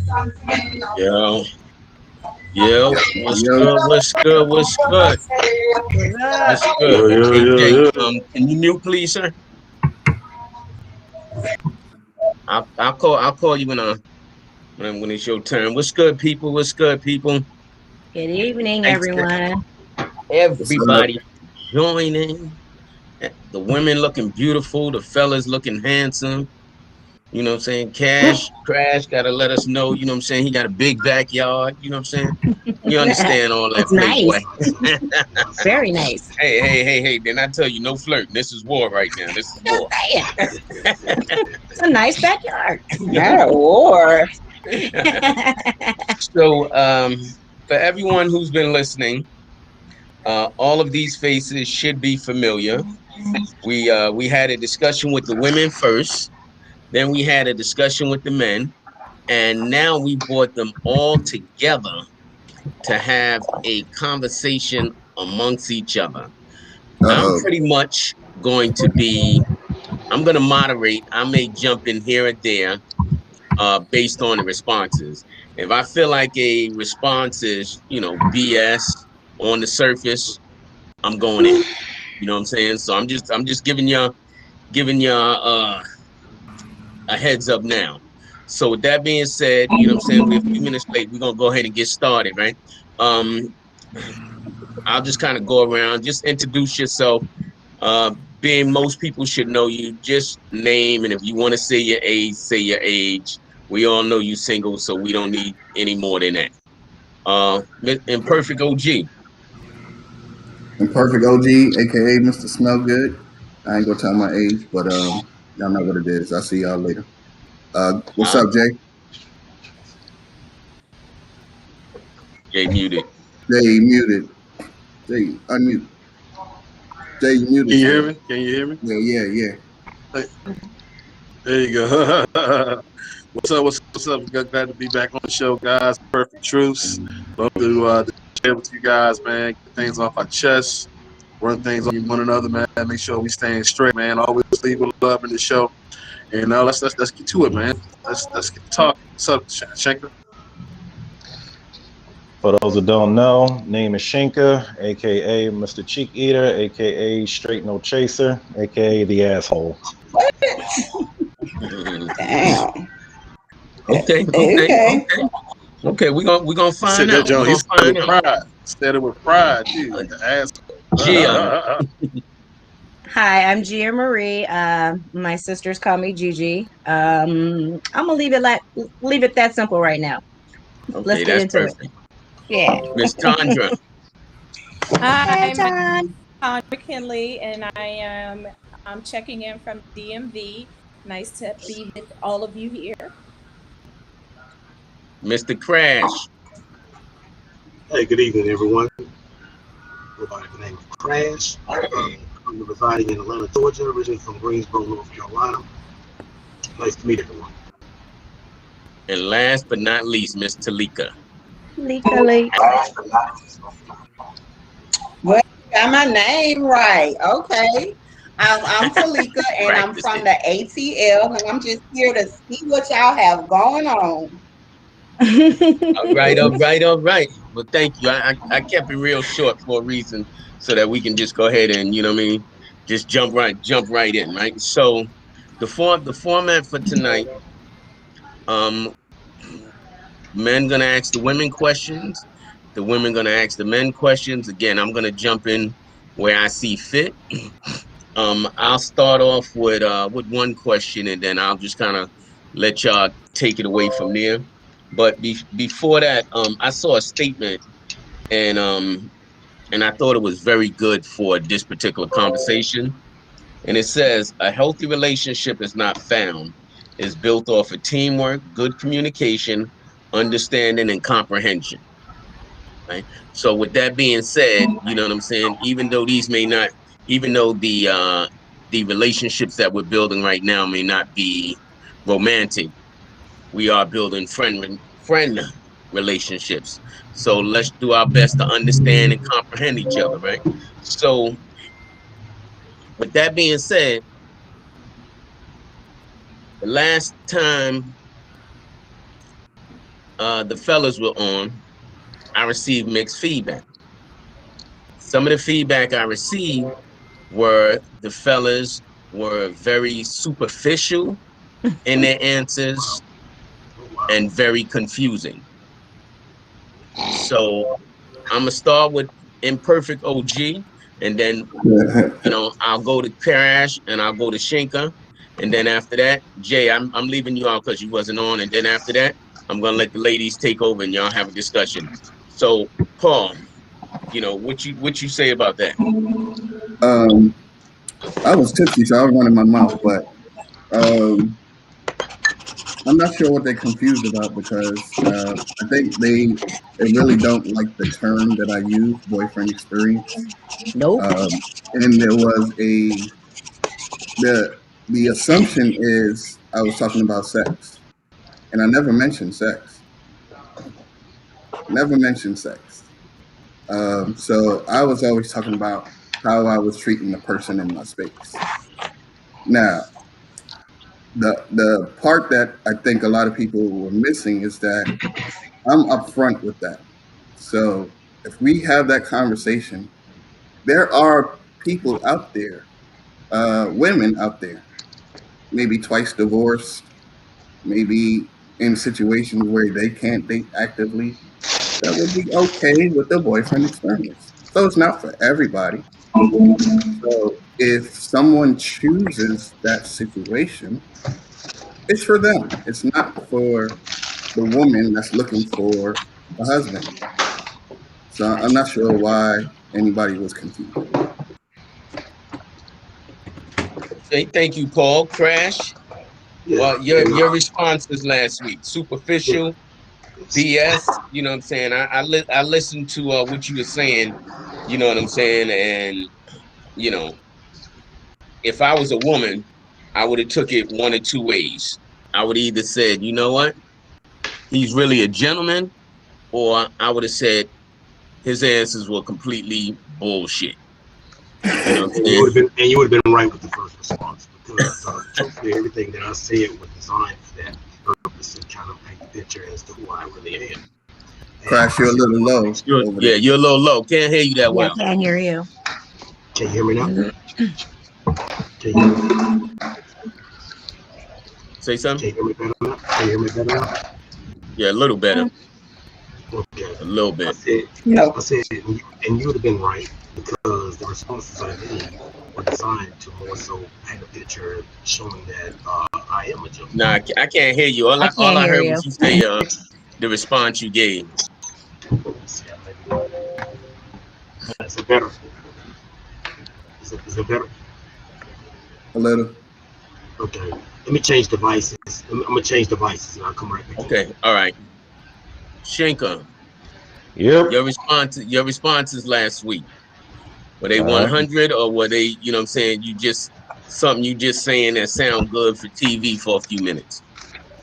Yo, yo, Yo, what's yo, good? What's good? What's good? What's up? What's good? Yo, yo, Hey, yo, Jay, yo. can you mute, please, sir? I'll call you when it's your turn. What's good, people? What's good, people? Good evening, Thanks to everyone. what's up? everybody joining. The women looking beautiful, the fellas looking handsome. You know what I'm saying? Crash gotta let us know, you know what I'm saying? He got a big backyard, you know what I'm saying? You understand all that It's playboy. nice. Very nice. Hey, then I tell you, no flirting. This is war right now. This is Just war. saying. It's a nice backyard. Not a war. So, for everyone who's been listening, all of these faces should be familiar. We had a discussion with the women first, then we had a discussion with the men, and now we brought them all together to have a conversation amongst each other. I'm Uh-oh. pretty much going to be, I'm going to moderate. I may jump in here or there based on the responses. If I feel like a response is, BS on the surface, I'm going in. You know what I'm saying? So I'm just giving you a heads up now. So with that being said, you know what I'm saying? We're a few minutes late. We're gonna go ahead and get started, right? Um, I'll just kind of go around, just introduce yourself. Being most people should know you, just name, and if you want to say your age, say your age. We all know you single, so we don't need any more than that. Imperfect OG. Imperfect OG, aka Mr. Smell Good. I ain't gonna tell my age, but y'all know what it is. I'll see y'all later. What's Huh? up, Jay? Jay muted. Jay muted. Jay, unmute. Jay, you muted Can you hear still. me? Can you hear me? Yeah. Hey, there you go. What's up? Glad to be back on the show, guys. Perfect truths. Love to share with you guys, man. Get things off our chest, run things on one another, man. Make sure we staying straight, man. Always leave with love in the show. And let's get to it, man. Let's get talking. What's up, Shanker? For those that don't know, name is Shinka, aka Mr. Cheek Eater, aka Straight No Chaser, aka the asshole. Damn. Okay. Okay. Okay, we're gonna He said find that, out. We're John. He gonna said it find with out. pride. Said it with pride too. The Gia. asshole. Hi, I'm Gia Marie. My sisters call me Gigi. I'm gonna leave it that simple right now. Let's Okay, get that's into it. perfect. Yeah. Miss Tandra. Hey, Hi, my name John. is Tandra Kinley, and I'm checking in from DMV. Nice to be with all of you here. Mr. Crash. Hey, good evening, everyone. Go by the name of Crash. I'm residing in Atlanta, Georgia, originally from Greensboro, North Carolina. Nice to meet everyone. And last but not least, Miss Talika. Lika Lee. Well, you got my name right. Okay. I'm Talika and I'm Practice from it. the ATL and I'm just here to see what y'all have going on. All right. Well, thank you. I kept it real short for a reason so that we can just go ahead and, you know what I mean, just jump right in, right? So the format for tonight, um, men gonna ask the women questions, the women gonna ask the men questions. Again, I'm gonna jump in where I see fit. I'll start off with one question, and then I'll just kind of let y'all take it away from there. But before that, I saw a statement, and I thought it was very good for this particular conversation. And it says, "A healthy relationship is not found; is built off of teamwork, good communication, understanding, and comprehension." Right. So, with that being said, you know what I'm saying. Even though the relationships that we're building right now may not be romantic, we are building friend relationships. So let's do our best to understand and comprehend each other, right? So with that being said, the last time the fellas were on, I received mixed feedback. Some of the feedback I received were the fellas were very superficial in their answers Oh, wow. and very confusing. So I'm gonna start with imperfect OG, and then I'll go to Crash and I'll go to Shinka, and then after that, Jay, I'm leaving you out because you wasn't on, and then after that, I'm gonna let the ladies take over and y'all have a discussion. So Paul, what you say about that? um, I was tipsy, so I was running my mouth, but um, I'm not sure what they're confused about because I think they really don't like the term that I use, boyfriend experience. Nope. And there was the assumption is I was talking about sex, and I never mentioned sex. Never mentioned sex. So I was always talking about how I was treating the person in my space. Now, the part that I think a lot of people were missing is that I'm upfront with that. So if we have that conversation, there are people out there, women out there, maybe twice divorced, maybe in situations where they can't date actively, that would be okay with the boyfriend experience. So it's not for everybody. So if someone chooses that situation, it's for them. It's not for the woman that's looking for a husband. So I'm not sure why anybody was confused. Okay, thank you, Paul. Crash. Yeah, Well, your and your responses last week, yeah, superficial, it's, BS. You know what I'm saying? I listened to what you were saying. You know what I'm saying? And you know, if I was a woman, I would have took it one of two ways. I would either said, you know what, he's really a gentleman, or I would have said his answers were completely bullshit. You know what I'm and saying? you would have been right with the first response because truthfully, everything that I said was designed for that purpose to kind of paint the picture as to who I really am. And Crash, I you're a said, little low over Yeah, there. you're a little low. Can't hear you that Yeah, I well. can't hear you. can you hear me now? Mhm. Can you hear me? Say Can something. you hear me better now? Can you hear me better now? Yeah, a little better, Okay. a little I bit. said, No. I said, and you would have been right because the responses I gave were designed to more so paint a picture showing that I am a Nah, gentleman. I can't hear you. All I I, all can't I hear heard you. was you say the response you gave. See, is it better? Is it better? A little. Okay. Let me change devices. I'm gonna change devices and I'll come right back in. Okay, all right. Shinka, Yep. your responses last week, were they All right. 100 or were they, you know what I'm saying, you just something you just saying that sound good for TV for a few minutes?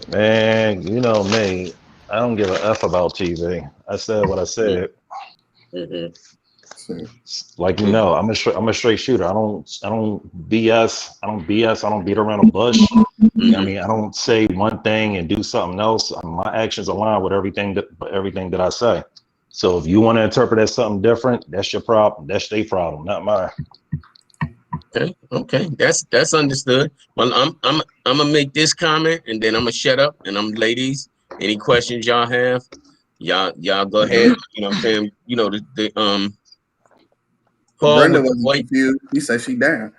Man, you know me. I don't give a F about TV. I said what I said. Mm-hmm. So, Like I'm a straight shooter. I don't BS. I don't BS. I don't beat around the bush. I Mm-hmm. mean, I don't say one thing and do something else. My actions align with everything that I say. So if you want to interpret it as something different, that's your problem. That's their problem, not mine. Okay, okay, that's understood. Well, I'm gonna make this comment and then I'm gonna shut up. And I'm ladies, any questions y'all have, y'all go ahead. You know what I'm saying? You know the Paul Brenda with the wasn't boy, confused. He said she down.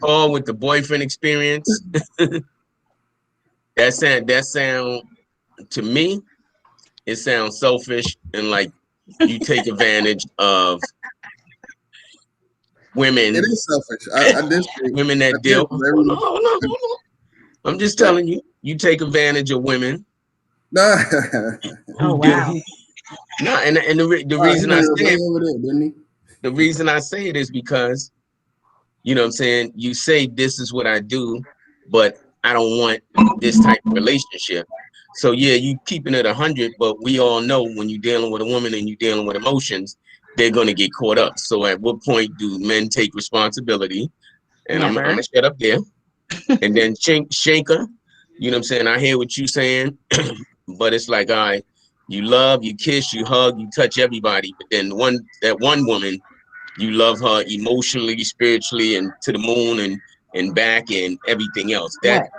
Paul with the boyfriend experience. That sound to me, it sounds selfish and like you take advantage of It women, is selfish. I did say women I that did deal. very Hold on, hold on, hold on. I'm just right. telling you, you take advantage of women Nah. Oh, who deal wow. who no, and the Wow, he reason I went say way it, over there, didn't he? the reason I say it is because you know what I'm saying, you say this is what I do, but I don't want this type of relationship. So yeah, you keeping it 100, but we all know when you're dealing with a woman and you're dealing with emotions, they're gonna get caught up. So at what point do men take responsibility? And I'm Never. gonna shut up there. And then Shanka, you know what I'm saying? I hear what you saying. but it's like, all right, you love, you kiss, you hug, you touch everybody, but then that one woman, you love her emotionally, spiritually, and to the moon and back and everything else. That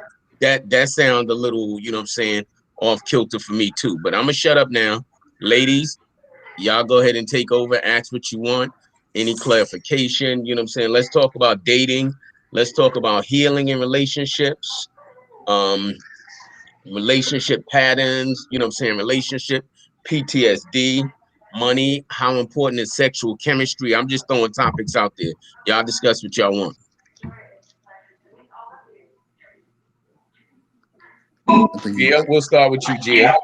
What? that sounds a little, you know what I'm saying, off kilter for me too. But I'm gonna shut up now, ladies. Y'all go ahead and take over. Ask what you want. Any clarification? You know what I'm saying. Let's talk about dating. Let's talk about healing in relationships. Um, relationship patterns, you know what I'm saying, relationship, PTSD, money, how important is sexual chemistry. I'm just throwing topics out there. Y'all discuss what y'all want. I think you. Gia, we'll start with you, Gia.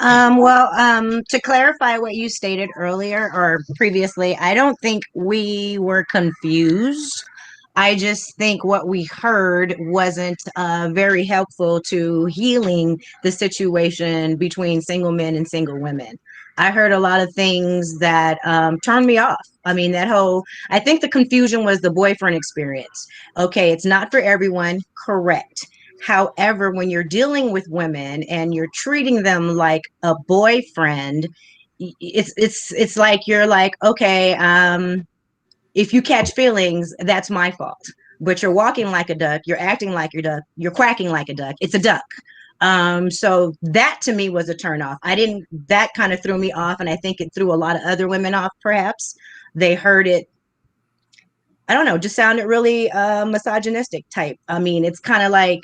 To clarify what you stated earlier or previously, I don't think we were confused. I just think what we heard wasn't very helpful to healing the situation between single men and single women. I heard a lot of things that turned me off. I mean, I think the confusion was the boyfriend experience. Okay, it's not for everyone, correct. However, when you're dealing with women and you're treating them like a boyfriend, it's like you're like, okay, if you catch feelings, that's my fault. But you're walking like a duck, you're acting like your duck, you're quacking like a duck. It's a duck. So that to me was a turnoff. I didn't, that kind of threw me off. And I think it threw a lot of other women off, perhaps. They heard it, I don't know, just sounded really misogynistic type. I mean, it's kind of like,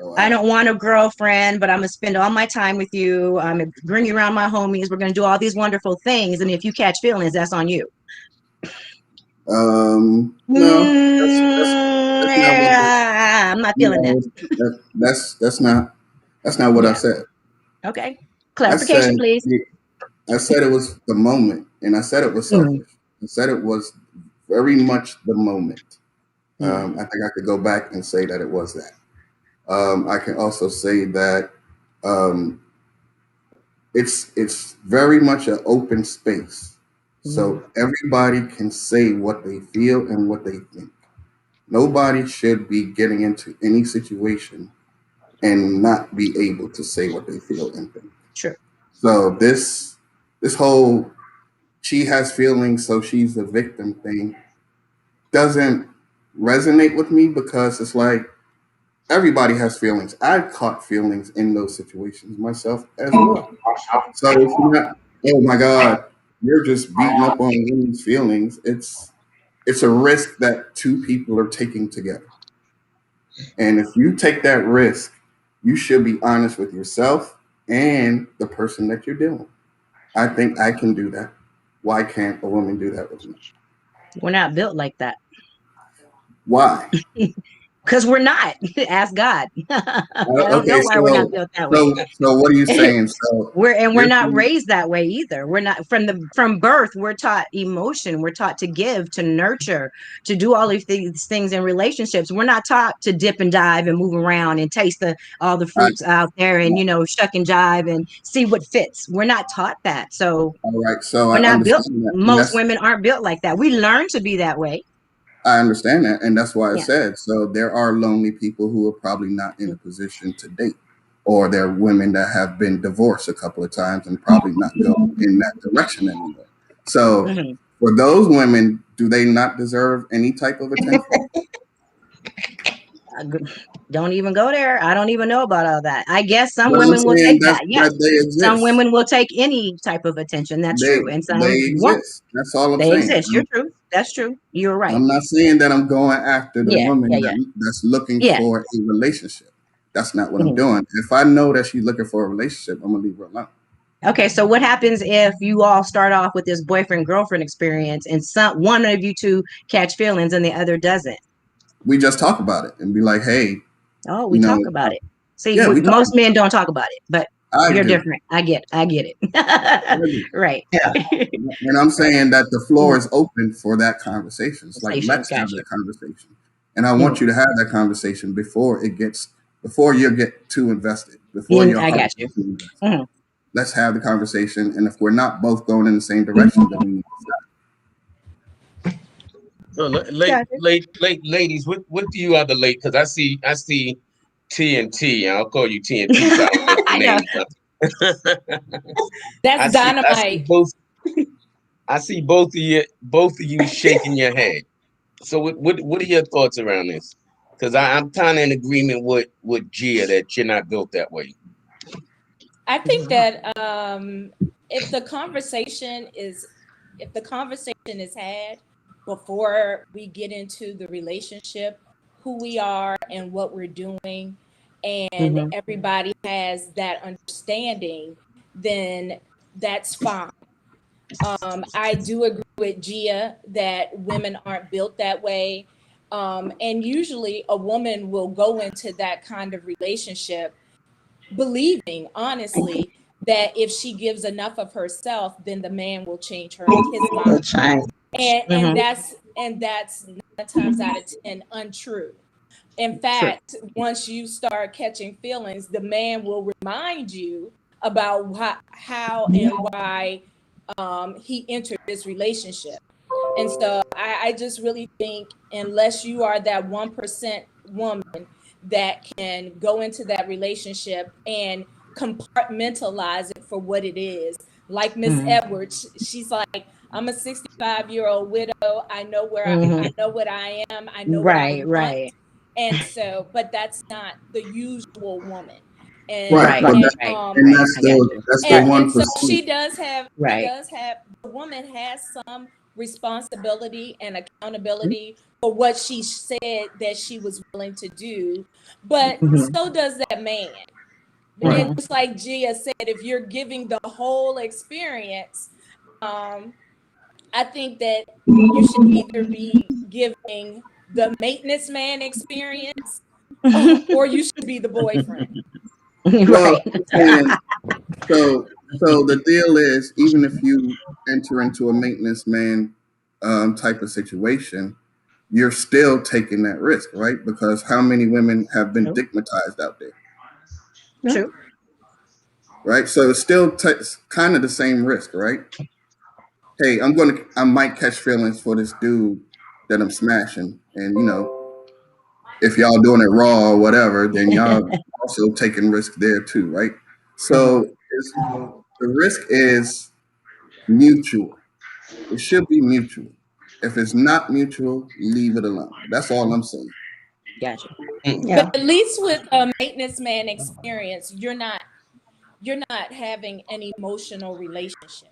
Oh, I wow. don't want a girlfriend, but I'm gonna spend all my time with you. I'm gonna bring you around my homies. We're gonna do all these wonderful things. And if you catch feelings, that's on you. No, that's not what. Yeah, I'm not feeling that. No, that's not what I Yeah. said. Okay. I said Clarification, please. I said it was the moment, and I said it was Mm, selfish. I said it was very much the moment. mm, I think I could go back and say that it was that. I can also say that um, it's very much an open space, mm. so everybody can say what they feel and what they think. Nobody should be getting into any situation and not be able to say what they feel and think. Sure. So this whole she has feelings, so she's the victim thing doesn't resonate with me because it's like everybody has feelings. I've caught feelings in those situations myself as well. So it's not, oh my God, you're just beating up on women's feelings. It's a risk that two people are taking together. And if you take that risk, you should be honest with yourself and the person that you're dealing with. I think I can do that. Why can't a woman do that with me? We're not built like that. Why? Because we're not. Ask God. I don't Okay, know why we're not built that way. so what are you saying? So We're you're not saying, raised that way either. We're not from birth. We're taught emotion. We're taught to give, to nurture, to do all of these things in relationships. We're not taught to dip and dive and move around and taste all the I, fruits out there and shuck and jive and see what fits. We're not taught that. So all right, so we're I not built. understand that, and Most women aren't built like that. We learn to be that way. I understand that, and that's why I Yeah. said so. There are lonely people who are probably not in a position to date, or there are women that have been divorced a couple of times and probably not go in that direction anymore. So, Mhm. for those women, do they not deserve any type of attention? Don't even go there. I don't even know about all that. I guess some But I'm women will saying take that. that Yes. they Some exist. women will take any type of attention. That's true. And They some won't. exist. That's all I'm They saying. exist. You're true. That's true. You're right. I'm not saying that I'm going after the Yeah. woman Yeah. Yeah. that's looking Yeah. for a relationship. That's not what I'm Mhm. doing. If I know that she's looking for a relationship, I'm gonna leave her alone. Okay. So what happens if you all start off with this boyfriend girlfriend experience and one of you two catch feelings and the other doesn't? We just talk about it and be like, hey, Oh, we you know, talk about it. See, yeah, we talk. most men don't talk about it, but I you're do. different. I get. I get I it. do. Right. And I'm Right. saying that the floor Mhm. is open for that conversation. It's like, Sensation. let's have Gotcha. that conversation. And I want Mhm. you to have that conversation before you get too invested, before your I heart got you. gets too invested. Mhm. Let's have the conversation. And if we're not both going in the same direction, then we need to stop. So, Gotcha. ladies, what do you other late? Because I see TNT. I'll call you TNT, so I don't mess your I know. names up. I That's see. I see dynamite. both. I see both of you shaking your head. So what are your thoughts around this? Because I'm kind of in agreement with Gia that you're not built that way. I think that if the conversation is had before we get into the relationship, who we are and what we're doing, and Mhm. everybody has that understanding, then that's fine. I do agree with Gia that women aren't built that way. And usually a woman will go into that kind of relationship believing, honestly, that if she gives enough of herself, then the man will change his Will mind. change. And Mhm. that's 9 times out of 10 untrue. In True. fact, once you start catching feelings, the man will remind you about how and why he entered this relationship. And so I just really think unless you are that 1% woman that can go into that relationship and compartmentalize it for what it is, like Miss Mhm. Edwards, she's like, I'm a 65-year-old widow. I Mhm. know what I am. I know what I Right. want. Right. And so, but that's not the usual woman. Right, Right. And but and that, Right. and Right. that's I got the you. that's the Yeah. one so percent. she Right. does have the woman has some responsibility and accountability for what she said that she was willing to do, but Mhm. so does that man. Right. And Mhm. just like Gia said, if you're giving the whole experience, um, I think that you should either be giving the maintenance man experience or you should be the boyfriend. Well, Right. I'm saying so the deal is even if you enter into a maintenance man type of situation, you're still taking that risk, right? Because how many women have been True. stigmatized out there, True. right? So it's still kind of the same risk, right? Hey, I might catch feelings for this dude that I'm smashing, and if y'all doing it raw or whatever, then y'all also taking risk there too, right? Mhm. So the risk is mutual. It should be mutual. If it's not mutual, leave it alone. That's all I'm saying. Gotcha. Mm. But Yeah. at least with a maintenance man experience, you're not having an emotional relationship.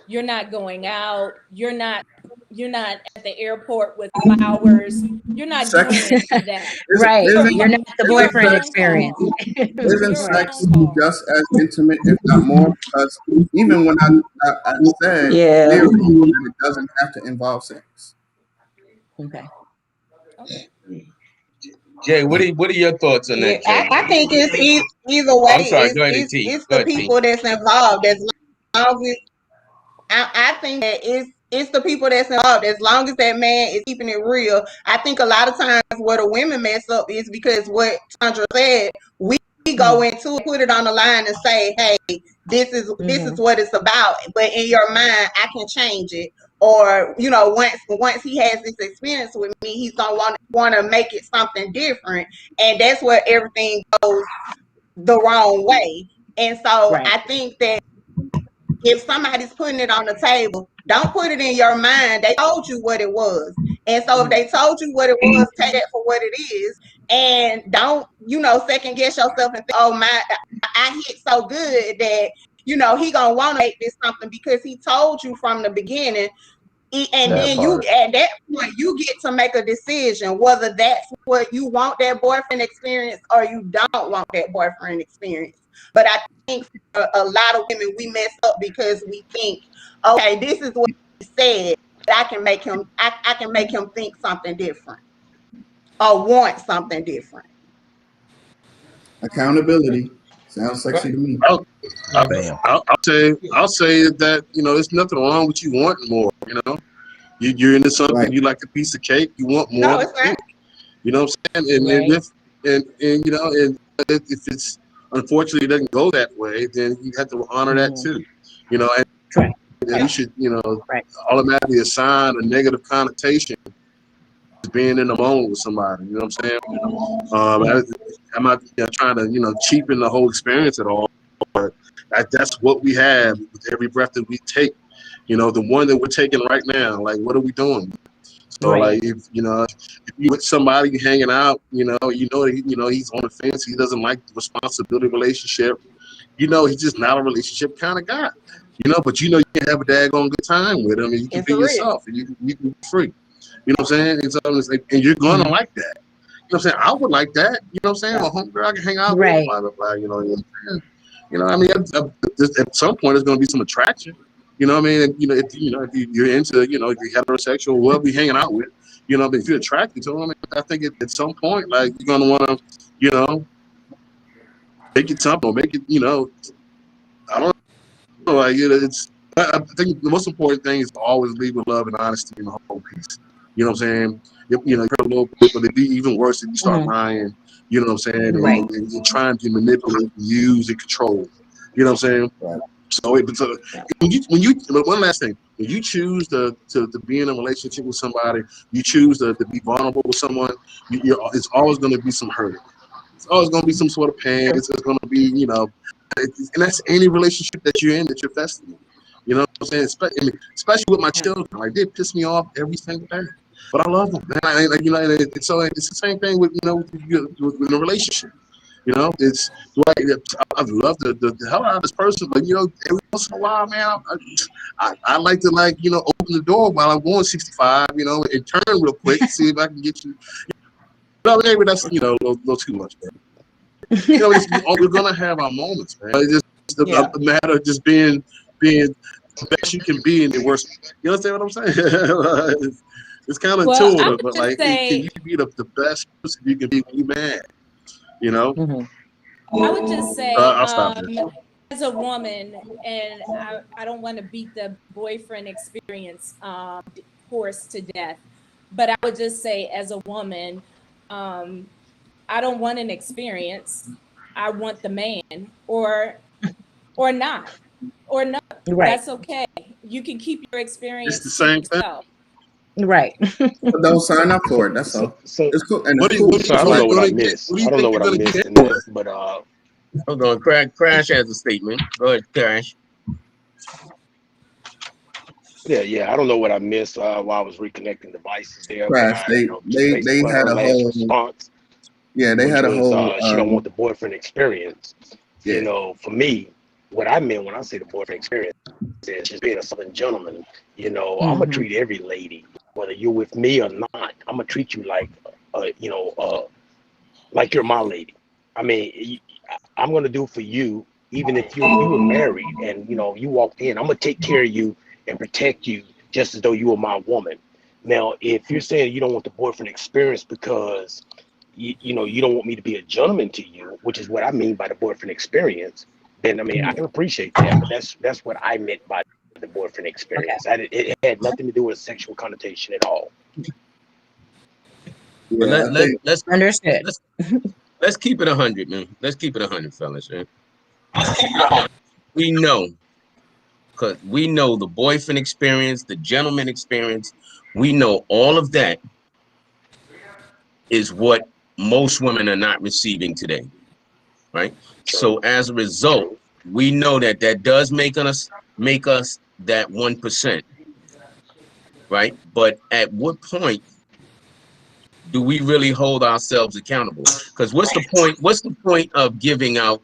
You're not going out, you're not at the airport with flowers. You're not doing Sex any of that. isn't Right. You're isn't You're not on the you're isn't boyfriend sex on experience. call. isn't You're sex on call. just as intimate, if not more? Because even when I said Yeah. clearly that it doesn't have to involve sex. Okay. Okay. Jay, what are your thoughts on Yeah, that, Jay? I think it's either way. I'm sorry. Go ahead, T. It's Go the ahead, T. people that's involved. As long as I think that it's the people that's involved. As long as that man is keeping it real, I think a lot of times where the women mess up is because what Sandra said. We go Mhm. into it, put it on the line, and say, "Hey, this is Mhm. what it's about." But in your mind, I can change it. Or once he has this experience with me, he's gonna want to make it something different, and that's where everything goes the wrong way. And so Right. I think that if somebody's putting it on the table, don't put it in your mind. They told you what it was. And so if Mhm. they told you what it was, take that for what it is. And don't, second guess yourself and think, oh my, I hit so good that, he gonna want to make this something because he told you from the beginning. And That then you part. at that point you get to make a decision whether that's what you want, that boyfriend experience, or you don't want that boyfriend experience. But I think for a lot of women we mess up because we think, okay, this is what he said, but I can make him think something different or want something different. Accountability sounds sexy Right. to me. I'll, I'll, Bam. I'll say that there's nothing wrong with you wanting more. You're into something, Right. you like a piece of cake, you want more No, of it's the not. cake. You know what I'm saying? And Right. if and if it's unfortunately it doesn't go that way, then you have to honor that Mhm. too. And Right. you should Right. automatically assign a negative connotation to being in the moment with somebody. You know what I'm saying? Yeah. I'm not trying to cheapen the whole experience at all. but that's what we have with every breath that we take. You know, the one that we're taking right now, like, what are we doing? So, Right. like, if you with somebody, you hanging out, he's on the fence. He doesn't like the responsibility relationship. He's just not a relationship kind of guy. But you can have a daggone good time with him, and you can And be for real. yourself, and you can be free. You know what I'm saying? And so it's like, and you're gonna like that. You know what I'm saying? I would like that. You know what I'm saying? Yeah. A homegirl I can hang out with, Right. blah blah blah. You know what I'm saying? I mean, at some point, there's gonna be some attraction. You know what I mean? And, if you're into, if you're heterosexual, whoever you're hanging out with, but if you're attracted to them, I think at some point, like, you're gonna want to, make it something, or make it, I don't know, like, it's. I think the most important thing is to always lead with love and honesty and the whole piece. You know what I'm saying? You hurt a little bit, but it'd be even worse if you start Mhm. lying. You know what I'm saying? Right. And trying to manipulate, use, and control. You know what I'm saying? Right. So Yeah. but one last thing, when you choose to be in a relationship with somebody, you choose to be vulnerable with someone, it's always going to be some hurt. It's always going to be some sort of pain. It's going to be, and that's any relationship that you're in, that you're invested in. You know what I'm saying? Especially with my children. Like, they piss me off every single day. But I love them. And so it's the same thing with, with a relationship. It's like, I've loved the hell out of this person, but every once in a while, man, I like to, like, open the door while I'm going 65, and turn real quick to see if I can get you. Maybe that's a little too much, man. We're gonna have our moments, man. It's just a matter of just being the best you can be in the worst. You understand what I'm saying? It's kind of Well, I intuitive, would but, just like, can say, you be the best person you can be when you mad? Mhm. I would just say, I'll stop there. as a woman, and I don't want to beat the boyfriend experience horse to death, but I would just say, as a woman, um, I don't want an experience. I want the man, or not, or no. Right. That's okay. You can keep your It's the experience to same thing. yourself. Right. But don't sign up for it. That's So, all. so, It's cool, and What it's do you, cool what to do so you, I just don't what, know like. what what I do you get? missed. What do I you don't know think what you're I gonna get missed in anyway? that, but Hold on, Crash has a statement. Go ahead, Crash. yeah, I don't know what I missed while I was reconnecting devices there. But Crash. They just they based they upon had her a last whole response, yeah, they which had a was whole she don't want the boyfriend experience. yeah. For me, what I meant when I say the boyfriend experience is just being a southern gentleman. I'm gonna Mhm. treat every lady, whether you're with me or not. I'm gonna treat you like you're my lady. I mean, I'm gonna do for you, even if you were married and you walked in. I'm gonna take care of you and protect you just as though you were my woman. Now, if you're saying you don't want the boyfriend experience because you don't want me to be a gentleman to you, which is what I mean by the boyfriend experience, then I mean I can appreciate that, but that's what I meant by the boyfriend Okay. experience. It had nothing to do with sexual connotation at all. But Yeah, let I let think let's Understood. let's let's keep it 100, man. Let's keep it 100, fellas. Man. We know, because we know the boyfriend experience, the gentleman experience. We know all of that is what most women are not receiving today, right? True, So as a result, true. we know that that does make us that 1%, right? But at what point do we really hold ourselves accountable? Because what's the point? What's the point of giving out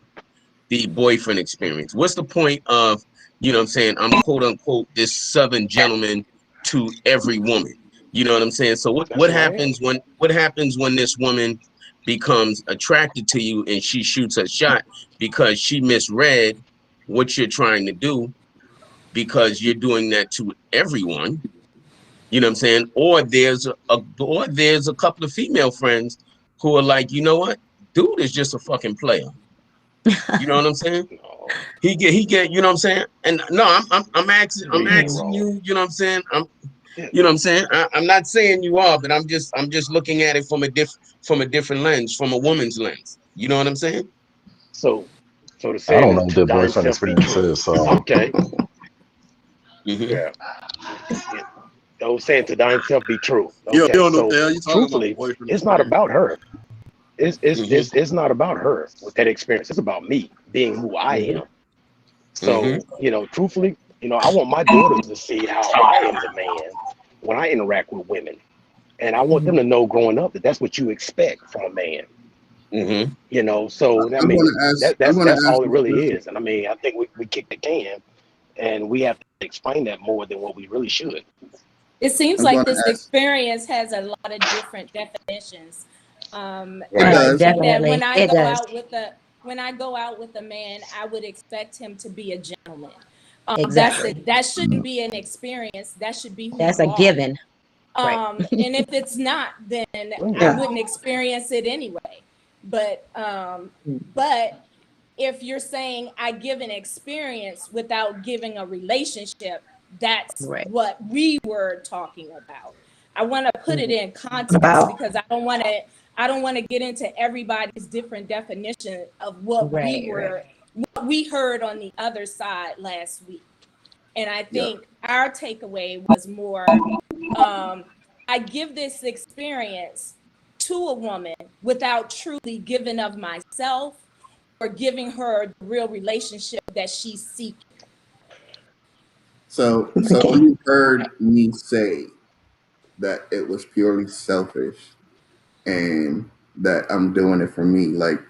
the boyfriend experience? What's the point of, what I'm saying, I'm quote unquote this southern gentleman to every woman? You know what I'm saying? So what That's what who I am. happens when this woman becomes attracted to you and she shoots a shot because she misread what you're trying to do, because you're doing that to everyone? You know what I'm saying? Or there's a couple of female friends who are like, you know what? Dude is just a fucking player. You know what I'm saying? No, He get, you know what I'm saying? And no, I'm asking you I'm reading it asking wrong. you, you know what I'm saying? Yeah. You know what I'm saying? I'm not saying you are, but I'm just looking at it from a different lens, from a woman's lens. You know what I'm saying? So, so to I say don't know that what to their thine boyfriend self be experience true. is. So Okay. Hmm. Yeah. Yeah. I was saying to thine self be true. You Okay. don't know what So the hell you talking about, truthfully, boyfriend it's not experience. about her. It's it's Hmm. it's it's not about her with that experience. It's about me being who I Hmm. am. So, truthfully, I want my daughters to see how I am the man when I interact with women. And I want them to know growing up that that's what you expect from a man. So I I'm mean going to ask. I'm going to that's ask all it this really question. is. And I mean, I think we kick the can and we have to explain that more than what we really should. It seems I'm going like to this ask. experience has a lot of different definitions. It And Right. I does. think that Definitely, it does. when I go out with a man, I would expect him to be a gentleman. That's Exactly. it. That shouldn't be an experience. That should be who That's you a are. given. Right. And if it's not, then I Yeah. wouldn't experience it anyway. But Mm. but if you're saying I give an experience without giving a relationship, that's Right. what we were talking about. I want to put it Mm. in context because I don't want to get into everybody's different definition of Right. Right. what we heard on the other side last week. And I Yeah. think our takeaway was more I give this experience to a woman without truly giving of myself or giving her the real relationship that she's seeking. So you heard me say that it was purely selfish and that I'm doing it for me, like,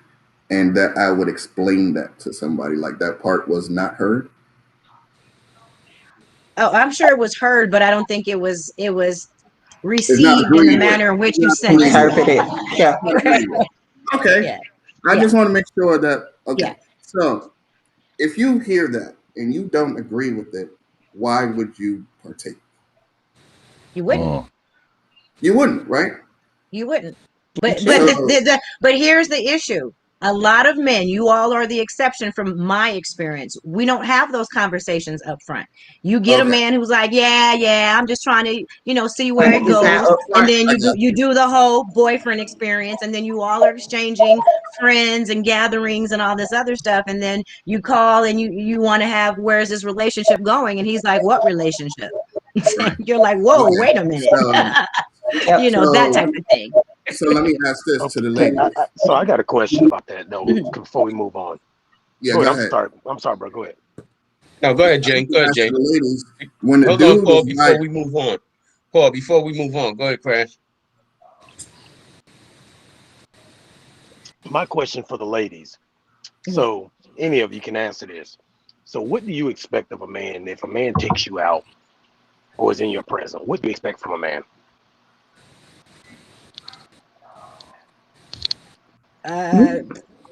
and that I would explain that to somebody. Like that part was not heard. Oh, I'm sure it was heard, but I don't think it was It's not received in the agreed with. manner in which It's you not sent agreed it. with. Interpreted. Yeah. It's not agreed with. Okay. Yeah. I Yeah. just want to make sure that Yeah. okay. So if you hear that and you don't agree with it, why would you partake? You wouldn't. Mm. You wouldn't, right? You wouldn't. You But So choose. but here's the issue. A lot of men, you all are the exception from my experience. We don't have those conversations up front. You get a okay, man who's like, yeah, yeah, I'm just trying to, see where But it it's not goes. And upfront. then I you got you you. do the whole boyfriend experience, and then you all are exchanging friends and gatherings and all this other stuff. And then you call and you want to have, where's this relationship going? And he's like, what relationship? Right. You're like, whoa, Okay. wait a minute. Yep. That So type of thing. so let me ask this to the Okay. ladies. So I got a question about that though before we move on. Yeah, Go go ahead. ahead. I'm sorry, bro. Go ahead. No, go ahead, I Jane. just Go want to ahead, ask Jane. the ladies when the Hold on, dude Paul. is Before like, we move on, Paul. Before we move on, go ahead, Crash. My question for the ladies. So any of you can answer this. So what do you expect of a man if a man takes you out or is in your presence? What do you expect from a man? Uh,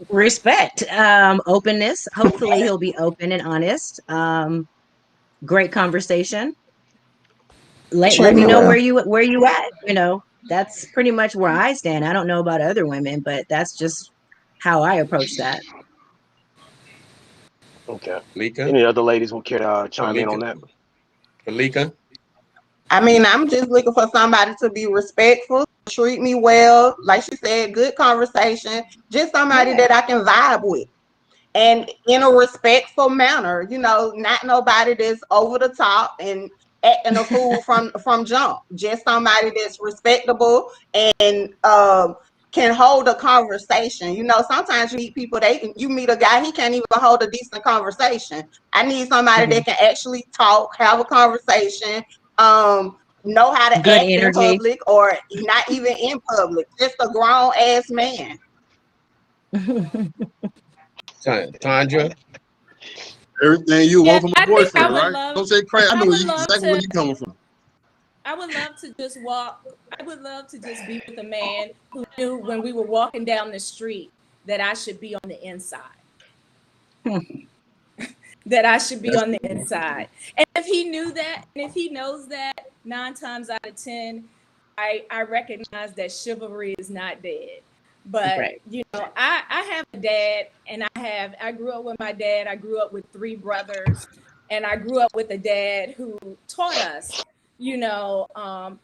Respect, openness. Hopefully, he'll be open and honest. Great conversation. Let Treat me me know well. where you at. That's pretty much where I stand. I don't know about other women, but that's just how I approach that. Okay. Malika, Any other ladies will care to chime in on Malika, that? Malika. I mean, I'm just looking for somebody to be respectful, treat me well. Like she said, good conversation. Just somebody Yeah, that I can vibe with. And in a respectful manner, not nobody that's over the top and acting a fool from jump. Just somebody that's respectable and can hold a conversation. Sometimes you meet people, you meet a guy, he can't even hold a decent conversation. I need somebody mhm. that can actually talk, have a conversation, know how to Good act in energy. public or not even in public. Just a grown ass man. Tandra. Everything you Yeah, want from a I think boyfriend, right? Don't say crazy. I I know would love exactly where to you coming from. I would love to just walk. I would love to just be with a man who knew when we were walking down the street that I should be on the inside. That I should be that's on the inside. And if he knew that, and if he knows that, 9 times out of 10, I recognize that chivalry is not dead. But Right. I have a dad, and I grew up with my dad. I grew up with three brothers, and I grew up with a dad who taught us,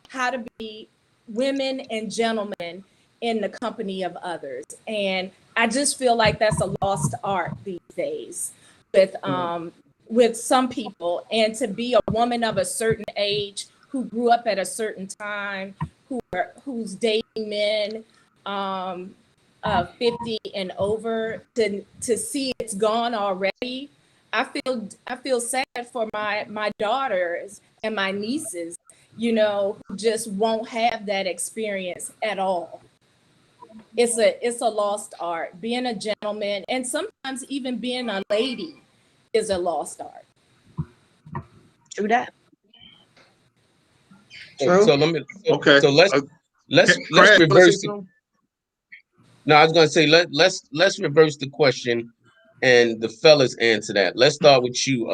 how to be women and gentlemen in the company of others. And I just feel like that's a lost art these days with Mm. some people, and to be a woman of a certain age who grew up at a certain time, who's dating men of 50 and over, to see it's gone already. I feel sad for my daughters and my nieces, you know, who just won't have that experience at all. It's a lost art. Being a gentleman and sometimes even being a lady is a lost art. True that. True. So let me. Okay. So let's Crash, wanna say reverse the. something? No, I was gonna say let's reverse the question, and the fellas answer that. Let's start with you.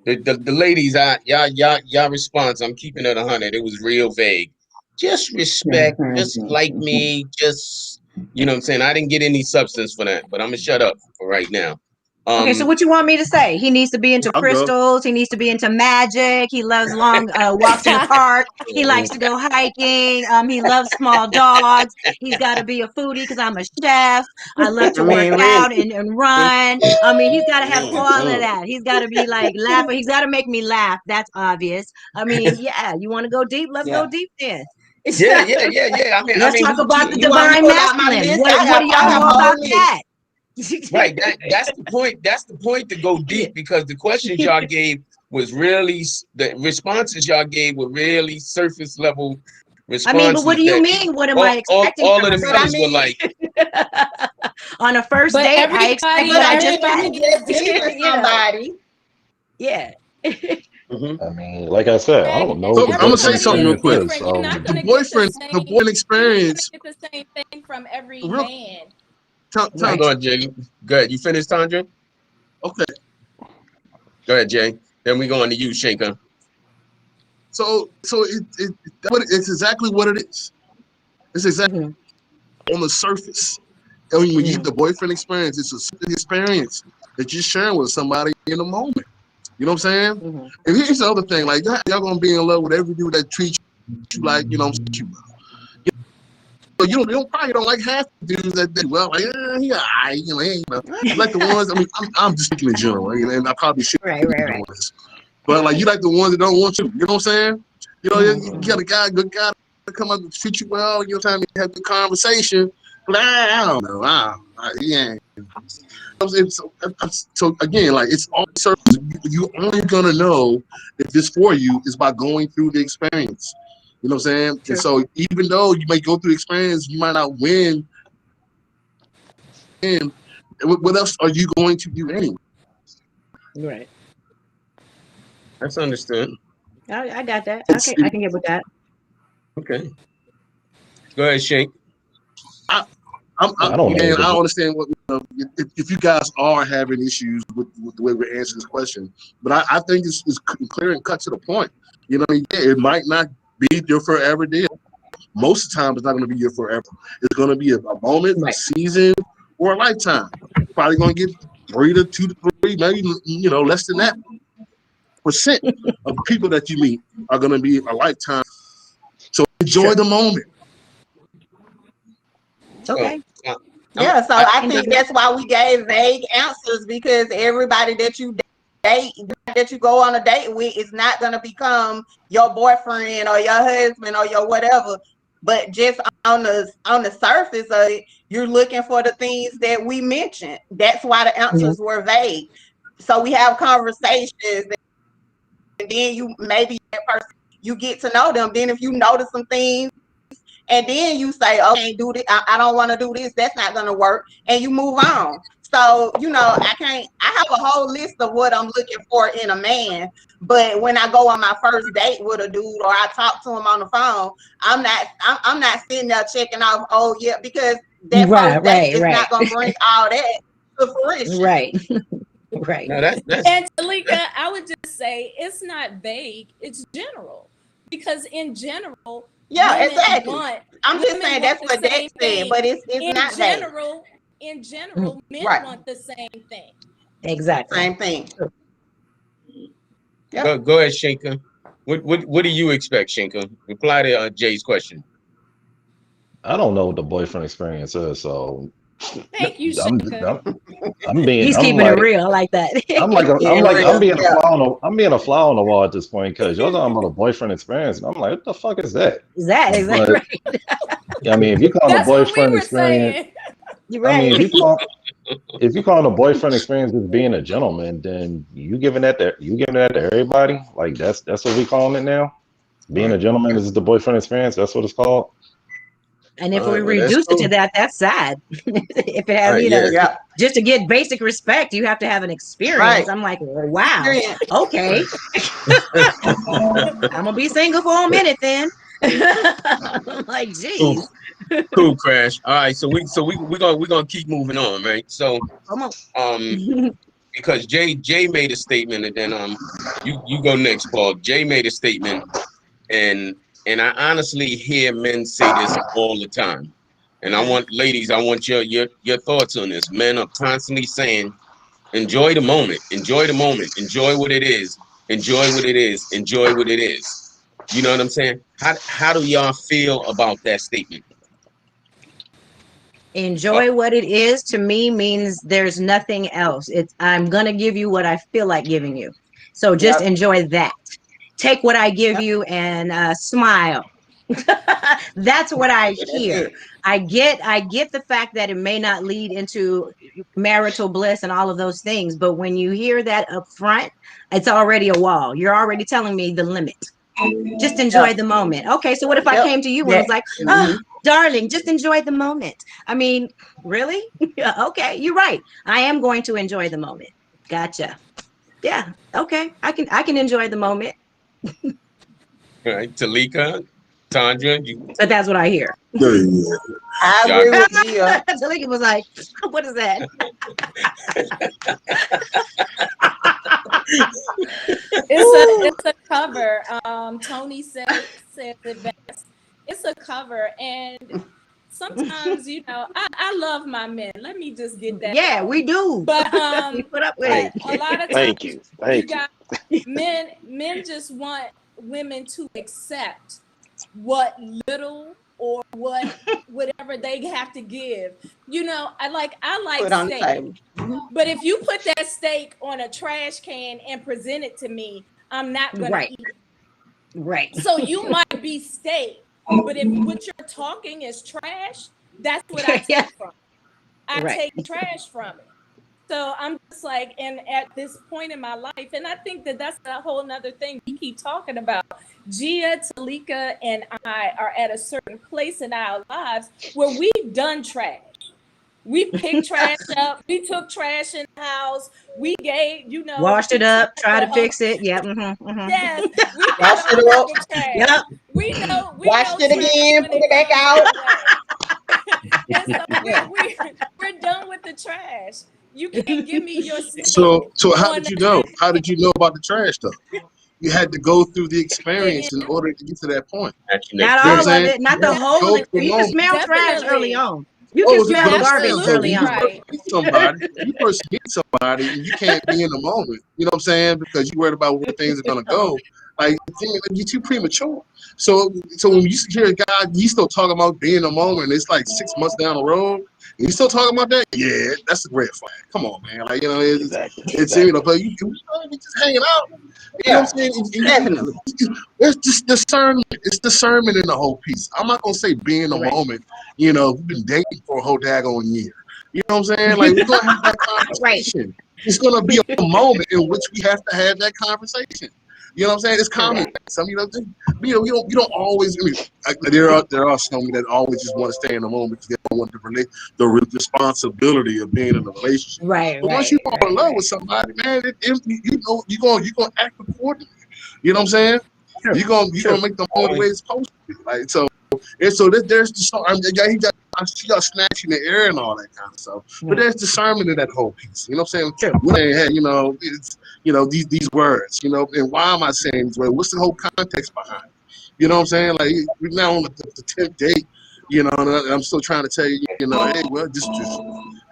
The ladies, y'all response. I'm keeping it 100. It was real vague. Just respect, just like me, just you know what I'm saying. I didn't get any substance for that, but I'm gonna shut up for right now. Okay, so Um, what you want me to say? He needs to be into I'll go. crystals. He needs to be into magic. He loves long walks in the park. He likes to go hiking. He loves small dogs. He's got to be a foodie because I'm a chef. I love I to work mean, really. out and run. I mean, he's got to have all of mm. that. He's got to be like laughing. He's got to make me laugh. That's obvious. I mean, yeah, you want to go deep? Let's go Yeah. deep then. Yeah. Let's talk about the You want me to divine pull out my masculine. list? What do I y'all have know a whole about list. that? Right. That's the point. That's the point to go Yeah. deep because the questions y'all gave was really the responses y'all gave were really surface level I mean, but what responses do you that mean? What am I expecting all of from the a But I man? fellas were mean, like, On a first But date, I expect everybody what I but just everybody said. everybody is just meeting You know, somebody. yeah. mhm. I mean, like I said, I don't know So what the I'm gonna say boyfriend everybody something is real experience quick. is. different. You're So not gonna get The boyfriend you're not gonna experience, get the same thing from every real man. Hold Right. on, Jay. Go ahead. You finished, Tandra? okay. Go ahead, Jay. Then we go on to you, Shaker. So it's exactly what it is. It's exactly Hmm. on the surface. And when you Hmm. get the boyfriend experience, it's a certain experience that you're sharing with somebody in the moment. You know what I'm saying? Hmm. And here's the other thing, like y'all gonna be in love with every dude that treats you like, you know, you well. So you don't probably don't like half the dudes that do well, like he alright, you like the ones. I mean, I'm just speaking in general, and I probably should Right, be right, doing right. this, but like you like the ones that don't want you. You know what I'm saying? You know, Hmm. you got a guy, good guy, to come up and treat you well. You know, time to have a good conversation. But I don't know. He ain't. So again, like it's all surface. You only gonna know if it's for you is by going through the experience. You know what I'm saying? And True. so even though you may go through the experience, you might not win. And what else are you going to do anyway? Right. That's understood. I got that. It's Okay, I can get with that. Okay. Go ahead, Shake. I don't know And what I the don't understand what if you guys are having issues with the way we're answering this question, but I think it's clear and cut to the point. You know, yeah, it might not be your forever deal. Most of the time, it's not going to be your forever. It's going to be a moment, a Right. season, or a lifetime. Probably going to get 2 to 3, maybe less than that percent of people that you meet are going to be a lifetime. So enjoy True. the moment. Well, Okay. uh, Yeah, so I, I Can think dig that. that's why we gave vague answers because everybody that you date, that you go on a date with, is not gonna become your boyfriend or your husband or your whatever. But just on the surface of it, you're looking for the things that we mentioned. That's why the Mhm. answers were vague. So we have conversations, and then you maybe that person you get to know them. Then if you notice some things and then you say, okay, do this, I don't want to do this, that's not going to work, and you move on. So I have a whole list of what I'm looking for in a man, but when I go on my first date with a dude or I talk to him on the phone, I'm not sitting there checking off, oh yeah, because that Right, first date right, is right, not going to bring all that to fruition. right, right. no, that's And Talika, I would just say it's not vague, it's general. Because in general, Yeah, women exactly. want I'm just women saying want that's the what that same said, thing. but it's In not vague. general, Mhm. men Right. want the same thing. Exactly. Same thing. True. Yep. go ahead, Shinka. What do you expect, Shinka? Reply to Jay's question. I don't know what the boyfriend experience is. So No, Thank you, I'm Shaka. He's I'm keeping it like real. I like that. Yeah, I'm real. being a Yeah. I'm being a fly on the wall at this point because you're talking about a boyfriend experience, and I'm like, what the fuck is that? Is that exactly But right? I mean, if you call it a That's what we boyfriend were experience, saying. You're I mean, if right. you call If you call a boyfriend experience as being a gentleman, then you giving that to everybody. Like that's what we calling it now. All Being a right. gentleman is the boyfriend experience. That's what it's called. And if All we right. Well, that's reduce it to cool. that, that's sad. If it All has, right. Yeah. Yeah. just to get basic respect, you have to have an experience. Right. I'm like, well, wow, Experience. okay, I'm gonna be single for a minute then. I'm like, Cool. geez, Cool. Crash. All right. So we're gonna keep moving on, right? So come on. um because Jay made a statement, and then you go next, Paul. Jay made a statement, and I honestly hear men say this all the time. And I want ladies, I want your thoughts on this. Men are constantly saying, enjoy the moment, enjoy the moment, enjoy what it is, enjoy what it is, enjoy what it is. You know what I'm saying? How do y'all feel about that statement? Enjoy what it is to me means there's nothing else. It's I'm gonna give you what I feel like giving you. So just Yep. enjoy that. Take what I give Yep. you and smile. That's what I That's hear. it. I get the fact that it may not lead into marital bliss and all of those things, but when you hear that up front, it's already a wall. You're already telling me the limit. Just enjoy Yep. the moment. Okay, so what if I Yep. came to you and That. was like, Mm-hmm. oh, darling, just enjoy the moment? I mean, really? Yeah, okay, you're right. I am going to enjoy the moment. Gotcha. Yeah, okay. I can enjoy the moment, All right, Talika, Tandra, you but that's what I hear. Yeah. I y'all agree with Gia. Talika was like, what is that? It's a cover. Tony said it best. It's a cover, and sometimes I love my men. Let me just get that Yeah, out. we do. But We put up with but it. Thank a you. lot of times Thank you. you Thank you. got men just want women to accept what little or whatever they have to give. I like Put on the steak. table. Mhm. But if you put that steak on a trash can and present it to me, I'm not gonna Right, eat it. right. So you might be steak, but if what you're talking is trash, that's what I Yeah, take from it. I right. take trash from it. So I'm just like, and at this point in my life, and I think that that's a whole nother thing we keep talking about. Gia, Talika, and I are at a certain place in our lives where we've done trash. We picked trash up. We took trash in the house. We gave, Washed it we tried up, try to to, fix it. Yeah. Mm-hmm. yes, we did Wash it all of up. the trash. Yep. We know Wash it trash again. when Put it it back comes out. our way. And so Yeah. we're done with the trash. You can't give me your steak So how on did the you know? trash How can. did you know about the trash stuff? You had to go through the Say experience in again. order to get to that point. action Not You know what I'm all of saying? it, not You the have to whole. go Definitely, through the You can moment. smell trash early definitely. on. You can Oh, You're but smell I'm saying, garbage so absolutely early when you on. first right. meet somebody, when you first meet somebody, and you can't be in the moment. You know what I'm saying? Because you're worried about where things are gonna go. Like you're too premature. So when you hear a guy, he's still talking about being in the moment. It's like 6 months down the road, and he's still talking about that. Yeah, that's a red flag. Come on, man. Like Exactly. it's Exactly. but we just hanging out. You know what Yeah. I'm saying? Definitely. There's just discernment. It's discernment in the whole piece. I'm not gonna say be in the Right. moment. We've been dating for a whole daggone year. You know what I'm saying? Like we're gonna have that Right. conversation. It's gonna be a moment in which we have to have that conversation. You know what I'm saying? It's common. Correct. Some you don't always. There are some that always just want to stay in the moment because they don't want to relate the responsibility of being in a relationship. Right. But once Right. you fall in Right. love Right. with somebody, man, you're gonna act accordingly. You know what I'm saying? True. You're gonna True. make the moment the way it's supposed to be. Like so, there's the song. I see y'all snatching the air and all that kind of stuff. But Right. there's discernment in that whole piece. You know what I'm saying? True. We're saying, hey, it's these words. And why am I saying these words? What's the whole context behind it? You know what I'm saying? Like we're now on the 10th date. And I'm still trying to tell you, hey, well, just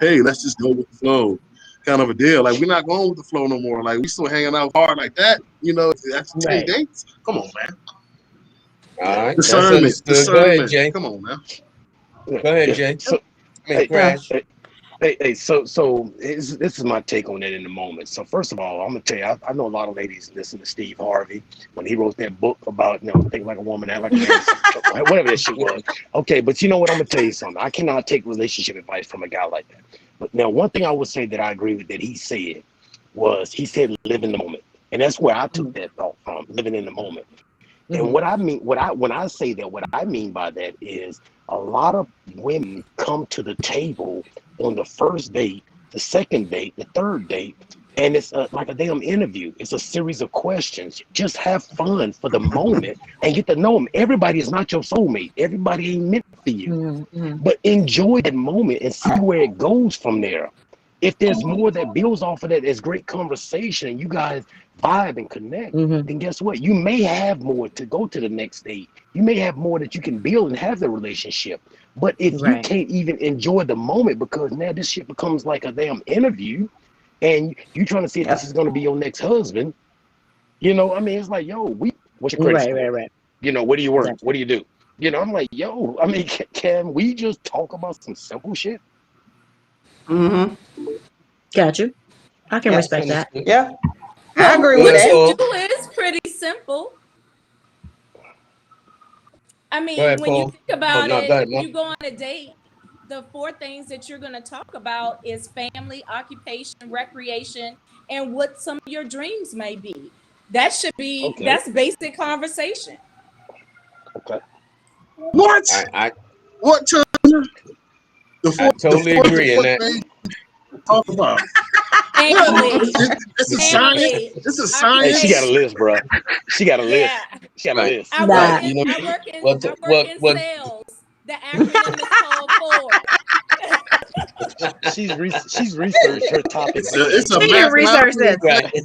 hey, let's just go with the flow, kind of a deal. Like we're not going with the flow no more. Like we still hanging out hard like that. After 10 Right. dates. Come on, man. All right, that's Discernment, understood. Go ahead, discernment. Jay. Come on, man. Go ahead, Yeah. Jay. So I mean, hey, So Crash. hey, So this is my take on it in the moment. So first of all, I'm gonna tell you, I know a lot of ladies listen to Steve Harvey when he wrote that book about think like a woman, act like a man, whatever that shit was. Okay, but you know what? I'm gonna tell you something. I cannot take relationship advice from a guy like that. But now, one thing I would say that I agree with that he said live in the moment, and that's where I took that thought from, living in the moment. And what I mean, when I say that, what I mean by that is a lot of women come to the table on the first date, the second date, the third date, and it's like a damn interview. It's a series of questions. Just have fun for the moment and get to know them. Everybody is not your soulmate. Everybody ain't meant for you. But enjoy that moment and see where it goes from there. If there's more that builds off of that, there's great conversation, and you guys vibe and connect, then guess what? You may have more to go to the next date. You may have more that you can build and have the relationship. But if you can't even enjoy the moment because now this shit becomes like a damn interview and you trying to see if this is going to be your next husband, I mean, it's like, yo, what's your credit score? Where do you work? What do you do? I'm like, yo, I mean, can we just talk about some simple shit? Got you. I can respect that. Yeah. I agree with What that. you do is pretty simple. I mean, when you think about it, when you go on a date, the 4 things that you're going to talk about is family, occupation, recreation, and what some of your dreams may be. That should be, that's basic conversation. Okay. What? What? I totally agree in that. Talk about. It's a science. It's a science. Hey, she got a list, bro. She got a list. She got a list. I work in sales. The acronym is called FORD. She's researched her topic. It's a mathematical.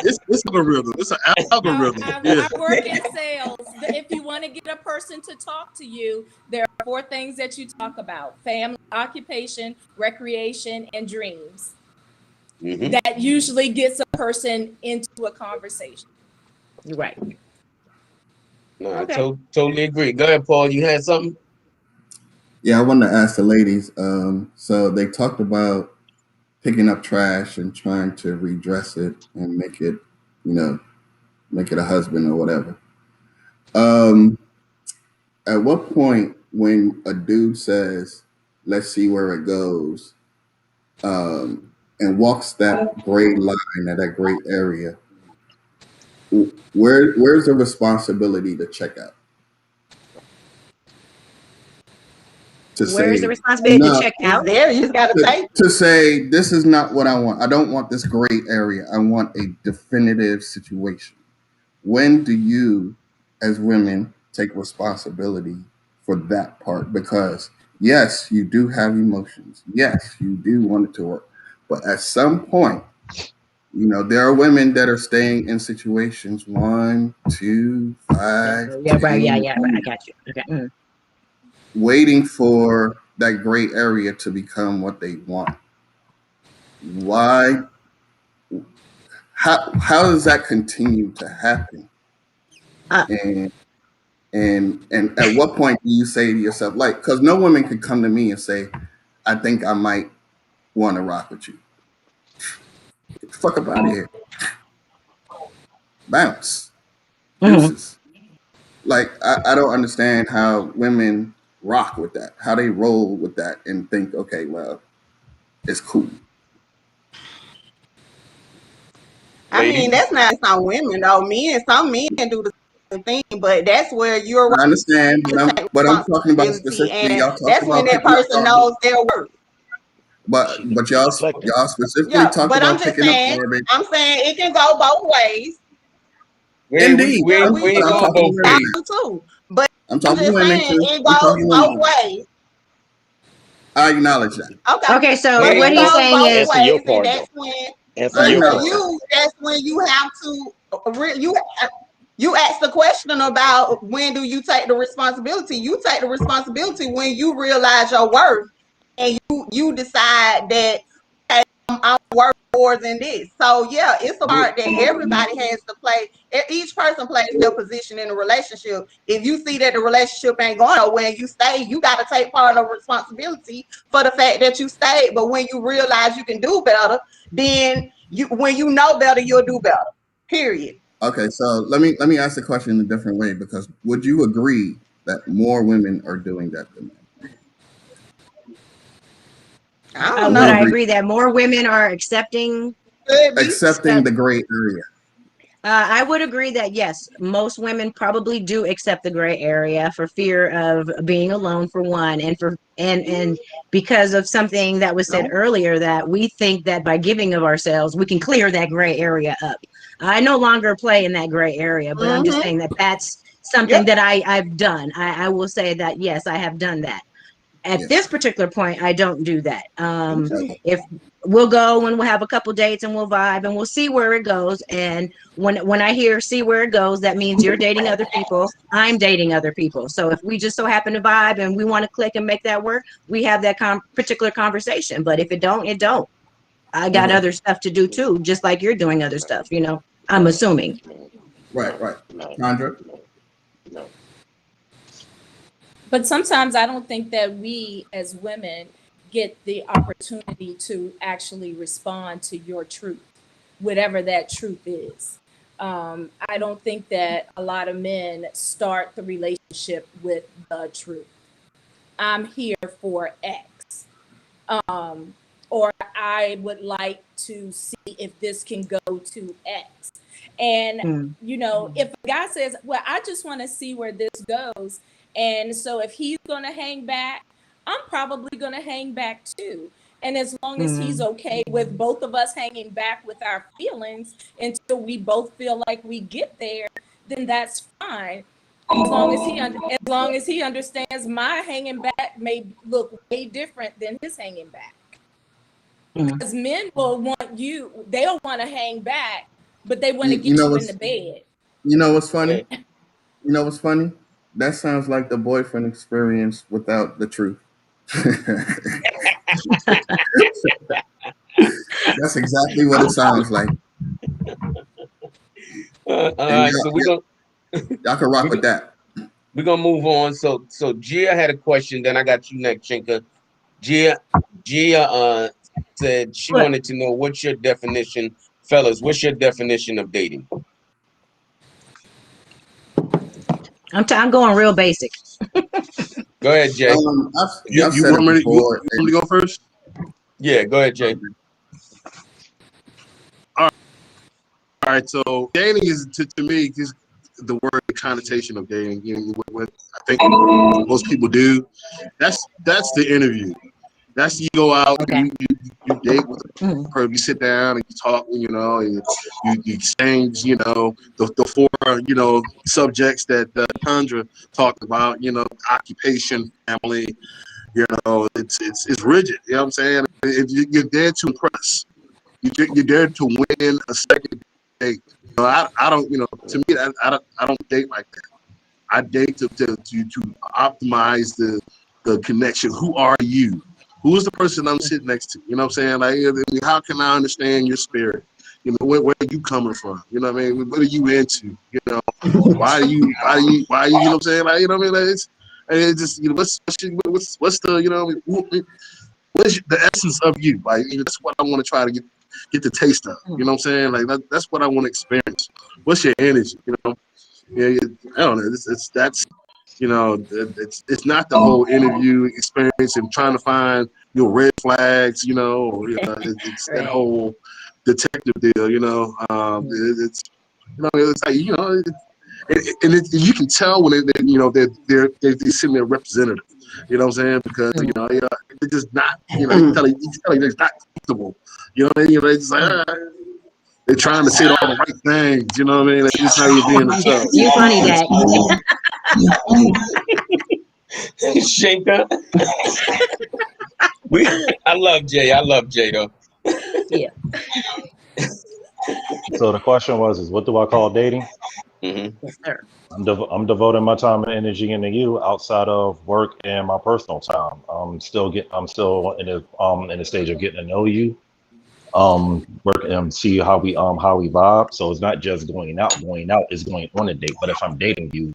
It's algorithm. It's an algorithm. I work in sales. If you want to get a person to talk to you, there are 4 things that you talk about: family, occupation, recreation, and dreams. That usually gets a person into a conversation. You're right. No, I totally agree. Go ahead, Paul. You had something? Yeah, I wanted to ask the ladies. So they talked about picking up trash and trying to redress it and make it, make it a husband or whatever. At what point, when a dude says, "Let's see where it goes," and walks that gray line at that gray area, where's the responsibility to check out? Where's the responsibility to check out? There, you just got to take. To say, this is not what I want. I don't want this gray area. I want a definitive situation. When do you, as women, take responsibility for that part? Because yes, you do have emotions. Yes, you do want it to work. But at some point, there are women that are staying in situations 1, 2, 5. Yeah, right. Yeah, right. I got you. Okay. Waiting for that gray area to become what they want. Why? How does that continue to happen? And at what point do you say to yourself, because no woman could come to me and say, "I think I might want to rock with you." Get the fuck up out of here. Bounce. Deuces. I don't understand how women rock with that, how they roll with that and think, okay, well, it's cool. I mean, that's not women though. Some men do the same thing, but that's where you're right. I understand, but I'm talking about specifically. Y'all that's when that person knows their worth. But y'all specifically talk about picking up garbage. I'm saying it can go both ways. Indeed, we go both ways too. But I'm talking to women too. It goes both ways. I acknowledge that. Okay. So what he's saying is, that's when you have to you ask the question about when do you take the responsibility. You take the responsibility when you realize your worth and you decide that, hey, I'm worth more than this. So yeah, it's a part that everybody has to play. Each person plays their position in a relationship. If you see that the relationship ain't going nowhere and you stay, you got to take part of responsibility for the fact that you stayed. But when you realize you can do better, then when you know better, you'll do better. Period. Okay, so let me ask the question in a different way, because would you agree that more women are doing that than men? I Would don't Would you know. I agree? agree that more women are accepting? Could be. Accepting the gray area. I would agree that yes, most women probably do accept the gray area for fear of being alone, for one, and and because of something that was said earlier, that we think that by giving of ourselves we can clear that gray area up. I no longer play in that gray area, but I'm just Mm-hmm. saying that that's something Yep. that I've done. I will say that yes, I have done that. At Yeah. this particular point, I don't do that. Me too. If we'll go and we'll have a couple dates and we'll vibe and we'll see where it goes. And when I hear see where it goes, that means you're dating other people, I'm dating other people. So if we just so happen to vibe and we want to click and make that work, we have that particular conversation. But if it don't, it don't. I got Okay. other stuff to do too, just like you're doing other stuff, you know. I'm assuming. Right. Right. Chandra. But sometimes I don't think that we as women get the opportunity to actually respond to your truth, whatever that truth is. I don't think that a lot of men start the relationship with the truth. I'm here for X. Or I would like to see if this can go to X. And, Mm, if a guy says, well, I just want to see where this goes. And so if he's going to hang back, I'm probably going to hang back too. And as long as he's mm, okay with both of us hanging back with our feelings until we both feel like we get there, then that's fine. As long as he understands my hanging back may look way different than his hanging back. mm. Because men will want you, they'll want to hang back, but they want to You get know you in the what's bed. you know what's funny? Hey, You know what's funny? That sounds like the boyfriend experience without the truth. That's exactly what it sounds like. all And right, so y'all can rock we with that. we're gonna move on. So Gia had a question. Then I got you next, Chinka. Gia said she What? wanted to know what's your definition, fellas. What's your definition of dating? I'm going real basic. Go ahead, Jay. You I've you said want it me to you before. want me to go first? Yeah, go ahead, Jay. All right, so dating is to me is the word connotation of dating. What I think most people do. That's the interview. That's you go out and Okay. you date with a Mm, person. You sit down and you talk, and you exchange, the four, subjects that Chandra talked about. Occupation, family. It's rigid. You know what I'm saying? If you're there to impress, you're there to win a second date. I don't. To me, I don't date like that. I date to optimize the connection. Who are you? Who is the person I'm sitting next to? You know what I'm saying? Like, how can I understand your spirit? Where are you coming from? You know what I mean? What are you into? Why are you, you know what I'm saying? Like, you know what I mean? Like, it's just, what's the, what is the essence of you? Like, that's what I want to try to get the taste of. You know what I'm saying? Like, that's what I want to experience. What's your energy? Yeah, I don't know. That's it's not the whole interview experience and trying to find red flags. It's that right. whole detective deal. It's it's like you can tell when they're sitting there representative. You know what I'm saying? Because Mm, they're just not. You can tell they're not comfortable. You know what I mean? They're just like. mm. They're trying to say all the right things, you know what I mean? They're just not even being themselves. You funny, Dak. Shinka. we I love Jay. I love Jay though. Yeah. So the question was, is what do I call dating? Hmm. Yes, sir. I'm devoting my time and energy into you outside of work and my personal time. I'm still in the stage of getting to know you, work and see how we vibe. So it's not just going out, it's going on a date. But if I'm dating you,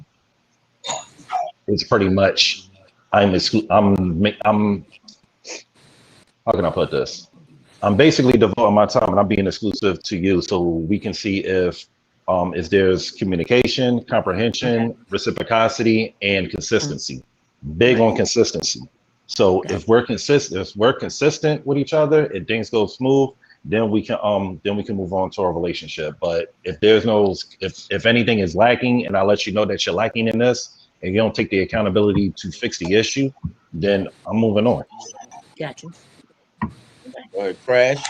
it's pretty much I'm how can I put this? I'm basically devoting my time and I'm being exclusive to you so we can see if there's communication, comprehension, reciprocity, and consistency. Big on consistency. So if we're consistent with each other, if things go smooth, then we can move on to our relationship. But if there's no if anything is lacking and I let you know that you're lacking in this and you don't take the accountability to fix the issue, then I'm moving on. Gotcha. All right, Crash.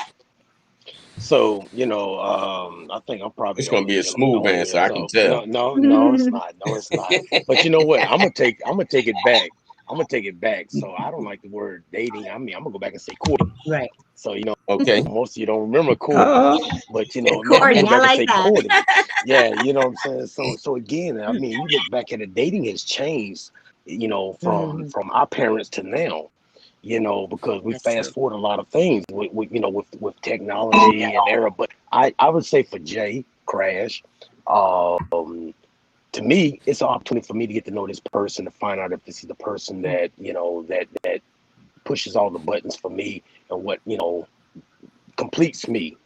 So, I think I'm probably It's the gonna only be a gentleman smooth on answer, here. I can So tell. no, it's not. No, it's not. But you know what? I'm gonna take it back. I'm gonna take it back. So I don't like the word dating. I mean, I'm gonna go back and say courting. Right. So Okay. most of you don't remember courting, but I'm gonna Courting. go I back and like say that. courting. Yeah, you know what I'm saying. So again, I mean, you look back at it, dating has changed. Mhm. From our parents to now. Because we That's true. fast forward a lot of things with technology and era. But I would say for Jay Crash, to me, it's an opportunity for me to get to know this person to find out if this is the person that that pushes all the buttons for me and what completes me.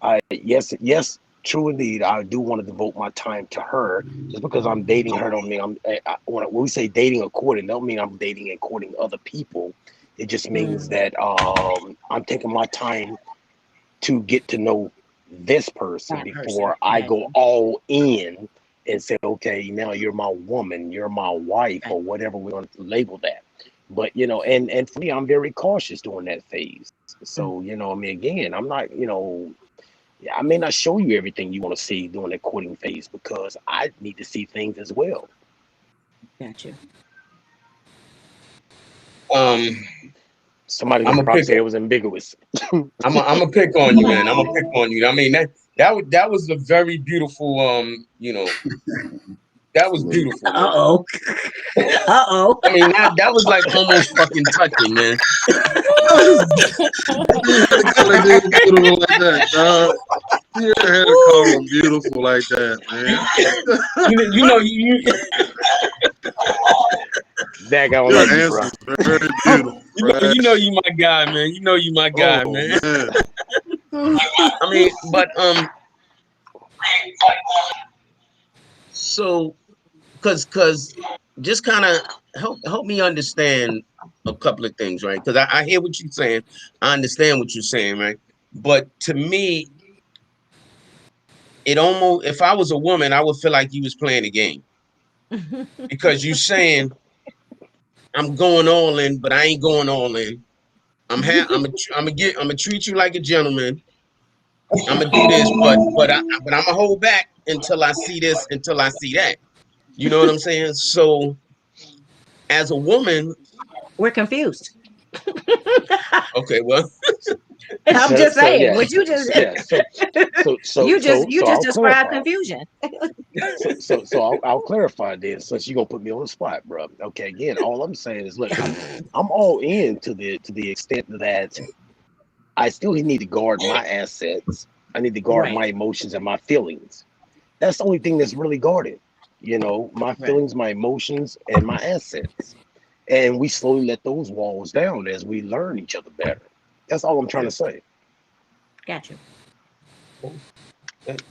I yes, true indeed. I do want to devote my time to her. Just because I'm dating her, don't mean when we say dating or courting, don't mean I'm dating and courting other people. It just means Mm, that I'm taking my time to get to know this person that person. before I go Gotcha. all in and say, okay, now you're my woman, you're my wife, Right. or whatever we're going to label that. But and for me, I'm very cautious during that phase. Mm, So I mean, again, I'm not, I may not show you everything you want to see during the courting phase because I need to see things as well. gotcha. Um, Somebody I'm could gonna probably pick. say it was ambiguous. I'm gonna pick on you, man. I'm gonna pick on you. I mean that was a very beautiful. That was Absolutely. beautiful, man. Uh-oh. Uh-oh. I mean that was like almost fucking touching, man. You had to call that nigga beautiful like that, dog. You had to call him beautiful like that, man. Dag, I don't Your like you, answer bro. is very beautiful, You my guy, man. You my guy, Oh man. man. I mean, but so cause just kind of help me understand a couple of things, right? Because I hear what you're saying, I understand what you're saying, right? But to me, it almost if I was a woman, I would feel like you was playing a game because you saying I'm going all in, but I ain't going all in. I'm gonna treat you like a gentleman. I'm gonna do this, but I'm gonna hold back until I see this, until I see that. You know what I'm saying? So as a woman, We're confused. okay, well, I'm just So saying yeah, what you just yeah. you just I'll described clarify. confusion. I'll clarify this since you're gonna put me on the spot, bro. Okay, again, all I'm saying is, look, I'm all in to the extent that I still need to guard my assets. I need to guard Right. my emotions and my feelings. That's the only thing that's really guarded. My Right. feelings, my emotions, and my assets. And we slowly let those walls down as we learn each other better. That's all I'm trying to say. Gotcha.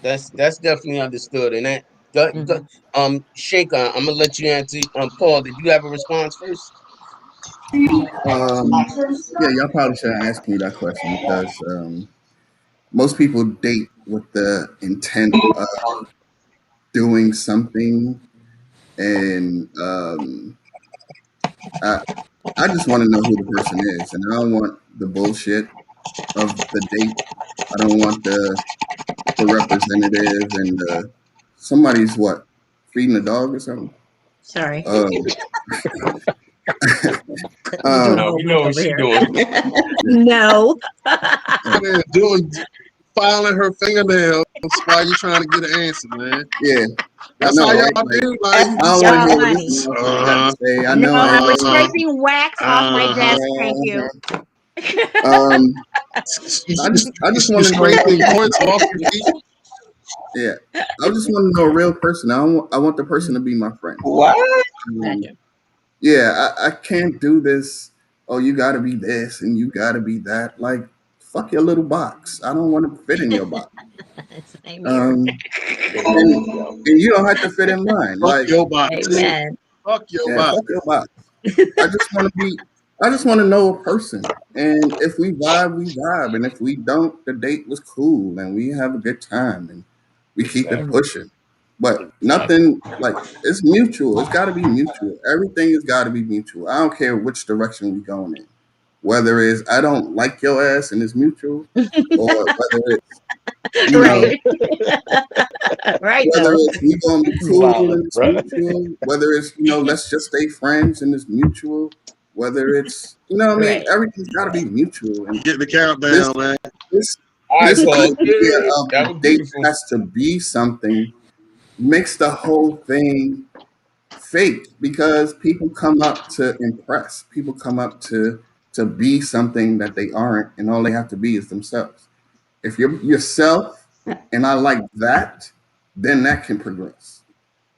that's definitely understood. And Hmm. Shaker, I'm gonna let you answer. Paul, did you have a response first? Yeah, y'all probably shouldn't ask me that question because most people date with the intent of doing something, and I I just want to know who the person is, and I don't want the bullshit of the date. I don't want the representative and somebody's what feeding a dog or something. Sorry. Um, We're doing a No, um, whole we bunch know what over she here. doing. No. Man, doing filing her fingernails while you trying to get an answer, man. yeah, I That's know, how y'all right? Like do. Like you I don't just want to Y'all hear funny. anything else that you got to uh-huh, say. I No, know I I ain't was uh-huh, listening. scraping wax off my desk. Thank uh-huh. you. Um, I just want to know. Scraping points off your feet. Yeah, I just want to know a real person. I want the person to be my friend. What? Yeah, I can't do this. Oh, you got to be this and you got to be that. Like, fuck your little box. I don't want to fit in your box. Same here. Um, There and you go. you don't have to fit in mine. Fuck Like, your box. Amen. Fuck your yeah, box. fuck your box. I just want to be. I just want to know a person. And if we vibe, we vibe. And if we don't, the date was cool and we have a good time and we keep it Exactly. pushing. But Exactly. nothing like it's mutual. It's got to be mutual. Everything has got to be mutual. I don't care which direction we going in. Whether it's I don't like your ass and it's mutual, or whether it's you know Right. Right whether though. it's we gonna be You cool wildin', and it's bro. mutual, whether it's let's just stay friends and it's mutual, whether it's what I mean, Right. everything's got to be mutual. And Get the this countdown, man. this All right, this Paul. idea of That the was date beautiful. has to be something makes the whole thing fake because people come up to impress. People come up to be something that they aren't, and all they have to be is themselves. If you're yourself, and I like that, then that can progress.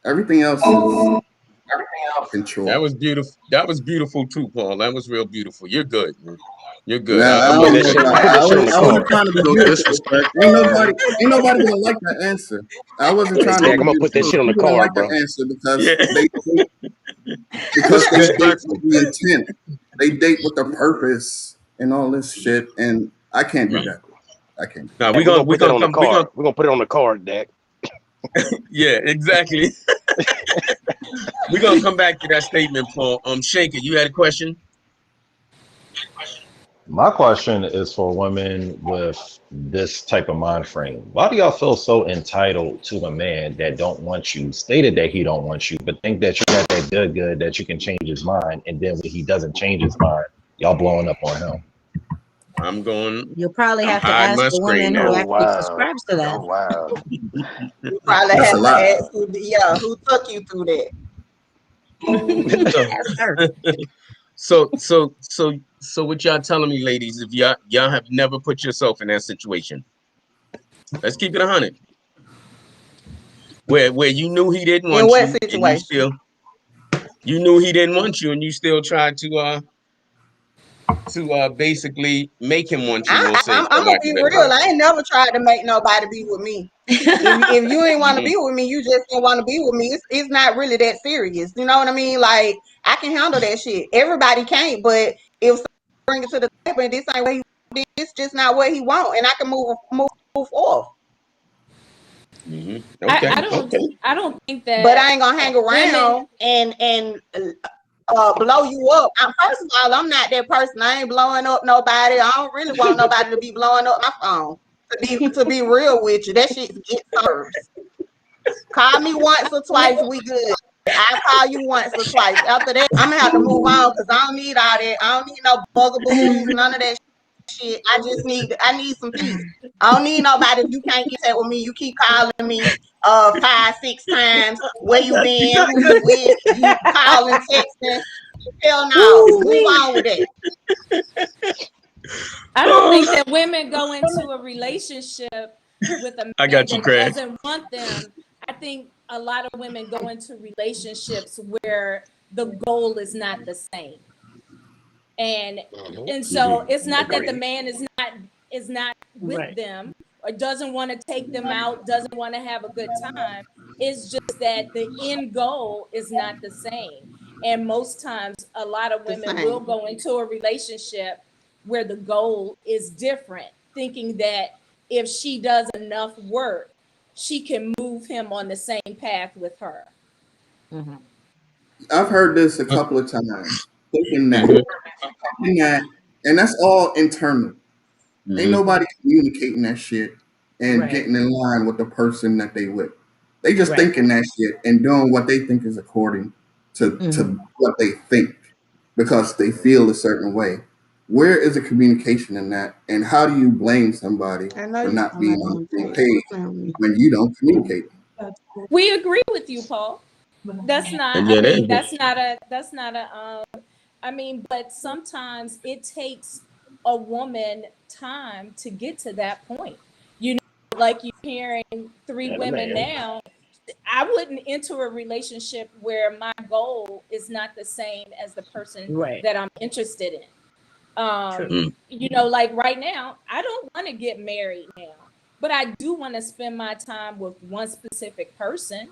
Everything else is That control. was beautiful. That was beautiful too, Paul. That was real beautiful. You're good, man. You're good. Now I I'm I'm putting with don't that know you. shit. I'm about. gonna put that shit on the I wasn't card. trying to be No beautiful. disrespect. Ain't nobody gonna like that answer. I wasn't Hey, trying to Dak, be I'm gonna put that beautiful. shit on the People don't like card, that bro. answer because Yeah. they date Disrespectful. with the intent. They date with the purpose and all this shit. And I can't do Right. that. I can't. Now Dak, we're we're gonna gonna we're put that gonna on the come. We're gonna card. We're gonna put it on the card, Dak. yeah, exactly. We're gonna come back to that statement, Paul. Shaker, you had a question? My question is for women with this type of mind frame. Why do y'all feel so entitled to a man that don't want you, stated that he don't want you, but think that you got that good that you can change his mind, and then when he doesn't change his mind, y'all blowing up on him? I'm going. You'll probably I'm have to hiding ask my the woman screen who now. Oh actually wow. subscribes to that. Oh wow. You probably That's have a to lot. ask who took you through that. So, Ask her. so what y'all telling me, ladies? If y'all have never put yourself in that situation, let's keep it 100. Where you knew he didn't In want what you, and situation? you knew he didn't want you, and you still tried to basically make him want you. We'll say, for I'm gonna lack be of better real. words. I ain't never tried to make nobody be with me. If you ain't want to Mm-hmm. be with me, you just didn't want to be with me. It's not really that serious. You know what I mean? Like I can handle that shit. Everybody can't, but if somebody bring it to the table and this ain't what he want, this just not what he want, and I can move forward. Mm-hmm. I, Okay. I don't Okay. I don't think But that I ain't gonna hang women. around and blow you up. First of all, I'm not that person. I ain't blowing up nobody. I don't really want nobody to be blowing up my phone. To be real with you, that shit get first. Call me once or twice, we good. I'll call you once or twice. After that, I'm gonna have to move on because I don't need all that. I don't need no bugaboos, none of that shit. I need some peace. I don't need nobody. You can't get that with me. You keep calling me 5, 6 times. Where you been? Who you with? You calling, texting. Hell no. Move Ooh-wee. on with that. I don't think that women go into a relationship with a I man got you, that Craig. doesn't want them. I think a lot of women go into relationships where the goal is not the same. And Mm-hmm. so it's not that the Agreed. man is not with Right. them or doesn't want to take them out, doesn't want to have a good time. It's just that the end goal is not the same. And most times a lot of The women will same. go into a relationship where the goal is different, thinking that if she does enough work, she can move him on the same path with her. Mhm. I've heard this a couple of times. Mm-hmm. Thinking that, and that's all internal. Ain't Mm-hmm. nobody communicating that shit and Right. getting in line with the person that they with. They just Right. thinking that shit and doing what they think is according Mhm. to what they think because they feel a certain way. Where is the communication in that? And how do you blame somebody I know for you not sound being like on one the same too. page Quit playing with me. when you don't communicate? We agree with you, Paul. That's not, And I yeah, there mean, you go. that's not a, I mean, but sometimes it takes a woman time to get to that point. You know, like you're hearing three And a women man. now. I wouldn't enter a relationship where my goal is not the same as the person Right. that I'm interested in. True. You know, like right now, I don't want to get married now, but I do want to spend my time with one specific person.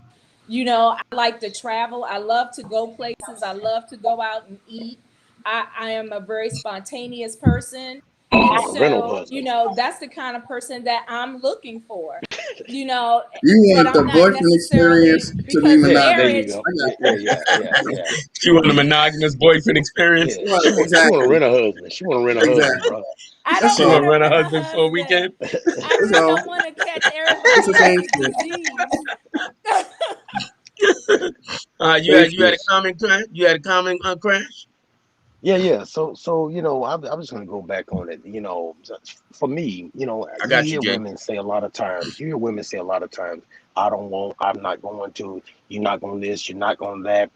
You know, I like to travel. I love to go places. I love to go out and eat. I am a very spontaneous person. And A rental so, you husband. know, that's the kind of person that I'm looking for, you know, You but want the I'm not boyfriend necessarily experience to be because There monogamous. you marriage, go. I got Yeah, you. yeah. She want a monogamous boyfriend experience. Yeah, Right, she want to exactly. rent a husband. She want to rent a husband, Exactly. bro. I That's don't She want want all. to to rent a rent a husband for a husband. weekend. I That's just all. don't want to catch It's everybody the same else's shit. disease. Same You had shit. a comment, Crash? You had a comment, Crash? Yeah. So I'm just gonna go back on it. For me, I you got you, hear Jay. women say a lot of times. You hear women say a lot of times, "I don't want. I'm not going to. You're not going this. You're not going that."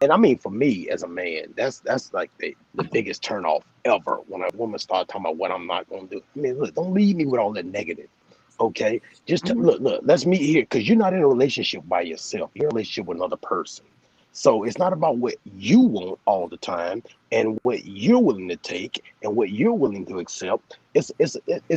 And I mean, for me as a man, that's like the biggest turn off ever when a woman starts talking about what I'm not going to do. I mean, look, don't leave me with all that negative. Okay, look. Let's meet here because you're not in a relationship by yourself. You're in a relationship with another person. So it's not about what you want all the time and what you're willing to take and what you're willing to accept. It's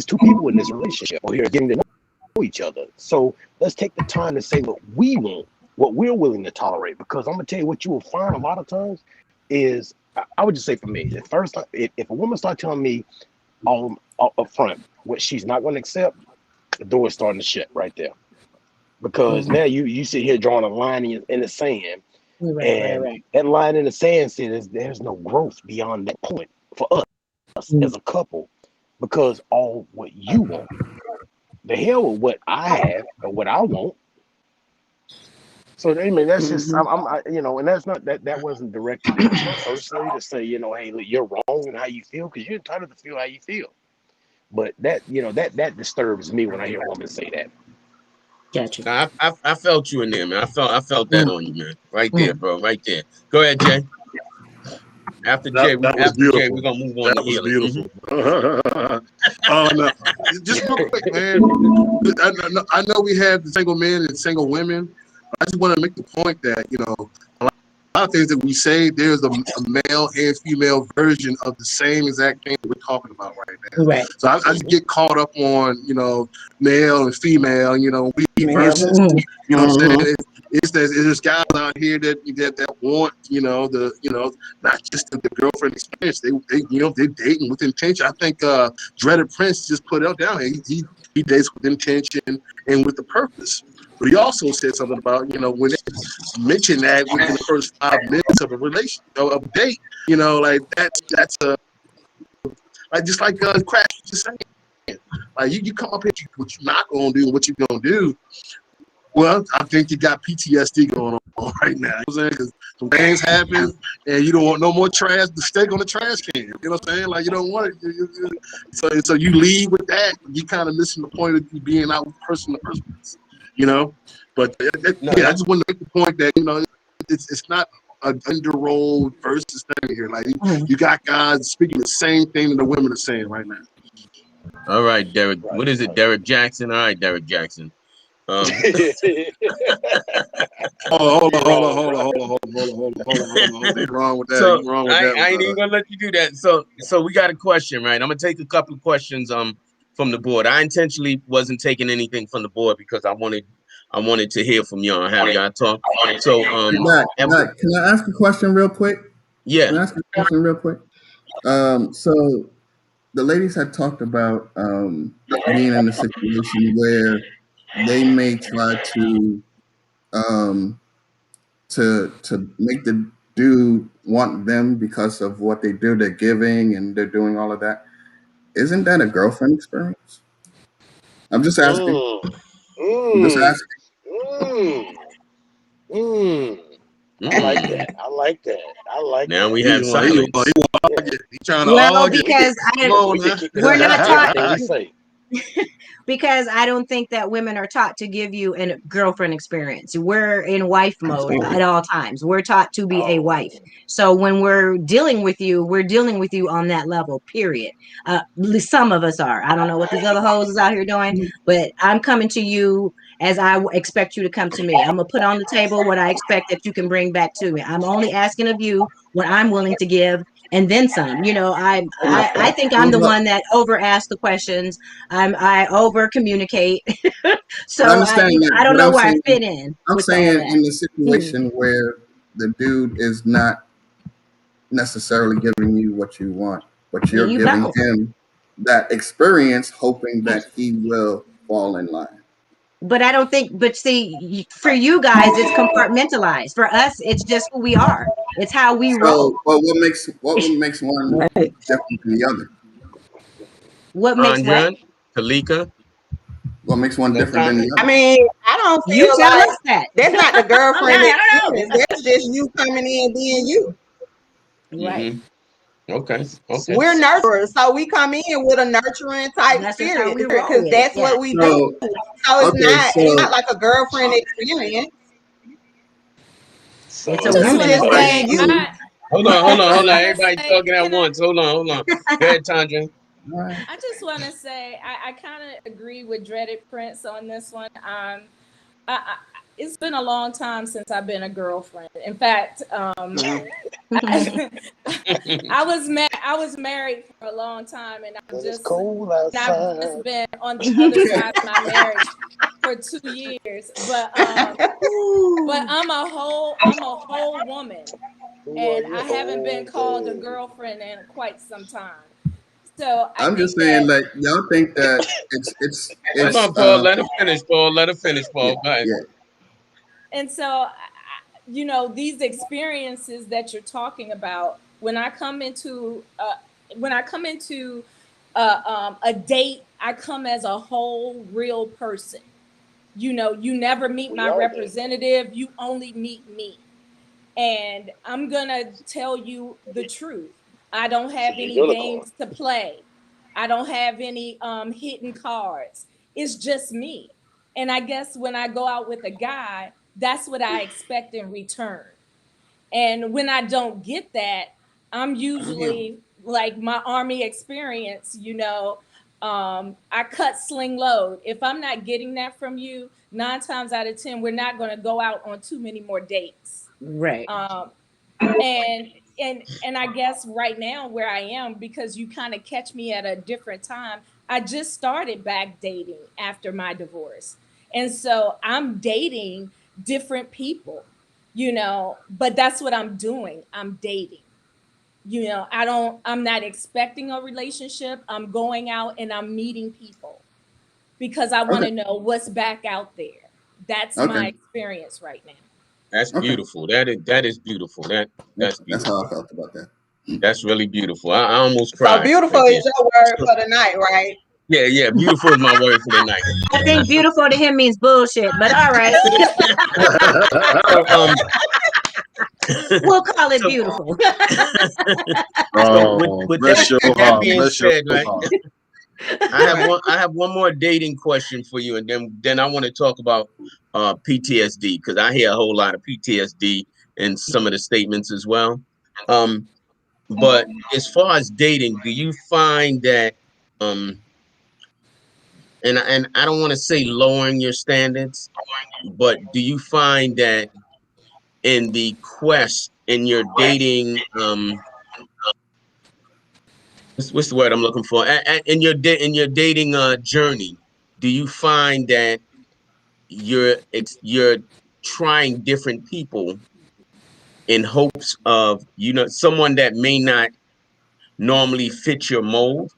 two people in this relationship or here getting to know each other. So let's take the time to say what we want, what we're willing to tolerate. Because I'm gonna tell you what you will find a lot of times is I would just say for me, at first, if a woman starts telling me up front what she's not going to accept, the door is starting to shut right there. Because now you sit here drawing a line in the sand, and Right. that line in the sand says there's no growth beyond that point for us as a couple because all what you want. The hell with what I have or what I want. So I mean that's just and that's not that wasn't directed at you personally to say hey look, you're wrong in how you feel because you're entitled to feel how you feel. But that disturbs me when I hear women say that. Gotcha. Nah, I felt you in there, man. I felt that on you, man. Right there, bro. Right there. Go ahead, Jay. That was After Jay, we're beautiful. gonna move on to That was healing. beautiful. No, just real quick, man. I know we have the single men and single women. I just want to make the point that a lot of things that we say, there's a male and female version of the same exact thing that we're talking about right now. Right. So I just get caught up on male and female, we versus. You know what I'm saying? There's guys out here that want not just the girlfriend experience. They're dating with intention. I think Dreaded Prince just put it down. He dates with intention and with the purpose. But he also said something about when they mention that within the first 5 minutes of a relation of a date, like that's a like just like Crash was just saying. Like you come up here what you're not gonna do and what you're gonna do. Well, I think you got PTSD going on right now. You know what I'm saying? Because some things happen and you don't want no more trash to stick on the trash can. You know what I'm saying? Like you don't want it. So you leave with that. You kind of missing the point of you being out with person to person. But No, yeah, I just want to make the point that it's not an under road versus thing here. Like you got guys speaking the same thing that the women are saying right now. All right, Derek. right, What is it, right. Derek Jackson? All right, Derek Jackson. Oh, You wrong, bro. hold on. You wrong with that. So You wrong with that I one, ain't even brother. gonna let you do that. So we got a question, right? I'm gonna take a couple of questions from the board. I intentionally wasn't taking anything from the board because I wanted to hear from y'all, have y'all talk. So and Can I ask a question real quick? yeah, Can I ask a question real quick? So the ladies had talked about being in a situation where they may try um, to make the dude want them because of what they do. They're giving and they're doing all of that. Isn't that a girlfriend experience? I'm just asking. Mm, I'm just mm, asking. mm, mm. I like mm, that. I like that. I like now that. we He have want silence. he Yeah. argue. He trying to Well, argue. We can because Come on we can now. kick this we're man not out for talking. everything he say. Because I don't think that women are taught to give you a girlfriend experience. We're in wife mode at all times. We're taught to be a wife. So when we're dealing with you, we're dealing with you on that level, period. At least some of us are. I don't know what these other hoes is out here doing, but I'm coming to you as I expect you to come to me. I'm going to put on the table what I expect that you can bring back to me. I'm only asking of you what I'm willing to give and then some. You know, I think I'm the one that over asked the questions. I over communicate. I So understand I that, don't but know where I fit in I'm with all saying that. in the situation where the dude is not necessarily giving you what you want, but you're You giving bounce. him that experience, hoping that he will fall in line. But I don't think, but see, for you guys, it's compartmentalized. For us, it's just who we are. It's how we roll. So, well, what makes one Right. different from the other? What makes what? Andrea, Talika, What makes one no different than comment. the I other? mean, I don't You feel tell like us that. that's not the girlfriend I don't experience. That's just you coming in being you. know. Right. Mm-hmm. Okay. Okay. We're nurturers, so we come in with a nurturing type That's just how spirit we roll because with it. that's Yeah. what we do. So, So okay, it's not so like a girlfriend experience. It's I a just You want woman to just say, being experience. you. I Hold on. want to Everybody say, talking at can I? once. Hold on. Go ahead, Tandra. I just want to say, I kind of agree with Dreaded Prince on this one. I, it's been a long time since I've been a girlfriend. In fact, I, I was married for a long time, and When it's cold I've just outside. been on the other side of my marriage for 2 years. But I'm a whole woman, Who are and you I haven't been called a holding? girlfriend in quite some time. So I I'm just think saying, that, like, y'all think that it's Hold it's on, Paul. Let her finish, Paul. Let her finish, yeah, Paul. Go ahead. yeah. and so you know, these experiences that you're talking about, when I come into a date, I come as a whole real person. You know, you never meet We my all do. representative, you only meet me. And I'm gonna tell you the truth. I don't It's a have any unicorn. games to play. I don't have any hidden cards. It's just me. And I guess when I go out with a guy, that's what I expect in return. And when I don't get that, I'm usually like my army experience, you know, I cut sling load. If I'm not getting that from you, 9 times out of 10, we're not going to go out on too many more dates. Right. Um, and and I guess right now where I am, because you kind of catch me at a different time, I just started back dating after my divorce. And so I'm dating different people, you know, but that's what I'm doing. I'm dating. You know, I'm not expecting a relationship. I'm going out and I'm meeting people because I want Okay, to know what's back out there. That's my okay, experience right now. That's okay. beautiful. That is beautiful. That's That's how beautiful. I felt about that. That's really beautiful. I almost So cried beautiful right there. is your word So for the night, right? yeah. Beautiful is my word for the night. I think beautiful to him means bullshit, but all right. So We'll call it so beautiful. so Oh, with bless your that heart. being Bless your said, right? heart. Right. I have one more dating question for you, and then I want to talk about PTSD because I hear a whole lot of PTSD in some of the statements as well. Um, but as far as dating, do you find that um, and I don't want to say lowering your standards, but do you find that in the quest in your dating what's the word I'm looking for in your in your dating journey, do you find that you're trying different people in hopes of someone that may not normally fit your mold,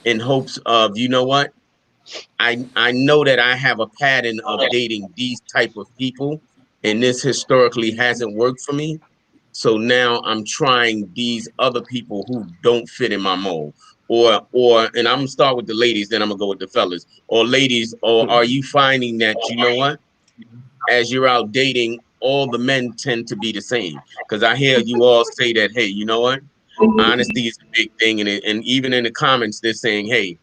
in hopes of what I know that I have a pattern of dating these type of people, and this historically hasn't worked for me. So now I'm trying these other people who don't fit in my mold. And I'm gonna start with the ladies, then I'm gonna go with the fellas. Or ladies, or are you finding that what? As you're out dating, all the men tend to be the same. Because I hear you all say that, hey, you know what? Honesty is a big thing, and even in the comments, they're saying, hey,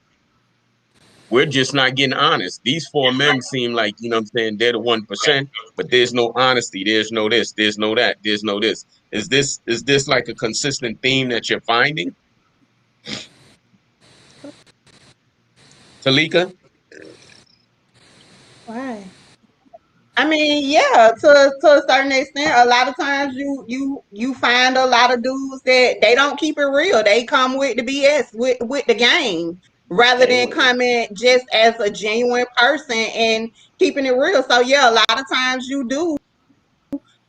we're just not getting honest. These four men seem like, you know what I'm saying, they're the 1%, but there's no honesty. There's no this, there's no that, there's no this. Is this like a consistent theme that you're finding? Talika? Why? I mean, yeah, to a certain extent, a lot of times you find a lot of dudes that they don't keep it real. They come with the BS, with the game, rather than coming just as a genuine person and keeping it real. So yeah, a lot of times you do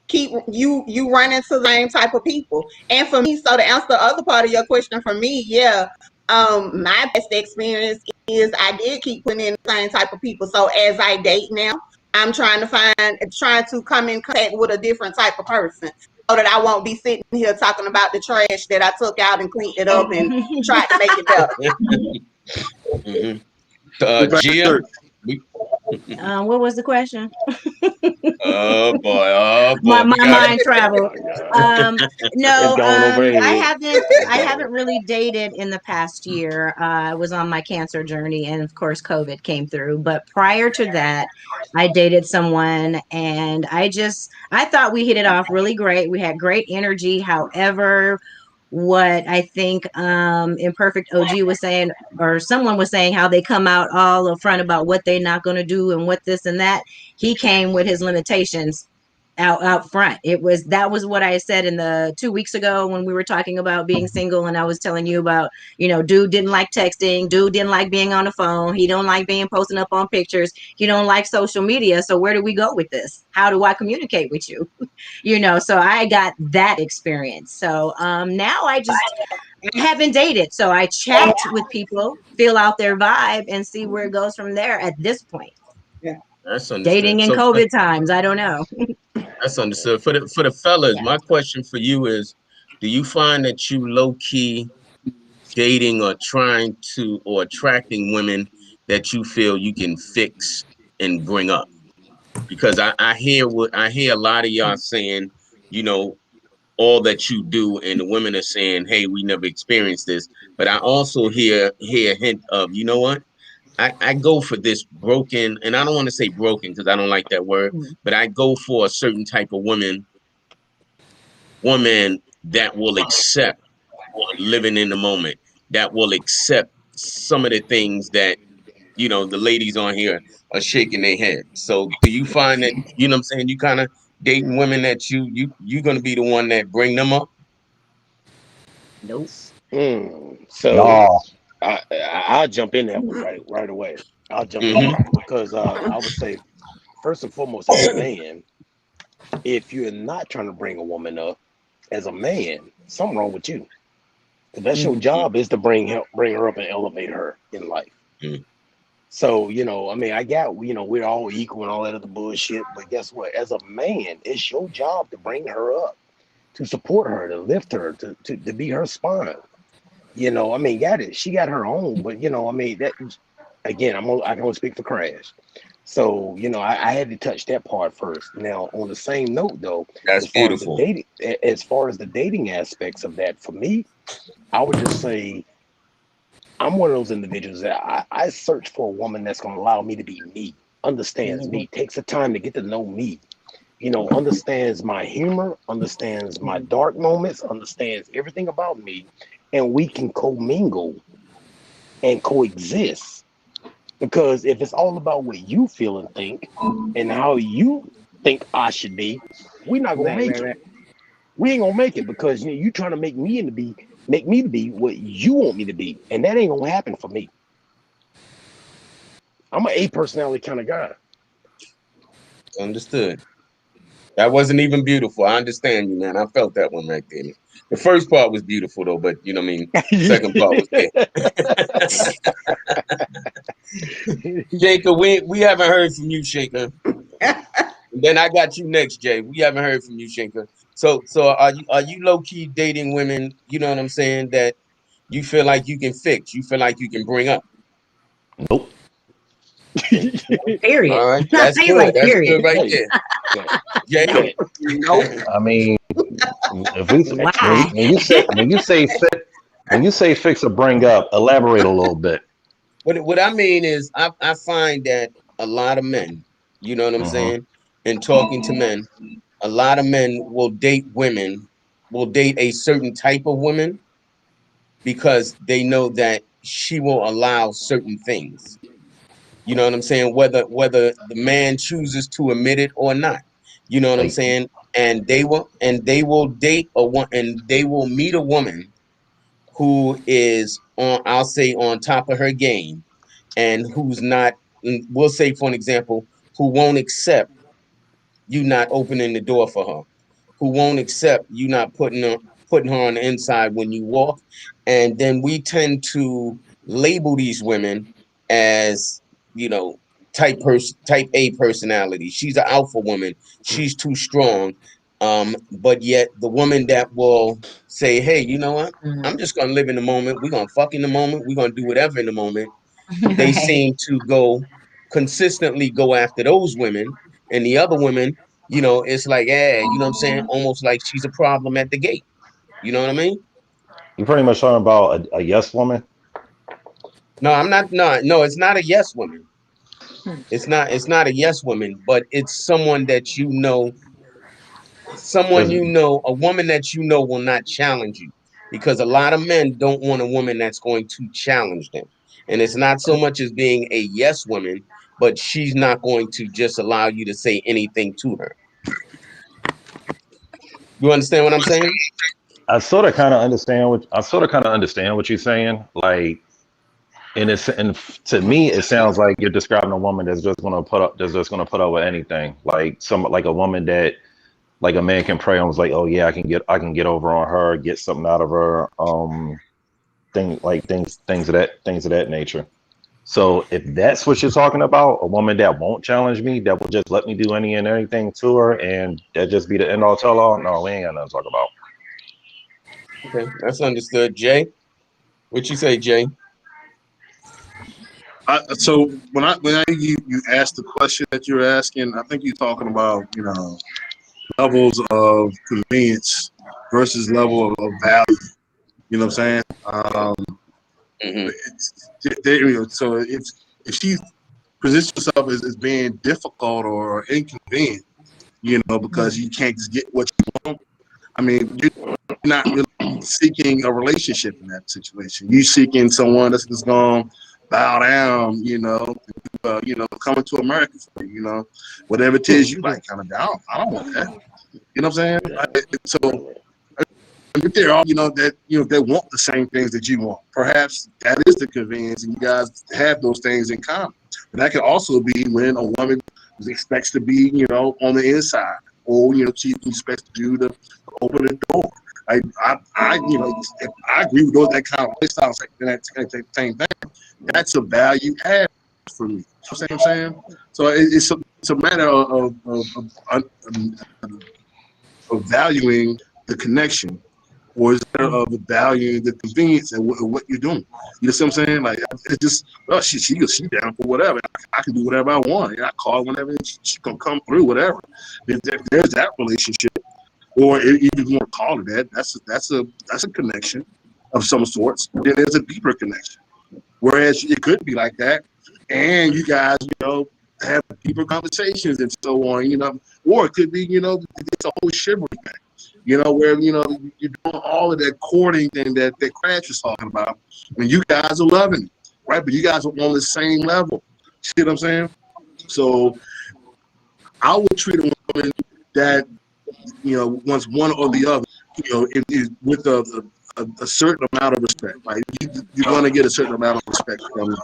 keep you run into the same type of people. And for me, so to answer the other part of your question, for me, yeah, my best experience is I did keep putting in the same type of people. So as I date now, I'm trying to come in contact with a different type of person, so that I won't be sitting here talking about the trash that I took out and cleaned it up and tried to make it better. Mm-hmm. Get back to Gia? church. We, What was the question? oh my boy, we my got mind Oh traveled. my God. Um, It's no, gone over I head. haven't. It's I gone. haven't really dated in the past year. I was on my cancer journey, and of course, COVID came through. But prior to that, I dated someone, and I thought we hit it off really great. We had great energy. However, what I think Imperfect OG was saying, or someone was saying, how they come out all upfront about what they're not going to do and what this and that. He came with his limitations out front. That was what I said in the 2 weeks ago when we were talking about being single, and I was telling you about, dude didn't like texting, dude didn't like being on the phone, he don't like being posting up on pictures, he don't like social media. So where do we go with this? How do I communicate with you? So I got that experience. So now I haven't dated, so I chat with people, feel out their vibe, and see where it goes from there at this point. Yeah. that's Dating understood. in So COVID times, I don't know. that's understood. For the fellas, Yeah. my question for you is, do you find that you low key dating or trying to or attracting women that you feel you can fix and bring up? Because I hear a lot of y'all saying, you know, all that you do, and the women are saying, hey, we never experienced this. But I also hear a hint of, you know what? I go for this broken, and I don't want to say broken because I don't like that word, Mm. but I go for a certain type of woman that will accept living in the moment, that will accept some of the things that, the ladies on here are shaking their head. So do you find that, you know what I'm saying, you kind of dating women that you're gonna be the one that bring them up? Nope. So No. I'll jump in that one right away. I'll jump in Mm-hmm. that one because I would say first and foremost, as a man, if you're not trying to bring a woman up, as a man, something wrong with you. 'Cause that's your Mm. job is to bring her up and elevate her in life. Mm-hmm. So, I mean, I got, we're all equal and all that other bullshit, but guess what? As a man, it's your job to bring her up, to support her, to lift her, to be her spine. I mean, she got her own, but I mean, that again, I can only speak for Crash. So, I had to touch that part first. Now, on the same note though, That's beautiful. as far as the dating aspects of that, for me, I would just say I'm one of those individuals that I search for a woman that's going to allow me to be me, understands Mhm. me, takes the time to get to know me, understands my humor, understands my dark moments, understands everything about me, and we can commingle and coexist. Because if it's all about what you feel and think and how you think I should be, we're not gonna Right, make right, it. right. We ain't gonna make it because you trying to make me to be what you want me to be, and that ain't gonna happen for me. I'm an A personality kind of guy. Understood. That wasn't even beautiful. I understand you, man. I felt that one right there. The first part was beautiful though, but you know what I mean. Second part was there. Shaker, we haven't heard from you, Shaker. Then I got you next, Jay. We haven't heard from you, Shaker. So are you low key dating women? You know what I'm saying? That you feel like you can fix, you feel like you can bring up. Nope. Okay. Period. All right. That's He's good. like, That's period. good right Hey, there. no, Jay. Nope. hey, Nope. I mean, if we explain. Why? when you say fix or bring up, elaborate a little bit. what I mean is I find that a lot of men, you know what I'm Mm-hmm. saying, in talking to men, a lot of men will date women, will date a certain type of woman because they know that she will allow certain things. You know what I'm saying? Whether the man chooses to admit it or not. You know what I'm Like, saying? And they will date a one and they will meet a woman who is on, I'll say, on top of her game, and who's not, we'll say for an example, who won't accept you not opening the door for her, who won't accept you not putting her on the inside when you walk. And then we tend to label these women as, you know, type A personality. She's an alpha woman. She's too strong. But yet the woman that will say, hey, you know what? Mhm. I'm just gonna live in the moment. We're gonna fuck in the moment. We're gonna do whatever in the moment. They Right. seem to go consistently go after those women, and the other women, you know, it's like, yeah, you know what I'm saying, almost like she's a problem at the gate. You know what I mean? you pretty much talking about a yes woman. No, I'm not. No, it's not a yes woman. Hmm. It's not a yes woman, but it's someone that you know, someone There's you know, a woman that you know will not challenge you, because a lot of men don't want a woman that's going to challenge them. And it's not so much as being a yes woman, but she's not going to just allow you to say anything to her. You understand what I'm saying? I sort of kind of understand what you're saying. Like, and to me, it sounds like you're describing a woman that's just gonna put up with anything. Like like a woman that like a man can pray on, was like, oh yeah, I can get over on her, get something out of her, things of that nature. So if that's what you're talking about, a woman that won't challenge me, that will just let me do any and everything to her, and that just be the end all tell all. No, we ain't got nothing to talk about. Okay, that's understood. Jay, what you say, Jay? So when you ask the question that you're asking, I think you're talking about, you know, levels of convenience versus level of value. You know what I'm saying? Hmm. You know, so if she presents herself as being difficult or inconvenient, you know, because you can't just get what you want. I mean, you're not really seeking a relationship in that situation. You're seeking someone that's going to bow down, you know, coming to America for you, you know, whatever it is you like, kind of down. I don't want that. You know what I'm saying? So if they're all, you know, that they want the same things that you want, perhaps that is the convenience, and you guys have those things in common. But that could also be when a woman expects to be, you know, on the inside, or you know, she expects you to open the door. You know, if I agree with those that kind of lifestyle, like that same thing. That's a value add for me. You know what I'm saying? So it's a matter of valuing the connection, or is there of valuing the convenience and what you're doing? You know what I'm saying? Like it's just, oh, she down for whatever. I can do whatever I want. And I call whenever she can come through, whatever. If there's that relationship, or even if you want to call it that, that's a connection of some sorts. Then there's a deeper connection. Whereas it could be like that, and you guys, you know, have deeper conversations and so on, you know, or it could be, you know, it's a whole chivalry thing, you know, where you know you're doing all of that courting thing that Crash was talking about, and you guys are loving it, right? But you guys are on the same level. See what I'm saying? So I would treat a woman that you know wants one or the other, you know, with a certain amount of respect. Like you're going to get a certain amount of respect from me.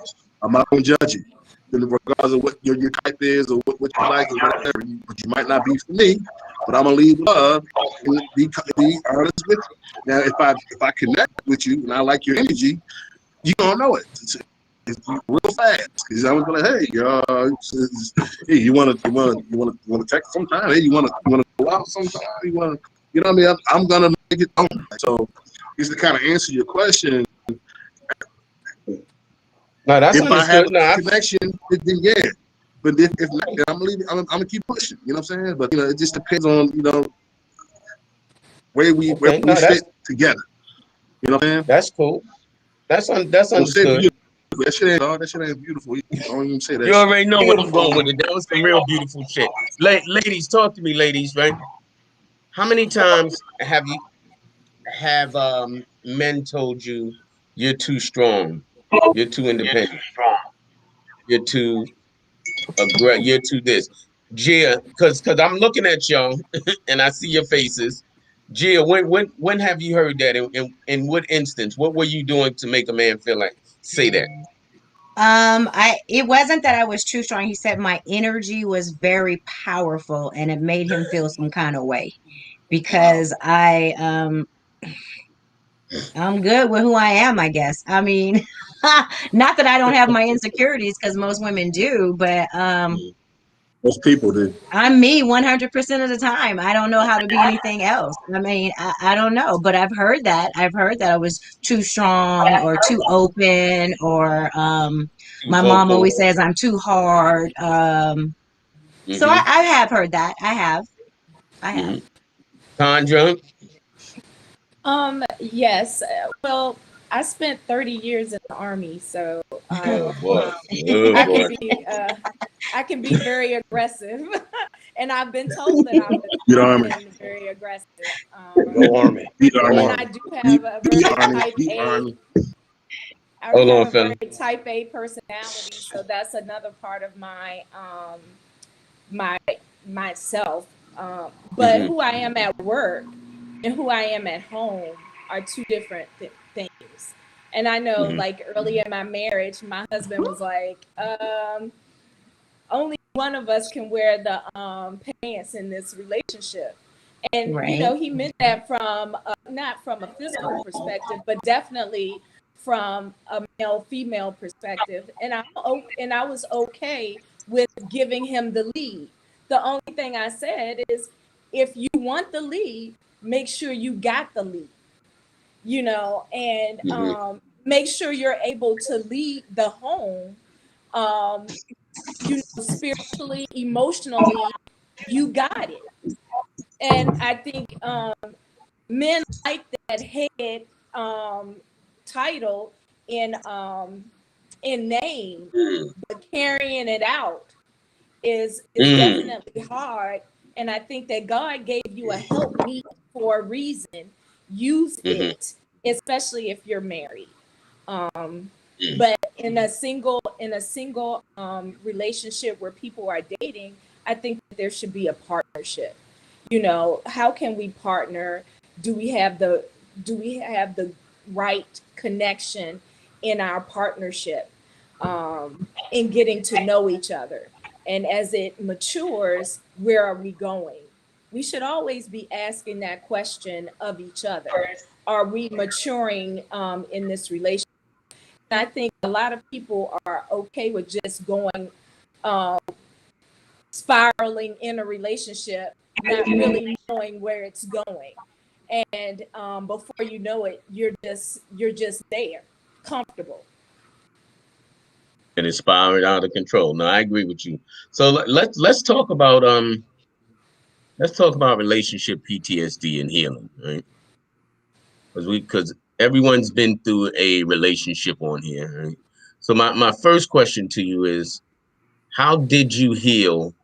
I'm not going to judge you, regardless of what your type is or what you like or whatever. But you might not be for me. But I'm gonna leave love and be honest with you. Now, if I connect with you and I like your energy, you gonna know it. It's real fast because I'm gonna be like, hey, hey, you want to text sometime? Hey, you want to go out sometime? You know what I mean? I'm gonna make it known. So, just to kind of answer your question, No, that's if I have understood. No, a connection, then yeah. But if not, then I'm gonna leave it. I'm gonna keep pushing. You know what I'm saying? But you know, it just depends on where okay. we No, fit together. You know what I'm saying? that's cool. That's So say for understood. you, That shit ain't dog. That shit ain't beautiful. You don't even say that You shit. already know where I'm Beautiful. going with it. That was some real beautiful shit. Ladies, talk to me, ladies. Right? How many times have men told you you're too strong, you're too independent, you're too you're too this? Gia, because I'm looking at y'all and I see your faces. Gia, when have you heard that? In what instance? What were you doing to make a man feel like say that? It wasn't that I was too strong. He said my energy was very powerful and it made him feel some kind of way Wow. because I'm good with who I am, I guess. I mean, not that I don't have my insecurities because most women do, but Mhm. Most people do. I'm me 100% of the time. I don't know how to be anything else. I mean, I don't know, but I've heard that. I've heard that I was too strong or too open, or Too my mom vocal. always says I'm too hard. So Mm-hmm. I have heard that. I have. I have. Mm-hmm. Conjure. Yes. Well, I spent 30 years in the army, so Oh boy. Oh I boy. can be uh, I can be very aggressive, and I've been told that Beat I've Army. been very aggressive. Go Army. Beat Go Army. And Army. I do Beat, have a beat very Army. type Beat A. Army. I Hold have on, a fella. very type A personality, so that's another part of my myself. But Mm-hmm. who I am at work and who I am at home are two different things. And I know, Mm-hmm. like early in my marriage, my husband was like, only one of us can wear the pants in this relationship. And Right. he meant that from not from a physical perspective, but definitely from a male female perspective. And I was okay with giving him the lead. The only thing I said is, if you want the lead, make sure you got the lead. And Mm-hmm. make sure you're able to lead the home, um, spiritually, emotionally. You got it. And I think men like that head um, title in name, but carrying it out is Mm-hmm. definitely hard. And I think that God gave you a help meet for a reason. Use Mm-hmm. it, especially if you're married. Um, but in a single relationship where people are dating, I think that there should be a partnership. How can we partner? Do we have the do we have the right connection in our partnership, in getting to know each other? And as it matures, where are we going? We should always be asking that question of each other. Are we maturing in this relationship? And I think a lot of people are okay with just going um, spiraling in a relationship, not really knowing where it's going. And before you know it, you're just there, comfortable. And it's spiraling out of control. No, I agree with you. So let's talk about relationship PTSD and healing, right? Because everyone's been through a relationship on here, right? So my first question to you is, how did you heal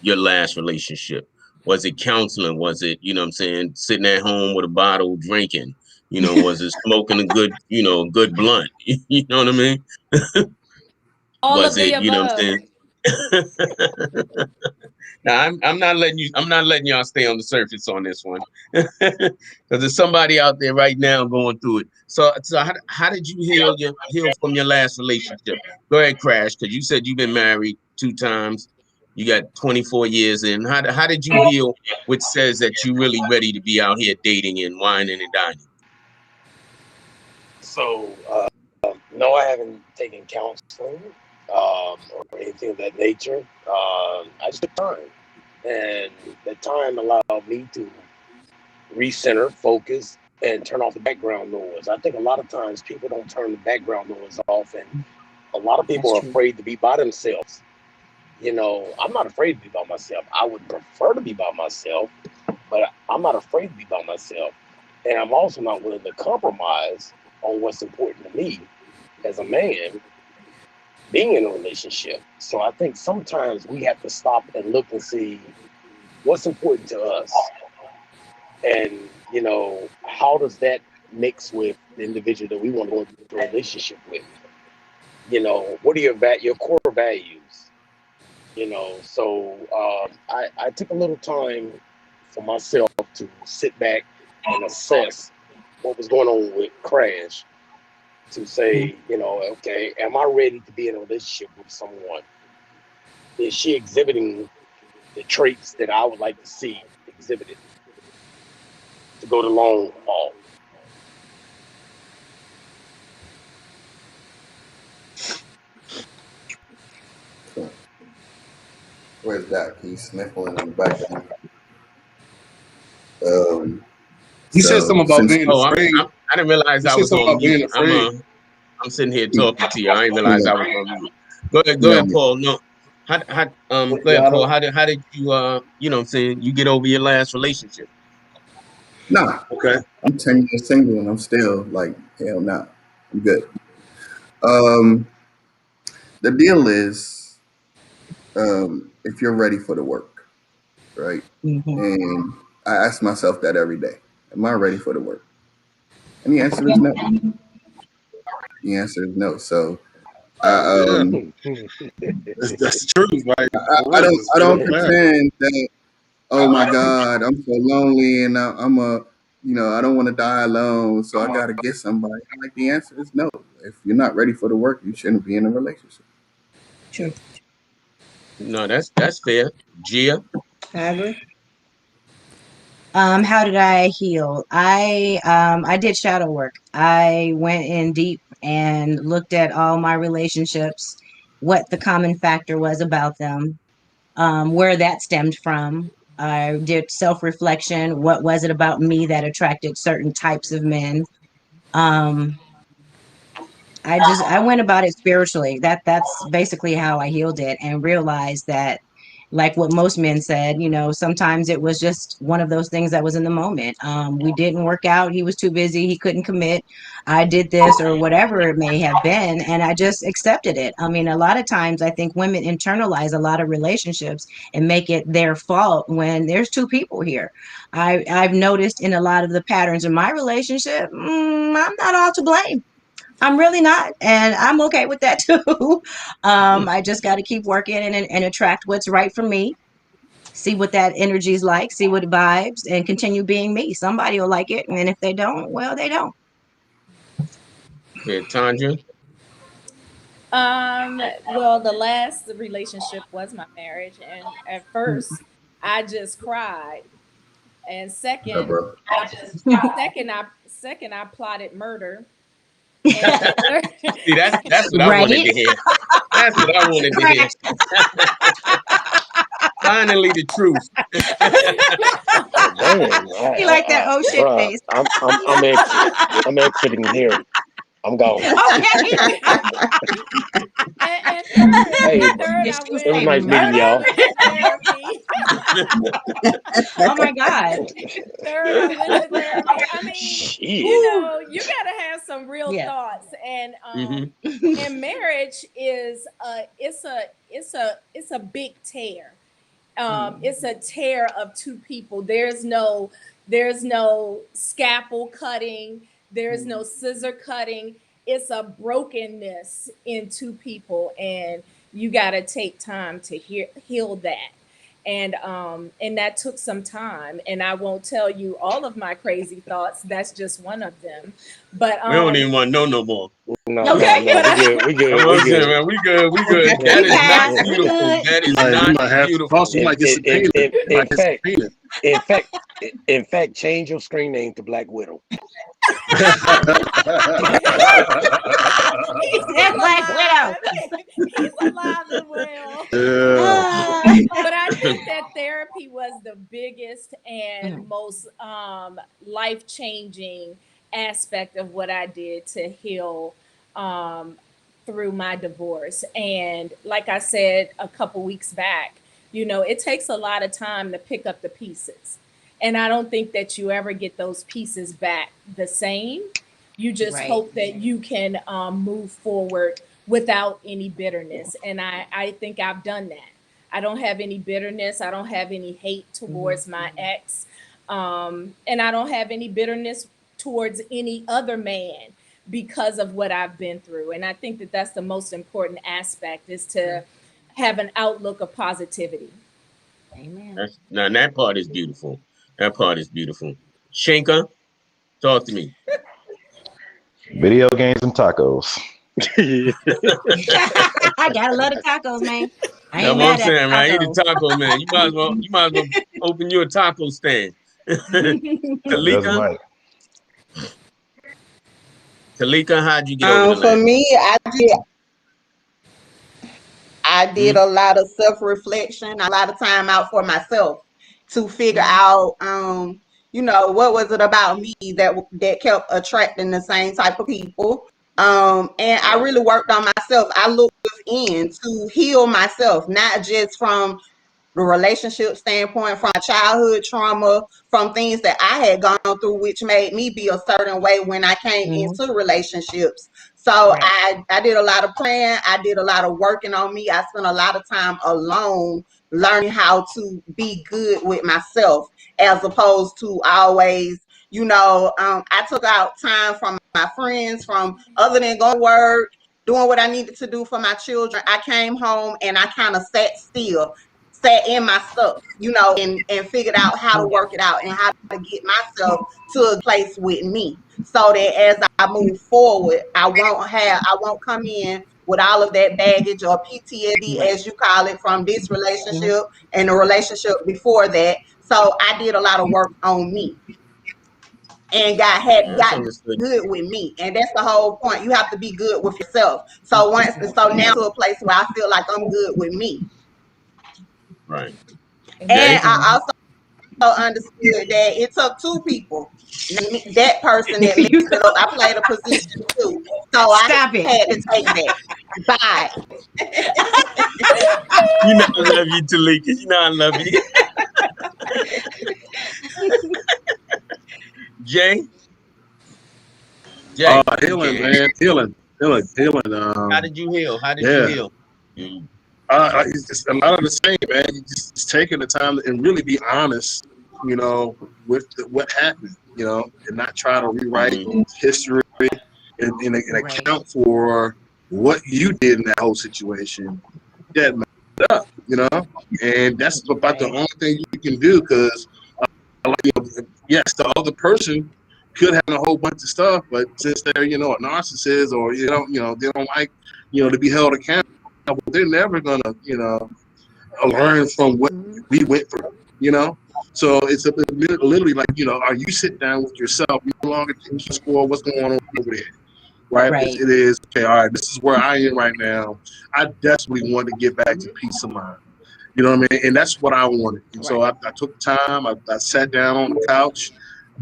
your last relationship? Was it counseling? Was it, you know what I'm saying, sitting at home with a bottle drinking? Was it smoking a good, good blunt? You know what I mean? All Was of the it, you know what above. I'm saying? Now I'm not letting y'all stay on the surface on this one. Because there's somebody out there right now going through it. So how did you heal from your last relationship? Go ahead, Crash, because you said you've been married 2 times. You got 24 years in. How did you heal, which says that you really ready to be out here dating and whining and dining? So, no, I haven't taken counseling or anything of that nature. I just took time, and the time allowed me to recenter, focus, and turn off the background noise. I think a lot of times people don't turn the background noise off, and a lot of That's people are true. afraid to be by themselves. I'm not afraid to be by myself. I would prefer to be by myself, but I'm not afraid to be by myself. And I'm also not willing to compromise on what's important to me as a man being in a relationship. So I think sometimes we have to stop and look and see what's important to us, and how does that mix with the individual that we want to go into a relationship with. What are your core values? So I took a little time for myself to sit back and assess what was going on with Crash, to say, okay, am I ready to be in a relationship with someone? Is she exhibiting the traits that I would like to see exhibited to go the long haul? Where's Doc? He's sniffling in the background. Um, You said so something about since being Oh, afraid. I didn't realize You I said was something on about mute. being afraid. I'm sitting here talking to you. I didn't realize yeah, I was on mute. Go yeah, ahead, Paul. No, go ahead, Yeah, I Paul. don't. How did you what I'm saying, you get over your last relationship? nah, Okay. I'm 10 years single and I'm still like hell nah, I'm good. Um, the deal is, if you're ready for the work, right? Mhm. And I ask myself that every day. Am I ready for the work? And the answer is no. The answer is no. So I Yeah, Hmm. that's the truth. Like for I real, don't just I straight up don't and down. pretend that, oh my God, I'm so lonely and I'm a, I don't want to die alone, so I got to get somebody. Like the answer is no. If you're not ready for the work, you shouldn't be in a relationship. True. No, that's fair. Gia. I agree. How did I heal? I did shadow work. I went in deep and looked at all my relationships, what the common factor was about them, where that stemmed from. I did self-reflection. What was it about me that attracted certain types of men? Um, I went about it spiritually. That's basically how I healed it and realized that, like what most men said, sometimes it was just one of those things that was in the moment. We didn't work out. He was too busy. He couldn't commit. I did this or whatever it may have been, and I just accepted it. I mean, a lot of times I think women internalize a lot of relationships and make it their fault when there's two people here. I've noticed in a lot of the patterns in my relationship, I'm not all to blame. I'm really not, and I'm okay with that too. I just got to keep working and attract what's right for me. See what that energy is like, see what it vibes, and continue being me. Somebody will like it, and if they don't, well, they don't. Yeah, Tandra. Well, the last relationship was my marriage, and at first I just cried, and Yeah, bro. second I plotted murder, and See, that's what I wanted Right? to hear. That's what I wanted to hear. Right. Finally, the truth. Well, damn, You like that oh shit bruh, face. I'm exiting here. I'm gone. Okay. and third, Hey, and third, Did I she it was went say nice meeting third, murder? I y'all. went to therapy. Oh my God. Third, I went to therapy. I mean, Shit. you gotta have some real Yes. thoughts, and Hmm. marriage is it's a big tear. It's a tear of two people. There's no scalpel cutting. There's no scissor cutting. It's a brokenness in two people, and you got to take time to heal that. And that took some time. And I won't tell you all of my crazy thoughts. That's just one of them. But We don't even want to know no more. No, no, okay, no. but We good. We That's good. what We I'm saying, good. man. We good. We good. Yeah. That We is not passed. We beautiful. good. That You is might you not might have to beautiful. cross. You In, might get in, in, subpoenaed. in, You in might get fact, subpoenaed. in fact, in fact, change your screen name to Black Widow. he's That still Black Widow. alive. He's alive and well. Yeah. Ah. But I think that therapy was the biggest and Mhm. most life changing aspect of what I did to heal um, through my divorce. And like I said a couple weeks back, it takes a lot of time to pick up the pieces. And I don't think that you ever get those pieces back the same. You just Right. hope that you can move forward without any bitterness. And I think I've done that. I don't have any bitterness. I don't have any hate towards my ex. And I don't have any bitterness towards any other man because of what I've been through. And I think that that's the most important aspect, is to have an outlook of positivity. Amen. Now that part is beautiful. That part is beautiful. Shinka, talk to me. Video games and tacos. I gotta love the tacos, man. I That's ain't what I'm mad at saying, man. He the tacos. taco man. You might as well open you a taco stand. That's Talika, Mike. Talika, how'd you get over the For limit? me, I did Hmm? a lot of self-reflection, a lot of time out for myself to figure Mhm. out, what was it about me that kept attracting the same type of people. And I really worked on myself. I looked within to heal myself, not just from the relationship standpoint, from childhood trauma, from things that I had gone through, which made me be a certain way when I came Mhm. into relationships. So Right. I did a lot of praying. I did a lot of working on me. I spent a lot of time alone learning how to be good with myself as opposed to always, I took out time from my friends, from other than going to work, doing what I needed to do for my children. I came home and I kind of sat in my stuff, and figured out how to Yeah. work it out and how to get myself to a place with me so that as I move forward, I won't come in with all of that baggage or PTSD, Right. as you call it, from this Mhm. relationship and the relationship before that. So I did a lot of work on me and That's got understood. good with me. And that's the whole point. You have to be good with yourself. So now to a place where I feel like I'm good with me. Right. And Jay? Amen. I also understood that it took two people. That person that messed You it up, I played a position too. So I stop it. had to take that. Bye. You know I love you, Talika. You know I love you. Jay? Jay, you Healing, can't man, answer. healing. How did you heal? How did you Yeah. heal? Mm, It's just a lot of the same, man. You just taking the time and really be honest, with what happened, and not try to rewrite mm-hmm. history and Right. account for what you did in that whole situation that messed up, and that's about the Right. only thing you can do because, yes, the other person could have a whole bunch of stuff, but since they're, a narcissist or, they don't like, to be held accountable, they're never gonna, learn from what Mhm. we went through, you know. So it's literally like, are you sit down with yourself? You no longer keep score of what's going on over there, right? Right. It is okay. All right, this is where I am right now. I desperately want to get back to peace of mind. You know what I mean? And that's what I wanted. And so Right. I took time. I sat down on the couch,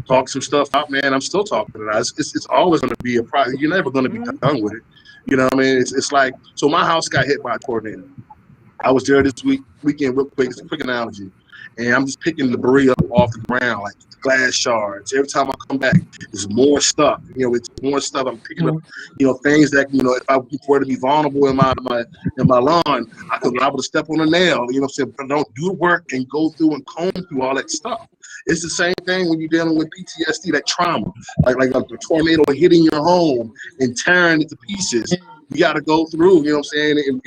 talked some stuff out. Man, I'm still talking to that. It's always going to be a problem. You're never going to be Mhm. done with it. You know what I mean? It's like, so my house got hit by a tornado. I was there this weekend real quick. It's a quick analogy. And I'm just picking debris up off the ground, like glass shards. Every time I come back, there's more stuff. It's more stuff. I'm picking up, things that, if I were to be vulnerable in my lawn, I could liable to step on a nail. You know what I'm saying? But don't do the work and go through and comb through all that stuff. It's the same thing when you're dealing with PTSD, that trauma, like a tornado hitting your home and tearing it to pieces. You got to go through, you know what I'm saying,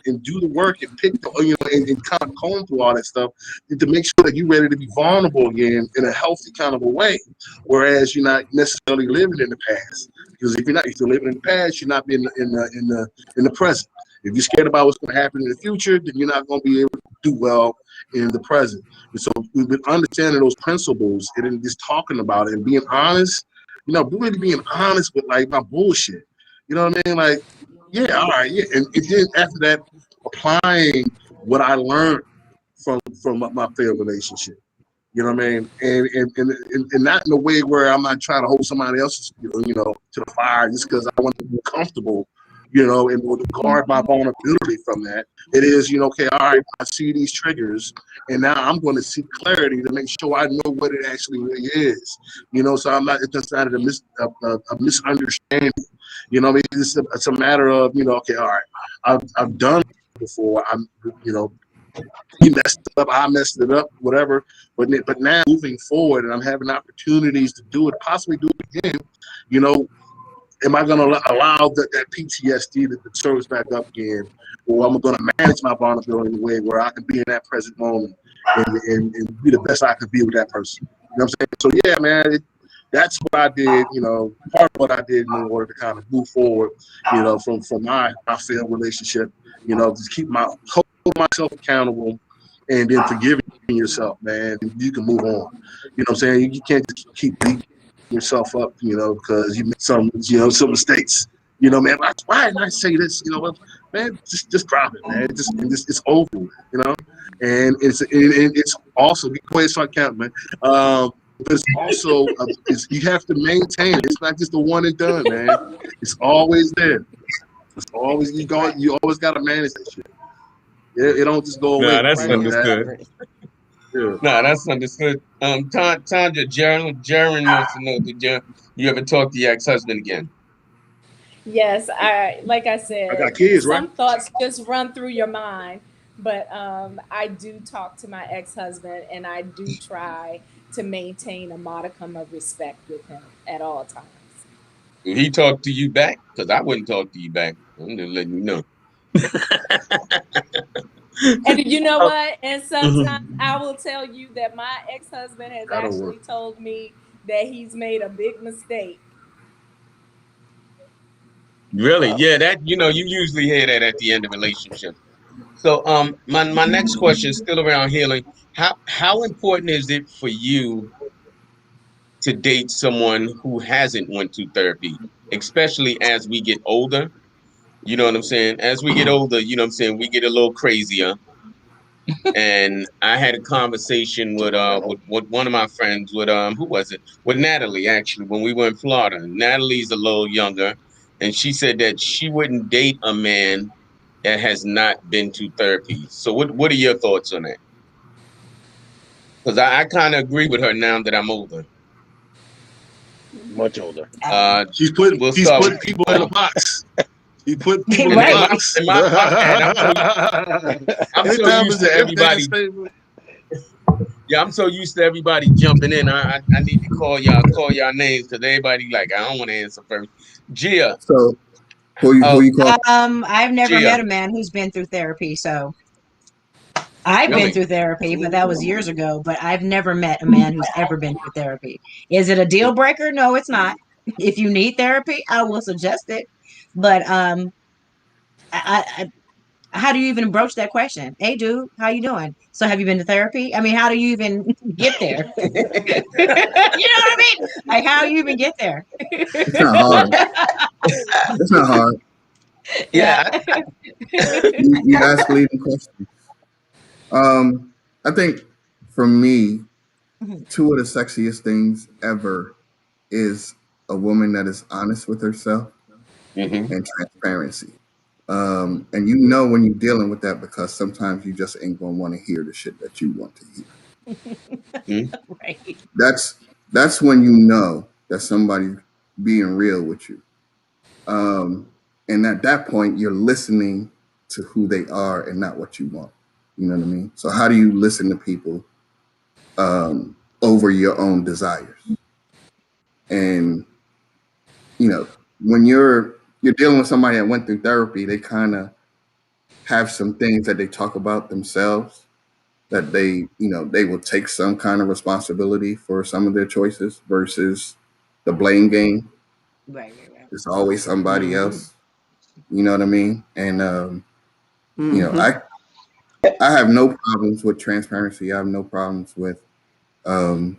and do the work and pick the, and kind of comb through all that stuff to make sure that you're ready to be vulnerable again in a healthy kind of a way. Whereas you're not necessarily living in the past, because if you're still living in the past, you're not being in the present. If you're scared about what's going to happen in the future, then you're not going to be able to do well in the present. And so we've been understanding those principles and then just talking about it and being honest, really being honest with like my bullshit. You know what I mean? Like, yeah, all right, yeah. And then after that, applying what I learned from my failed relationship. You know what I mean? And not in a way where I'm not trying to hold somebody else's, to the fire just because I want to be comfortable, in order to guard my vulnerability from that. It is, okay, all right, I see these triggers, and now I'm going to seek clarity to make sure I know what it actually really is. So I'm not, it's not a misunderstanding. I mean, it's a matter of, okay, all right, I've done it before. He messed it up, I messed it up, whatever. But now moving forward, and I'm having opportunities to do it, possibly do it again. You know, am I going to allow that PTSD to surge back up again, or am I going to manage my vulnerability in a way where I can be in that present moment and be the best I can be with that person? You know what I'm saying? So yeah, man, that's what I did. Part of what I did in order to kind of move forward. From my failed relationship. Just hold myself accountable, and then forgiving yourself, man. And you can move on. You know what I'm saying? You can't just keep beating yourself up, because you made some mistakes. Man, why didn't I say this? Man, just drop it, man. It's over with, And it's also go ahead, start counting, man. But it's also you have to maintain it. It's not just a one and done, man. It's always there. It's always you always got to manage that shit. It don't just go away. Nah, that's understood. Yeah. Nah, that's understood. Tanja, Jaron wants to know, did you ever talk to your ex-husband again? Yes, like I said, I got kids, right? some thoughts just run through your mind, but I do talk to my ex-husband, and I do try to maintain a modicum of respect with him at all times. Will he talk to you back? Because I wouldn't talk to you back. I'm just letting you know. And you know what? And sometimes Mhm. I will tell you that my ex-husband has That'll work. actually told me that he's made a big mistake. Really? Yeah, that you usually hear that at the end of relationships. So my next question is still around healing. How important is it for you to date someone who hasn't went to therapy, especially as we get older? You know what I'm saying? As we get older, you know what I'm saying, we get a little crazier. And I had a conversation with one of my friends, with who was it? With Natalie, actually, when we were in Florida. Natalie's a little younger, and she said that she wouldn't date a man that has not been to therapy. So what are your thoughts on that? Because I kind of agree with her now that I'm older. Much older. She's putting We'll start with you, people in a Paul. box. He put people in a Right. box. My bad. I'm so Anytime used it's to an if that everybody. statement. Yeah, I'm so used to everybody jumping in. I need to call y'all names because everybody like I don't want to answer first. Gia, So who oh you call? I've never Gia, met a man who's been through therapy, so I've been really? through therapy, but that was years ago. But I've never met a man who's ever been through therapy. Is it a deal breaker? No, it's not. If you need therapy, I will suggest it. But I how do you even broach that question? Hey, dude, how you doing? So, have you been to therapy? I mean, how do you even get there? You know what I mean? Like, how you even get there? It's not hard. It's not hard. Yeah. Yeah, You ask leading questions. I think for me, two of the sexiest things ever is a woman that is honest with herself hmm and transparency. And when you're dealing with that because sometimes you just ain't gonna want to hear the shit that you want to hear. Right. That's that's when you know that somebody's being real with you. Um, and at that point, you're listening to who they are and not what you want. You know what I mean? So how do you listen to people over your own desires? And when you're dealing with somebody that went through therapy, they kind of have some things that they talk about themselves that they will take some kind of responsibility for some of their choices versus the blame game. Right, right, right. It's always somebody Mhm. else. You know what I mean? And you know, Mhm. I have no problems with transparency. I have no problems with um,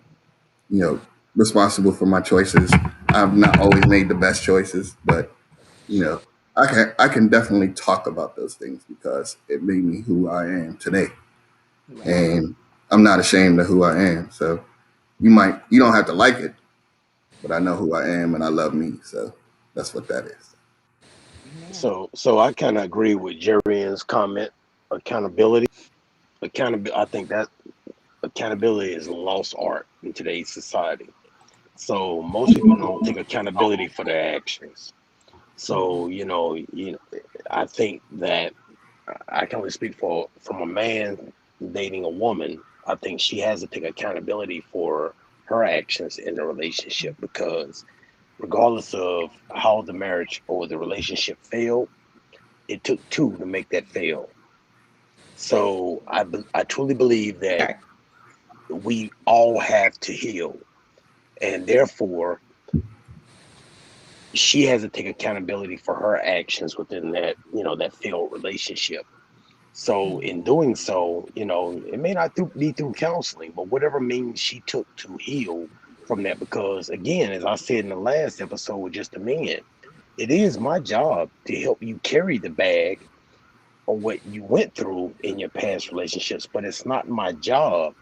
you know, responsible for my choices. I've not always made the best choices, but you know, I can definitely talk about those things because it made me who I am today. Right. And I'm not ashamed of who I am. So you don't have to like it, but I know who I am and I love me. So that's what that is. Man. So I kind of agree with Jerry comment. Accountability, accountability. I think that accountability is a lost art in today's society. So most people don't take accountability for their actions. Mm-mm. So I think that I can only speak for from a man dating a woman. I think she has to take accountability for her actions in the relationship because regardless of how the marriage or the relationship failed, it took two to make that fail. So I truly believe that Okay. we all have to heal, and therefore she has to take accountability for her actions within that failed relationship. So in doing so, it may not be through counseling, but whatever means she took to heal from that. Because again, as I said in the last episode with just a man, it is my job to help you carry the bag of what you went through in your past relationships, but it's not my job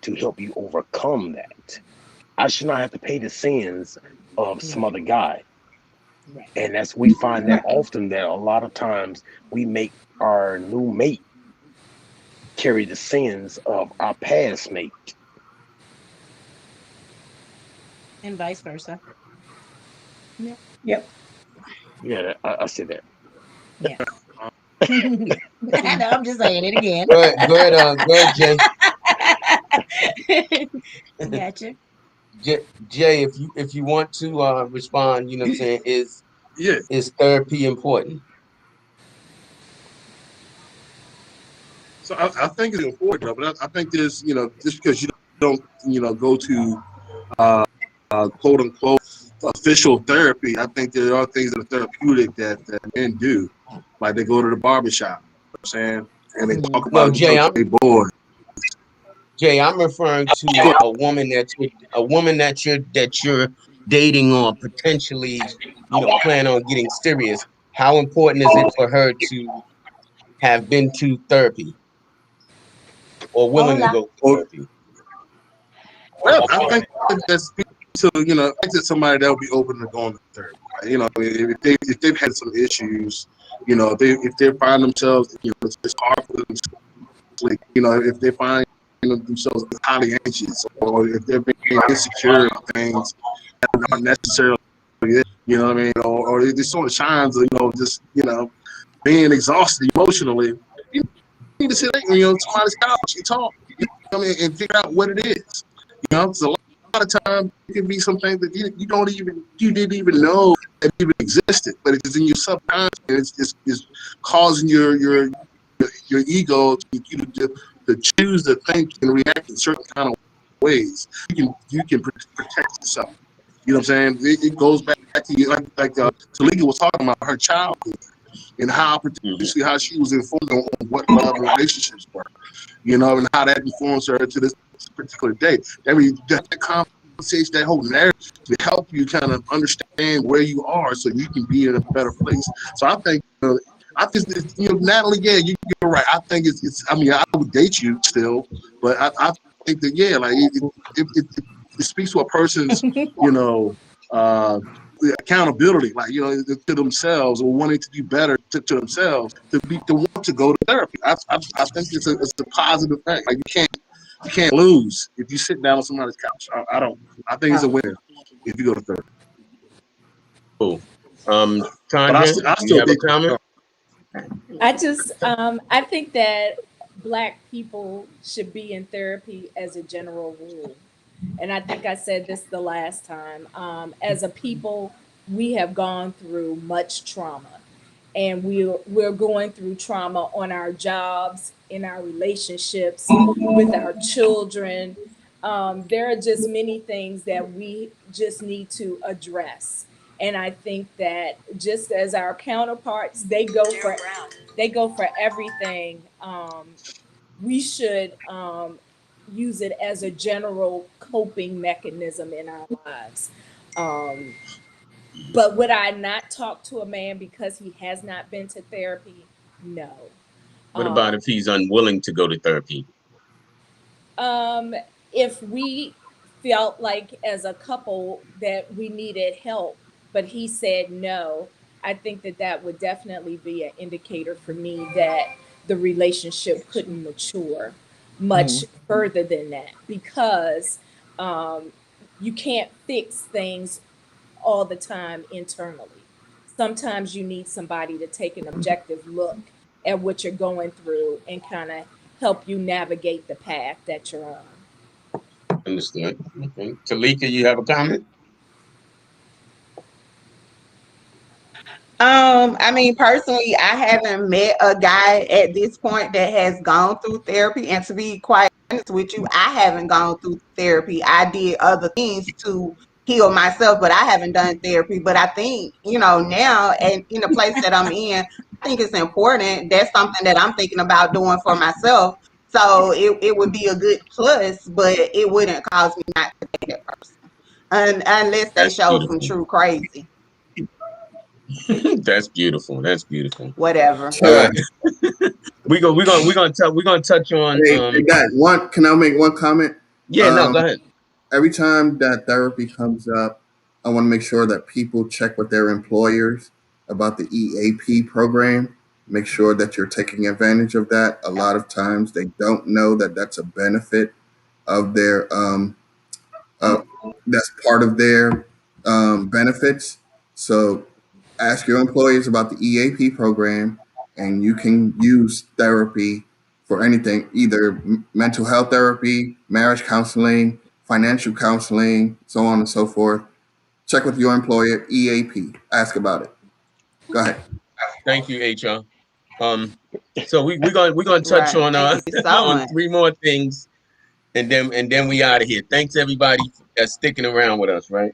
to help you overcome that. I should not have to pay the sins of some Right. other guy. Right. And that's we find that often that a lot of times we make our new mate carry the sins of our past mate. And vice versa. Yeah. Yep. Yeah, I said that. Yeah. I know, I'm just saying it again. Go ahead, Jay. Gotcha. Jay, if you want to respond, you know what I'm saying, Yeah. is therapy important? So I think it's important, though, but I think there's, just because you don't, go to quote unquote official therapy, I think there are things that are therapeutic that men do. Like they go to the barbershop, you know what I'm saying? And they talk Mm. No, about, their boy. Jay, I'm referring to a woman that you're dating or potentially, plan on getting serious. How important is it for her to have been to therapy or willing to Hola. go to Or, therapy? well, I think that's to, I think that's somebody that would be open to going to therapy. Like, if they've had some issues, if they find themselves, it's hard for them to sleep. If they find themselves highly anxious, or if they're being insecure about things that are not necessarily it, what I mean, or there's sort of signs of just being exhausted emotionally. You need to sit down, somebody's couch and talk. And figure out what it is. So a lot of times it can be something that you didn't even know that even existed, but it's in your subconscious. And it's causing your ego to choose to think and react in certain kind of ways. You can protect yourself. You know what I'm saying? It goes back to Talika was talking about her childhood and how Mhm. potentially how she was informed on what love and relationships were. And how that influenced her to this particular day. That conversation, that whole narrative to help you kind of understand where you are so you can be in a better place. So I think Natalie, yeah, you're right. I think I mean, I would date you still, but I think that, yeah, like it speaks to a person's, you know, uh, accountability, like, to themselves or wanting to do better to themselves to want to go to therapy. I think it's a positive thing. Like you can't lose if you sit down on somebody's couch. I don't. I think it's a Oh, win if you go to therapy. Cool. But I Chandra, still, I do you still have a think comment? I think that Black people should be in therapy as a general rule. And I think I said this the last time. As a people, we have gone through much trauma, and we're going through trauma on our jobs, in our relationships, with our children. There are just many things that we just need to address. And I think that just as our counterparts, they go for everything. We should use it as a general coping mechanism in our lives. Um, but would I not talk to a man because he has not been to therapy? No. What about Um, if he's unwilling to go to therapy? um, if we felt like as a couple that we needed help, but he said no, I think that that would definitely be an indicator for me that the relationship couldn't mature much further than that, because um, you can't fix things all the time internally. Sometimes you need somebody to take an objective look at what you're going through and kind of help you navigate the path that you're on. Understood. Okay. Talika, you have a comment? I mean, personally, I haven't met a guy at this point that has gone through therapy. And to be quite honest with you, I haven't gone through therapy. I did other things to heal myself, but I haven't done therapy. But I think, now and in the place that I'm in, I think it's important. That's something that I'm thinking about doing for myself. So it would be a good plus, but it wouldn't cause me not to date that person. Unless they That's show some beautiful. true crazy. That's beautiful. That's beautiful. Whatever. All right. Facts. We're gonna touch on Hey, guys, can I make one comment? yeah, no, Um, go ahead. every time that therapy comes up, I want to make sure that people check with their employers about the EAP program. Make sure that you're taking advantage of that. A lot of times they don't know that that's a benefit of their uh, that's part of their benefits. So ask your employers about the EAP program, and you can use therapy for anything, either mental health therapy, marriage counseling, financial counseling, so on and so forth. Check with your employer, EAP. Ask about it. Go ahead. Thank you, HR. Um, so we're gonna touch Right. on Thank you so on much. three more things, and then we out of here. Thanks everybody that's sticking around with us, right?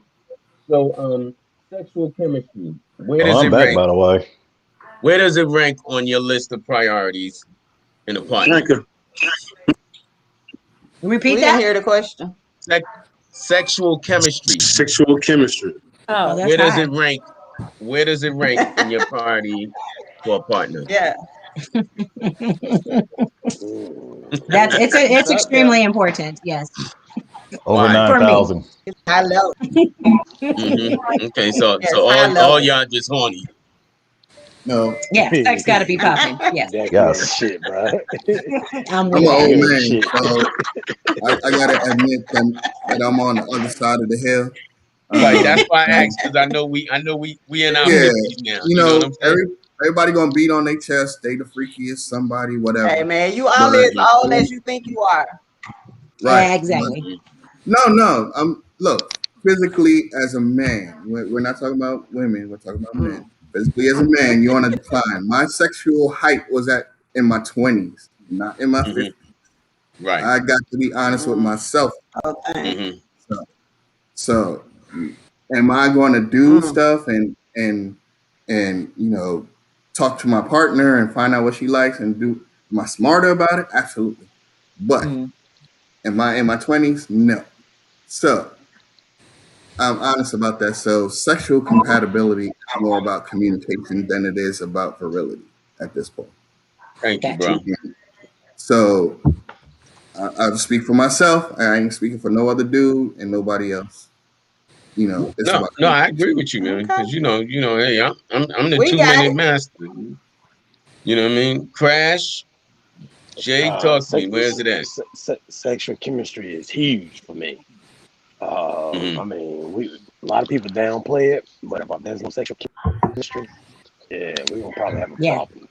So sexual chemistry. Where Oh, does I'm it back, rank? by the way. Where does it rank on your list of priorities in a partner? Thank you. Repeat We didn't that. hear the question. Sex, sexual chemistry. Sexual chemistry. Oh, Oh, that's Where does high. it rank? Where does it rank in your priority for a partner? Yeah. That's It's it's up there. extremely important. Yes, Over Why? for me. 9,000. It's high level. Okay, so Yes, high all level. y'all just horny. No, Yeah, sex got to be popping. Yes, That ain't Yes. shit, bro. I'm I'm with an That that. old ain't man, shit. so I got to admit that I'm on the other side of the hill. Right. That's why I And asked because I know we in our yeah, fifties now. You know what I'm saying? everybody gonna beat on their chest. They the freakiest somebody, Hey whatever. man, you only But as Hmm. old as you think you are. right, but Exactly. Hmm. no. Look, physically as a man, we're not talking about women. We're talking about men. Mm. Physically as a man, you're on a decline. My sexual height was at in my 20s, not in my Hmm. 50s. Right. I got to be honest with Mm. myself. Okay. Hmm. So, so am I going to do Mm. stuff and talk to my partner and find out what she likes and do? Am I smarter about it? Absolutely. But Mm, am I in my 20s? No. So I'm honest about that. So sexual compatibility is more about communication than it is about virility at this point. Thank you, got you. bro. So I'll just speak for myself. I ain't speaking for no other dude and nobody else. It's No, about no, I communication. agree with you, man. Okay. Because hey, I'm the We got 2 minute it. master. You know what I mean? Crash, Jay, talk to me. Where's it at? Sexual chemistry is huge for me. Hmm. I mean, a lot of people downplay it, but if there's no sexual chemistry, yeah, we're gonna probably have a Yeah. problem.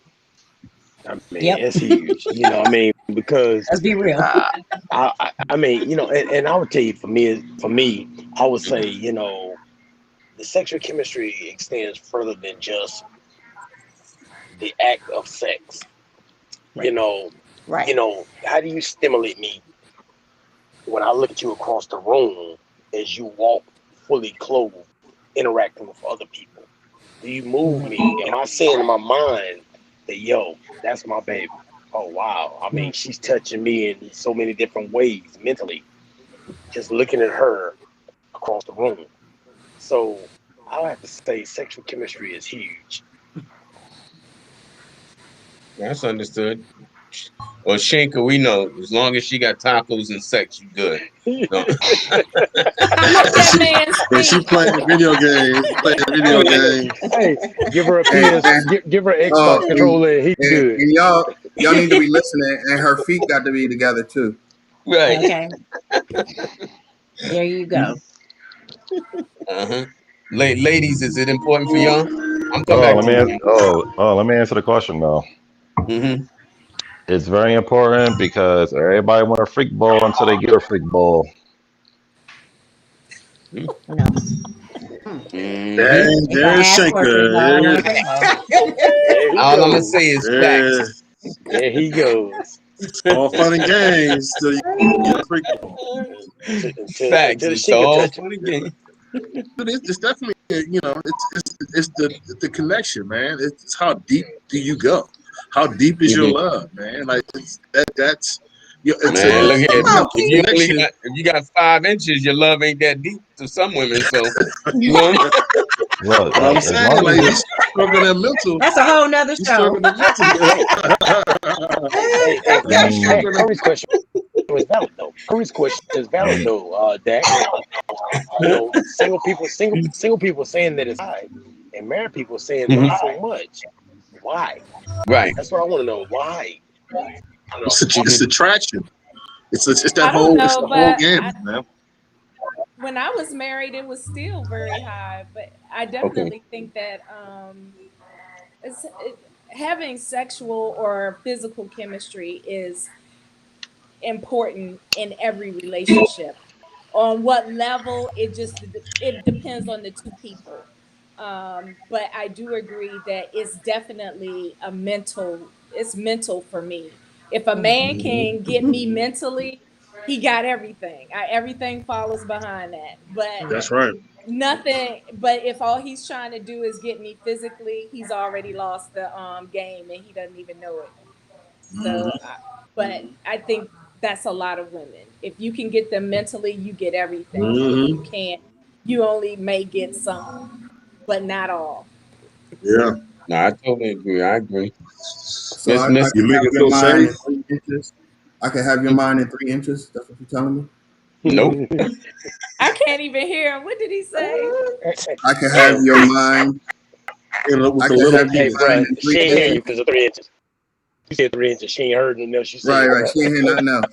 I mean, Yep. it's huge. I mean, because Let's be real. uh, I mean, and I would tell you, for me, I would say, Hmm. the sexual chemistry extends further than just the act of sex. You Right. know, Right. how do you stimulate me when I look at you across the room as you walk fully clothed, interacting with other people? Do you move Mhm. me? Am I saying in my mind that, yo, that's my baby? Oh, wow. I mean, she's touching me in so many different ways mentally, just looking at her across the room. So I'll have to say sexual chemistry is huge. That's understood. Or Shinka, we know as long as she got tacos and sex, you good. No. Let that man And she speak. playing video games. Playing video Hey, games. hey, give her a And, PS, and give her an oh, Xbox controller, and he good. and y'all need to be listening. And her feet got to be together too. Right. Okay, there you go. Uh-huh. Ladies, is it important for y'all? I'm coming Oh, back to you. let me answer the question though. Mm-hmm. It's very important because everybody want a freak ball until they get a freak ball. No, Mm-hmm. Dang, if I there's ask for a free ball, I want Shanker. a free ball. There he All I'm gonna goes. say is Yeah, facts. There he goes. it's all fun and games till you get a freak ball. Facts. Until the It's shinker all touch him. fun and games. But it's definitely it's the connection, man. It's how deep do you go? How deep is your Mhm. love, man? Like that's it's Man, look here. a Come on, mental If Keith. you only connection. got if you got 5 inches, your love ain't that deep to some women. So you know. Look, But I'm as saying, long like, as if you it's struggle that mental, That's a whole nother you show. struggle that mental. Hey, You hey, struggle that. Curry's question was valid though. Curry's question is valid mm, though, Dak. Single people saying that it's high, and married people saying Mhm. not so much. Why? Right. That's what I want to know. Why? It's Mhm. attraction. It's that I don't whole it's know, the whole but gamut, man. when I was married, it was still very high. But I Okay. definitely think that having sexual or physical chemistry is important in every relationship. On what level, it depends on the two people. But I do agree that it's definitely it's mental for me. If a man can get me mentally, he got everything. Everything follows behind that. But That's right. nothing. But if all he's trying to do is get me physically, he's already lost the game and he doesn't even know it. So, but I think that's a lot of women. If you can get them mentally, you get everything. If you Mm-hmm. can't, you only may get some, but not all. Yeah. No, I totally agree. I agree. So I Miss. You can make have me your feel mind safe. in 3 inches. I can have your mind in 3 inches. That's what you're telling me. Nope. I can't even hear him. What did he say? I can have Hey, your mind. With I a can little have your hey, penis. mind bro, in three she ain't hearing you inches. because of 3 inches. You said 3 inches. She ain't heard nothing else you Right, said. right. She ain't hear nothing else.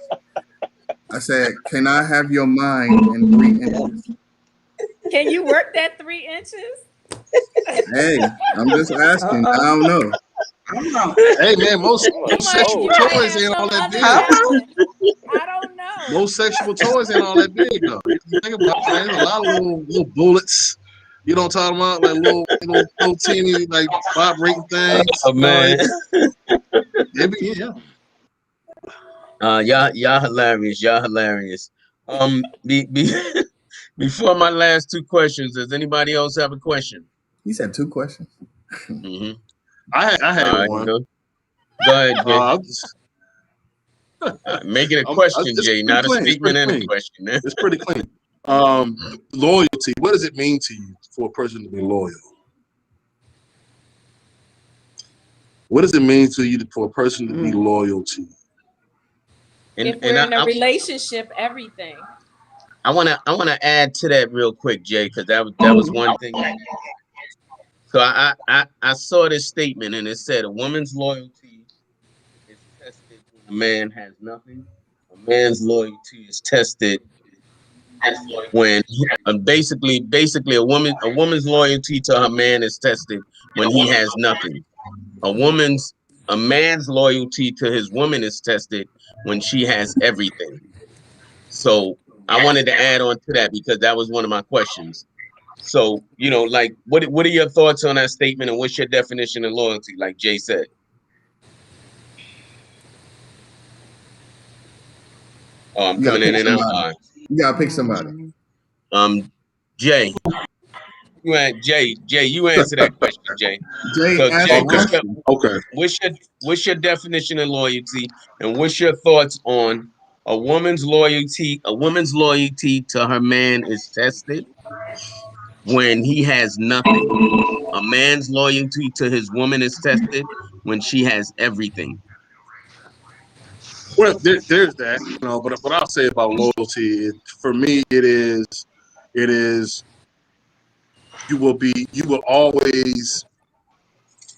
I said, can I have your mind in 3 inches? Can you work that 3 inches? Hey, I'm just asking. I Uh-oh. don't know. Hold on. Hey man, I'm like, most You sexual whoa. might toys have ain't all some that other big. Hold on. talent. I don't know. Most sexual toys ain't all that big though. You think about it, man. There's a lot of little bullets. You know what I'm talking about? Like little teeny like vibrating things. Oh You know, man. maybe yeah. Y'all hilarious. Y'all hilarious. Before my last 2 questions, does anybody else have a question? He said 2 questions. Mm-hmm. I had All right, one. go ahead, Jay. I'm just, Make it a question, it's Jay, pretty not a clean. It's statement pretty and a clean. question. It's pretty clean. Loyalty. What does it mean to you for a person to be loyal? What does it mean to you for a person to be Mm. loyal to you? and If and we're I, in a relationship, everything. I wanna add to that real quick, Jay, because that was one thing. So I saw this statement and it said a woman's loyalty is tested when a man has nothing. A man's loyalty is tested when basically a woman's loyalty to her man is tested when he has nothing. A woman's a man's loyalty to his woman is tested when she has everything. So I wanted to add on to that because that was one of my questions. So, like what are your thoughts on that statement and what's your definition of loyalty, like Jay said? Oh, I'm You gotta coming pick in and out. somebody. All right. You gotta pick somebody. Mm. Um Jay, Jay, you answer that question, Jay. Jay, So ask Jay, the Okay. question. Okay. what's your definition of loyalty and what's your thoughts on a woman's loyalty? A woman's loyalty to her man is tested when he has nothing. A man's loyalty to his woman is tested when she has everything. Well, there's that, but what I'll say about loyalty, for me, it is you will always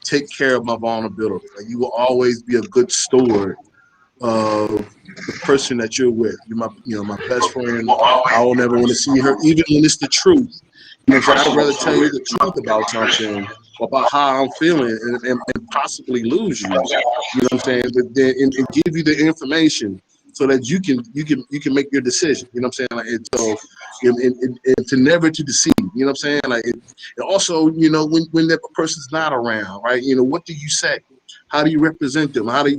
take care of my vulnerability. Like you will always be a good steward of the person that you're with. You're my best friend. I will never want to see her, even when it's the truth. You know what I'm saying? I'd rather tell you the truth about something, about how I'm feeling, and possibly lose you. You know what I'm saying? But then and give you the information so that you can make your decision. You know what I'm saying? Like so, and to never to deceive. You know what I'm saying? Like and also, when that person's not around, right? What do you say? How do you represent them? How do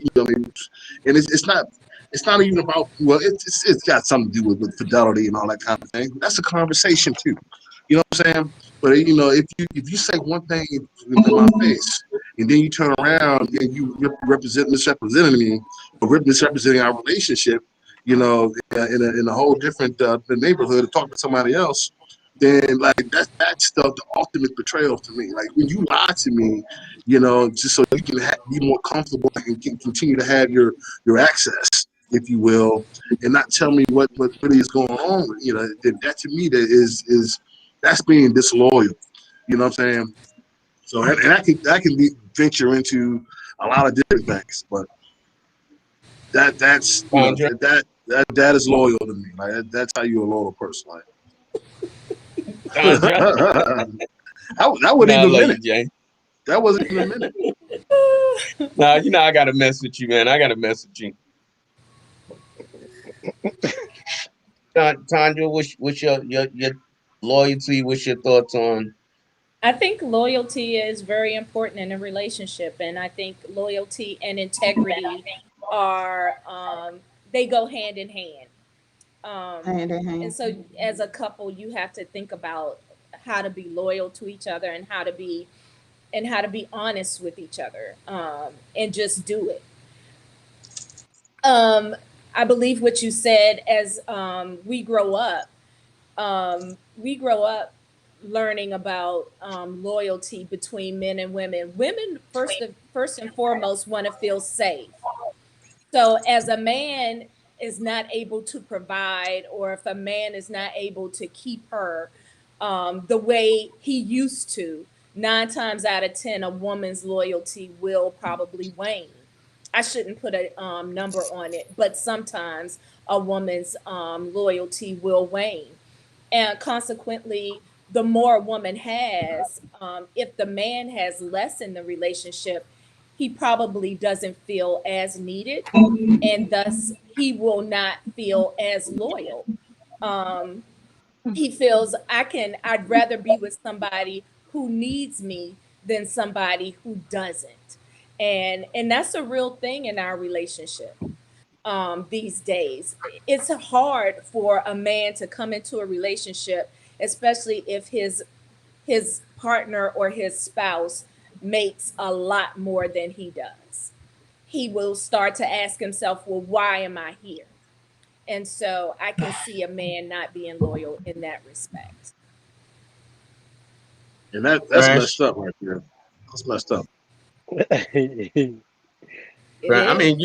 and it's not even about, well, it's got something to do with fidelity and all that kind of thing. That's a conversation too. You know what I'm saying? But if you say one thing in my face and then you turn around and you misrepresenting me or misrepresenting our relationship, in a whole different neighborhood to talk to somebody else, then like that's the ultimate betrayal to me. Like when you lie to me, just so you can be more comfortable and can continue to have your access, if you will, and not tell me what really is going on. That to me that is that's being disloyal. You know what I'm saying? So and I can venture into a lot of different things, but that's Sandra, that is loyal to me. Like that's how you're a loyal person. Like Sandra. that wasn't No, I even a love you, minute. Jay. That wasn't even a minute. No, I got to mess with you, man. I got to mess with you. Tandra, what's your loyalty? What's your thoughts on? I think loyalty is very important in a relationship, and I think loyalty and integrity are they go hand in hand. Um, Hand in and hand. so, as a couple, you have to think about how to be loyal to each other and how to be honest with each other, and just do it. Um, I believe what you said. As we grow up learning about loyalty between men and women. Women first and foremost want to feel safe. So as a man is not able to provide, or if a man is not able to keep her the way he used to, 9 times out of 10, a woman's loyalty will probably wane. I shouldn't put a number on it, but sometimes a woman's loyalty will wane. And consequently, the more a woman has, if the man has less in the relationship, he probably doesn't feel as needed, and thus he will not feel as loyal. Um, he feels I'd rather be with somebody who needs me than somebody who doesn't. And that's a real thing in our relationship these days. It's hard for a man to come into a relationship, especially if his partner or his spouse makes a lot more than he does. He will start to ask himself, well, why am I here? And so I can see a man not being loyal in that respect. And that's messed Crash. up right there. That's messed up. It Right. I is. mean,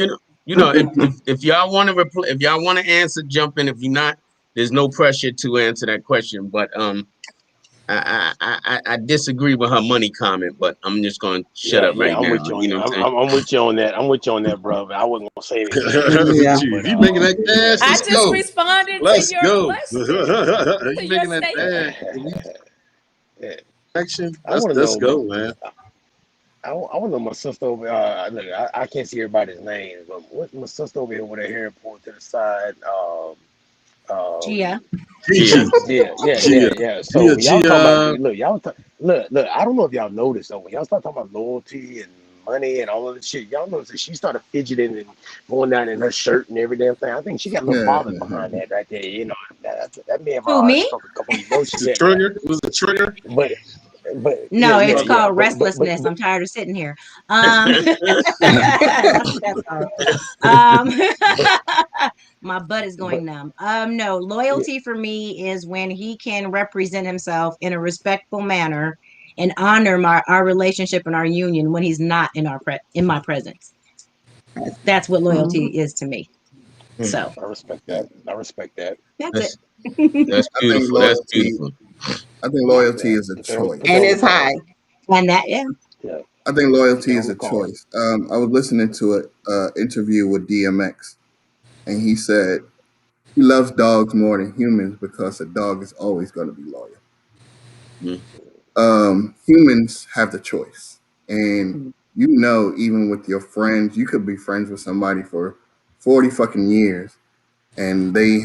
if y'all want to if y'all want to answer, jump in. If you're not, there's no pressure to answer that question. But I disagree with her money comment, but I'm just going to shut Yeah, up yeah, right I'm now. with you on You know that. what I'm I'm, saying? I'm, I'm with you on that. I'm with you on that, bro. I wasn't gonna say anything, Yeah. Shoot, but if you making that cash, I let's just go. responded to Let's your go. question, to You your making that statement. bag and we action. I Let's want to let's know. go, man. I want to know my sister over. Look, I can't see everybody's names, but what my sister over here with her hair pulled to the side. Gia. Yeah. Gigi. Gia. Yeah. So Gia when y'all talking about Gia. look, look. I don't know if y'all noticed though. When y'all start talking about loyalty and money and all of this shit, y'all notice that she started fidgeting and going down in her shirt and every damn thing. I think she got a little Yeah. bothered behind that right there. That may have Who, me? struck a couple of emotions The in there. trigger. It was the trigger. But yeah, No, it's yeah. called restlessness. I'm tired of sitting here. That's all. Um, But my butt is but going numb. No, yeah. loyalty for me is when he can represent himself in a respectful manner and honor our relationship and our union when he's not in my presence. That's what loyalty Mhm. is to me. So I respect Yeah. that. I respect that. that's it. That's that's I think beautiful. That's loyalty. beautiful. I think loyalty Yeah. is a Put that And choice. on the it's card. high. And that, yeah. Yeah. I think Put that loyalty on is the a card. choice. I was listening to a interview with DMX, and he said he loves dogs more than humans because a dog is always going to be loyal. Mm. Humans have the choice, and Mhm. even with your friends, you could be friends with somebody for 40 fucking years, and they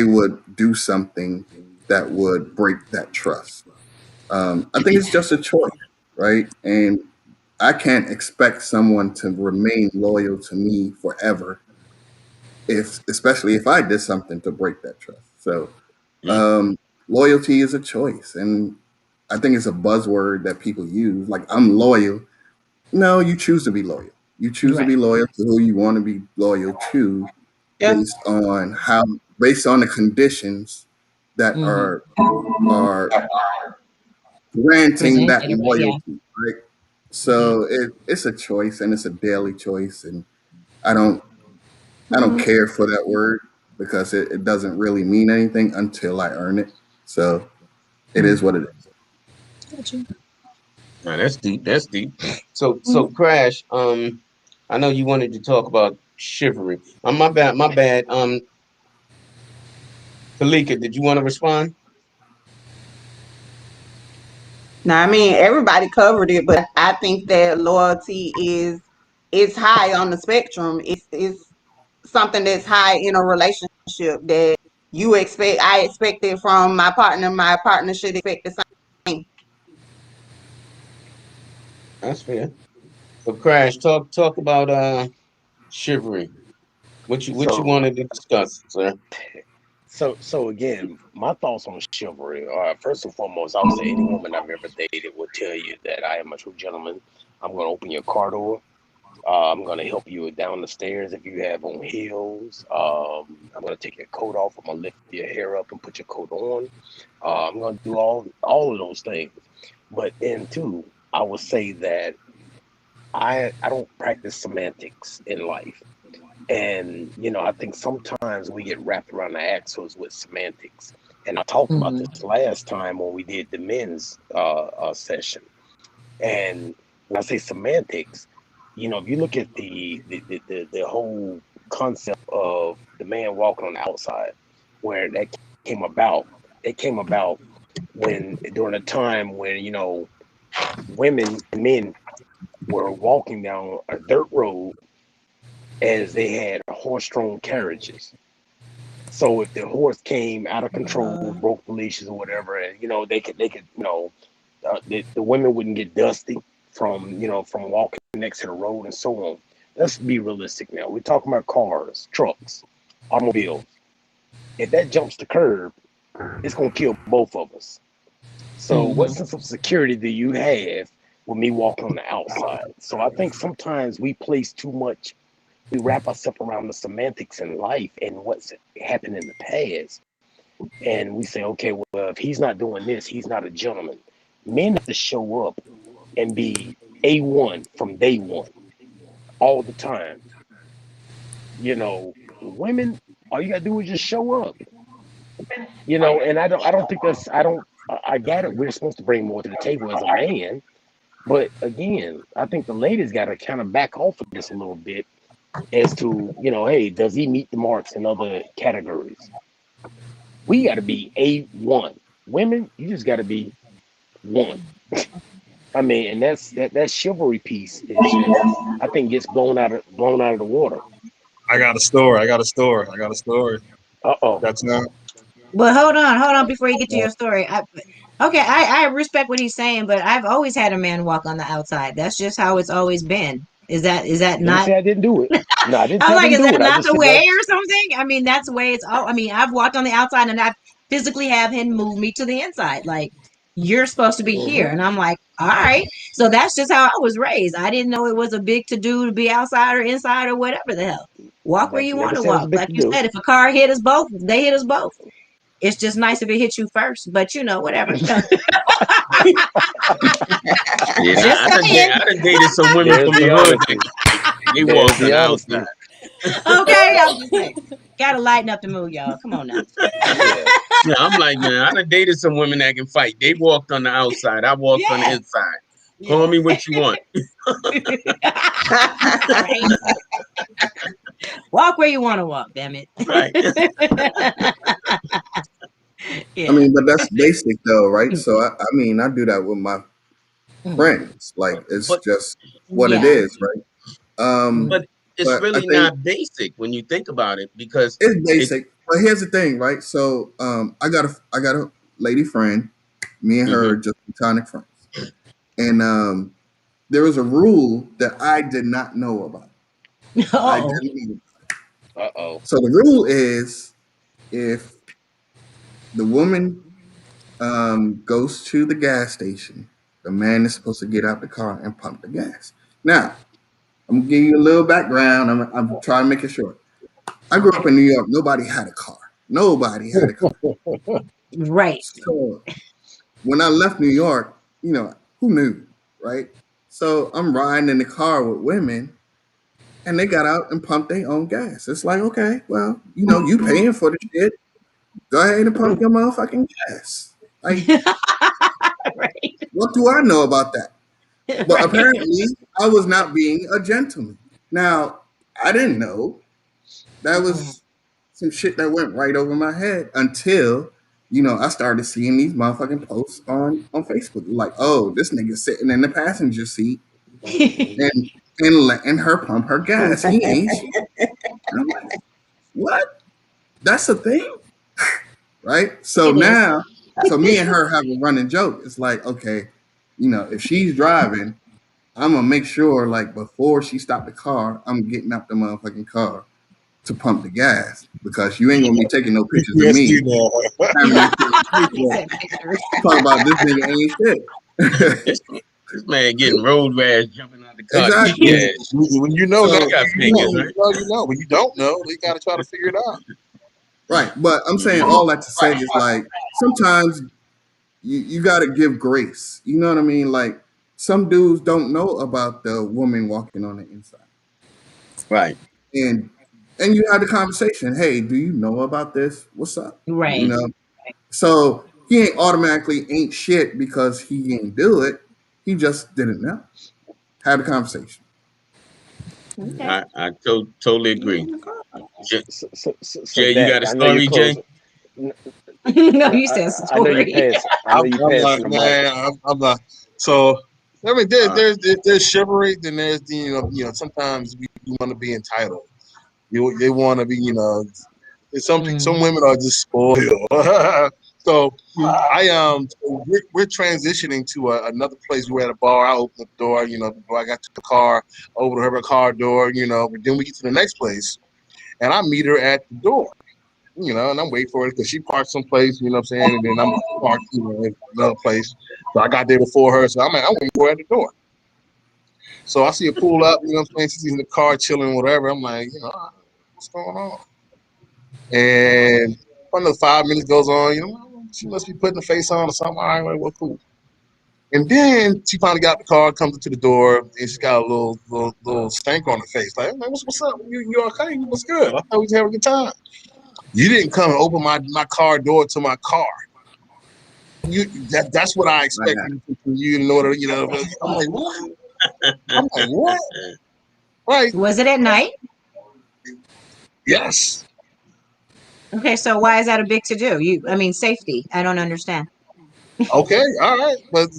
would do something that would break that trust. I think it's just a choice, right? And I can't expect someone to remain loyal to me forever, especially if I did something to break that trust. So, Mm. um, loyalty is a choice, and I think it's a buzzword that people use. Like, I'm loyal. No, you choose to be loyal. You choose to Right. be loyal to who you want to be loyal to, Yeah. based on the conditions that Hmm. are granting that Presented, yeah. loyalty, right? Yeah. So it's a choice, and it's a daily choice, and I don't I don't Mhm. care for that word because it doesn't really mean anything until I earn it. So it is Mm. what it is. Got you. Now, that's deep. That's deep. So Mhm. Crash. I know you wanted to talk about chivalry. My bad. My bad. Kalika, did you want to respond? Now, I mean, everybody covered it, but I think that loyalty is high on the spectrum. It's something that's high in a relationship that you expect. I expect it from my partner. My partner should expect the same. That's fair. So Crash, talk about chivalry. What you So wanted to discuss, sir? so again, my thoughts on chivalry are first and foremost, I would say any woman I've ever dated will tell you that I am a true gentleman. I'm gonna open your car door. I'm gonna help you down the stairs if you have on heels. I'm gonna take your coat off. I'm gonna lift your hair up and put your coat on. I'm gonna do all of those things. But then too, I would say that I don't practice semantics in life. And I think sometimes we get wrapped around the axles with semantics. And I talked about Mhm. this last time when we did the men's session. And when I say semantics, if you look at the whole concept of the man walking on the outside, where that came about, it came about when during a time when women and men were walking down a dirt road as they had horse-drawn carriages. So if the horse came out of control, broke the leashes or whatever, and they could the women wouldn't get dusty from walking next to the road and so on. Let's be realistic now. We're talking about cars, trucks, automobiles. If that jumps the curb, it's gonna kill both of us. So what Mhm. sense of security do you have with me walking on the outside? So I think sometimes we place too much, we wrap ourselves around the semantics in life and what's happened in the past. And we say, okay, well, if he's not doing this, he's not a gentleman. Men have to show up and be A1 from day one, all the time. Women, all you gotta do is just show up. And I don't think that's I don't I get it. We're supposed to bring more to the table as a man, but again, I think the ladies got to kind of back off of this a little bit as to hey, does he meet the marks in other categories? We got to be A1. Women, you just got to be one. I mean, and that chivalry piece is just I think gets blown out of the water. I got a story. I got a story. I got a story. Uh oh. Got time? But hold on before you get to your story. Okay, I respect what he's saying, but I've always had a man walk on the outside. That's just how it's always been. Is that Didn't not? say I didn't do it. No, I didn't say I'm I like, didn't is do that it. I not just the said way that. or something? I mean, that's the way it's all. I mean, I've walked on the outside and I've physically have him move me to the inside. Like, you're supposed to be here, Hmm. and I'm like, all right. So that's just how I was raised. I didn't know it was a big to do to be outside or inside or whatever the hell. Walk where you Never want to said it was walk. a big Like to you do. said, if a car hit us both, they hit us both. It's just nice if it hits you first, but whatever. Yeah, Just I done saying. dated some women There's from the the hood that honesty. they There's walked on the the honesty. outside. Okay, I'm just saying. Gotta lighten up the mood, y'all. Come on now. Yeah. Yeah, I'm like, man, I done dated some women that can fight. They walked on the outside. I walked on the Yeah. inside. Call Yeah. me what you want. Right. Walk where you want to walk, damn it. Right. I Yeah. mean, but that's basic though, right? So I mean, I do that with my Mm. friends. Like it's But just what it Yeah. is, right? Um, but it's but I really think not basic when you think about it because it's it. basic. But here's the thing, right? So I got a lady friend. Me and her Hmm. are just platonic friends, and there was a rule that I did not know about. I Oh. didn't know. Uh-oh. So the rule is if the woman goes to the gas station, the man is supposed to get out the car and pump the gas. Now, I'm gonna give you a little background. I'm trying to make it short. I grew up Okay. in New York. Nobody had a car. Nobody had a car. Right. So when I left New York, who knew, right? So I'm riding in the car with women, and they got out and pumped their own gas. It's like, okay, well, you paying for the shit. Go ahead and pump your motherfucking gas. Like, Right. what do I know about that? But Right. apparently, I was not being a gentleman. Now, I didn't know. That Mm. was some shit that went right over my head until, I started seeing these motherfucking posts on Facebook. Like, oh, this nigga sitting in the passenger seat Hmm. and letting her pump her gas. He ain't shit. And I'm like, what? That's a thing? Right? So It is. now, so me and her have a running joke. It's like, okay, if she's driving, I'm gonna make sure, like, before she stopped the car, I'm getting out the motherfucking car to pump the gas because you ain't gonna be taking no pictures of Yes, me you know. having this shit on He Facebook. said pictures. Talk about this nigga ain't shit. This, this man getting road rash jumping out the car to get Exactly. gas. When you know now, He So got you know. fingers, When right? you know, you know. When you don't know, you got to try to figure it out. right, but I'm saying Hmm. all that to say is like sometimes you got to give grace. You know what I mean? Like some dudes don't know about the woman walking on the inside, Right. and you had the conversation. Hey, do you know about this? What's up? You Right. know. So he ain't automatically ain't shit because he ain't do it. He just didn't know. Had a conversation. Okay. I totally agree. Jay, So Jay, you that got a I know you story, Jay? close. n- No, n- you said I know you story. pass. I know you I'm not, passing the mic. man. I'm not. So I mean, Uh, there's chivalry. Then there's the sometimes we want to be entitled. They want to be some Mm. women are just spoiled. So we're transitioning to another place. We're at a bar. I open the door. Before I got to the car, over to her car door. But then we get to the next place, and I meet her at the door. And I'm waiting for it because she parked someplace, what I'm saying, and then I'm parked, in another place. So I got there before her, so I'm waiting for her at the door. So I see her pull up, what I'm saying, she's in the car chilling, whatever. I'm like, what's going on? And another 5 minutes goes on, she must be putting the face on or something. All right, well, cool. And then she finally got the car, comes to the door, and she's got a little stank on her face. Like, man, what's up? You okay? What's good? I thought we was having a good time. You didn't come and open my car door to my car. That's what I Like expected from you in order, I'm like, what? I'm like, what? Right. Was it at night? Yes. Okay, so why is that a big to do? I mean, safety. I don't understand. Okay. All right. But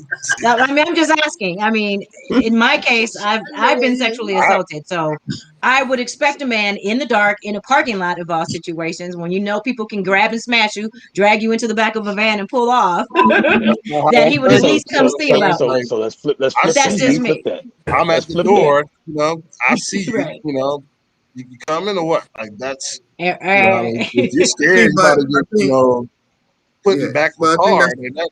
No, I mean, I'm just asking. I mean, in my case, I've been sexually I, assaulted, so I would expect a man in the dark in a parking lot of all situations when people can grab and smash you, drag you into the back of a van and pull off, that's not that how I'm he would at thinking. So least come so see so about so me. Like, so let's I flip see That's that. just Let's you. flip me. that. I'm at Let's the flip that. door. I see you. Right. You coming or what? Like that's Right. if you're see, scared, you but about to I get think put in the yeah, back of but I a think car. that's And that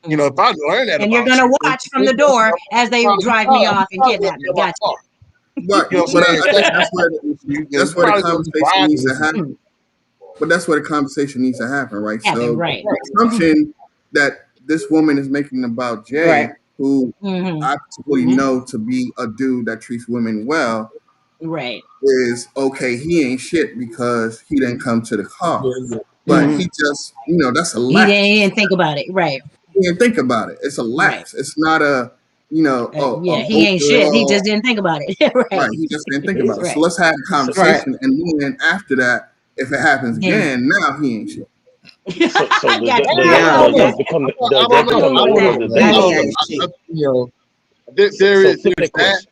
if I learned that And you're about gonna you, then watch from the door as they drive me off and probably gonna kidnap be me. in my Gotcha. car. but You know what I'm but saying? I If think that's that's where the issue, then that's you where the probably gonna be conversation riding needs to with me. happen. But that's where the conversation needs to happen, right? Happen, So right. the assumption that this woman is making about Right. Jay, who Hmm. I typically know to be a dude that treats women well, Right. is okay. He ain't shit because he didn't come to the car, Yeah, but Hmm. he just that's a He lapse. didn't think about it. Right. He didn't think about it. It's a Right. lapse. It's not a Yeah. a He ain't shit. He overall just didn't think about it. right. Right. He just didn't think about it. So Right. let's have a So, Right. conversation, and then after that, if it happens Then again, now he ain't shit. so I does got that you. does I that like Now, does that. that become I does don't that I know. become roll the I with order want that. of the to. I day? think No, that is cute. there So is flip that that. question.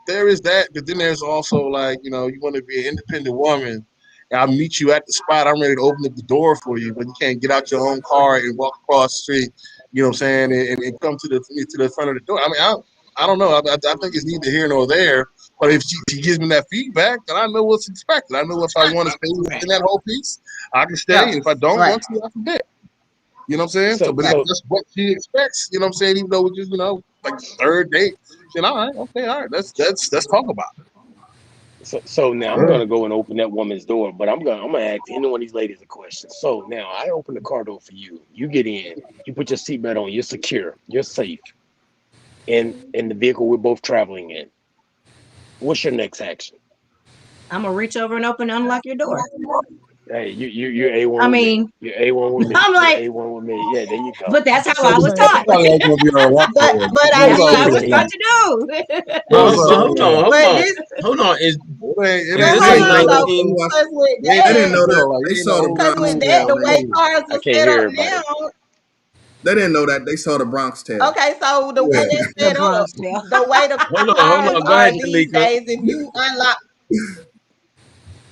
There is that, but then there's also like, you want to be an independent woman. And I'll meet you at the spot. I'm ready to open up the door for you, but you can't get out your own car and walk across the street. You know what I'm saying? And come to the front of the door. I mean, I don't know. I think it's neither here nor there. But if she gives me that feedback, then I know what's expected. I know if I want to stay Right. within that whole piece, I can stay. Yeah. And if I don't Right. want to, I can dip. You know what I'm saying? So, So but if Right. so that's what she expects, you know what I'm saying? Even though it's just, like the third date, then all right, okay, all right, let's talk about so now I'm it. gonna go and open that woman's door, but I'm gonna ask any one of these ladies a question. So now I open the car door for you. You get in, you put your seatbelt on, you're secure, you're safe in the vehicle we're both traveling in. What's your next action? I'm gonna reach over and open and unlock your door. Hey, you're a I one with me. mean, You're a one with me. I'm You're like, a one with me. Yeah, there you go. but that's You how see what I I'm was saying? taught. Everybody else gonna be on a lock But door. but You know I That's what what I'm I mean, was taught saying? to do. You know hold what on, I'm hold saying? on, hold but on, this hold on. It Is ain't, this it hold a ain't on. no, So '19s? because with They didn't that, know that. like They ain't saw the no because Bronx with old that, Tale. the They way didn't school. know that. cars I are can't set hear up everybody. now. They didn't know that. They saw the Bronx Tale. Okay, so the way Yeah. they The set up, Bronx Tale. the way the Hold cars on. Go are ahead, these Talika. days, if you unlock,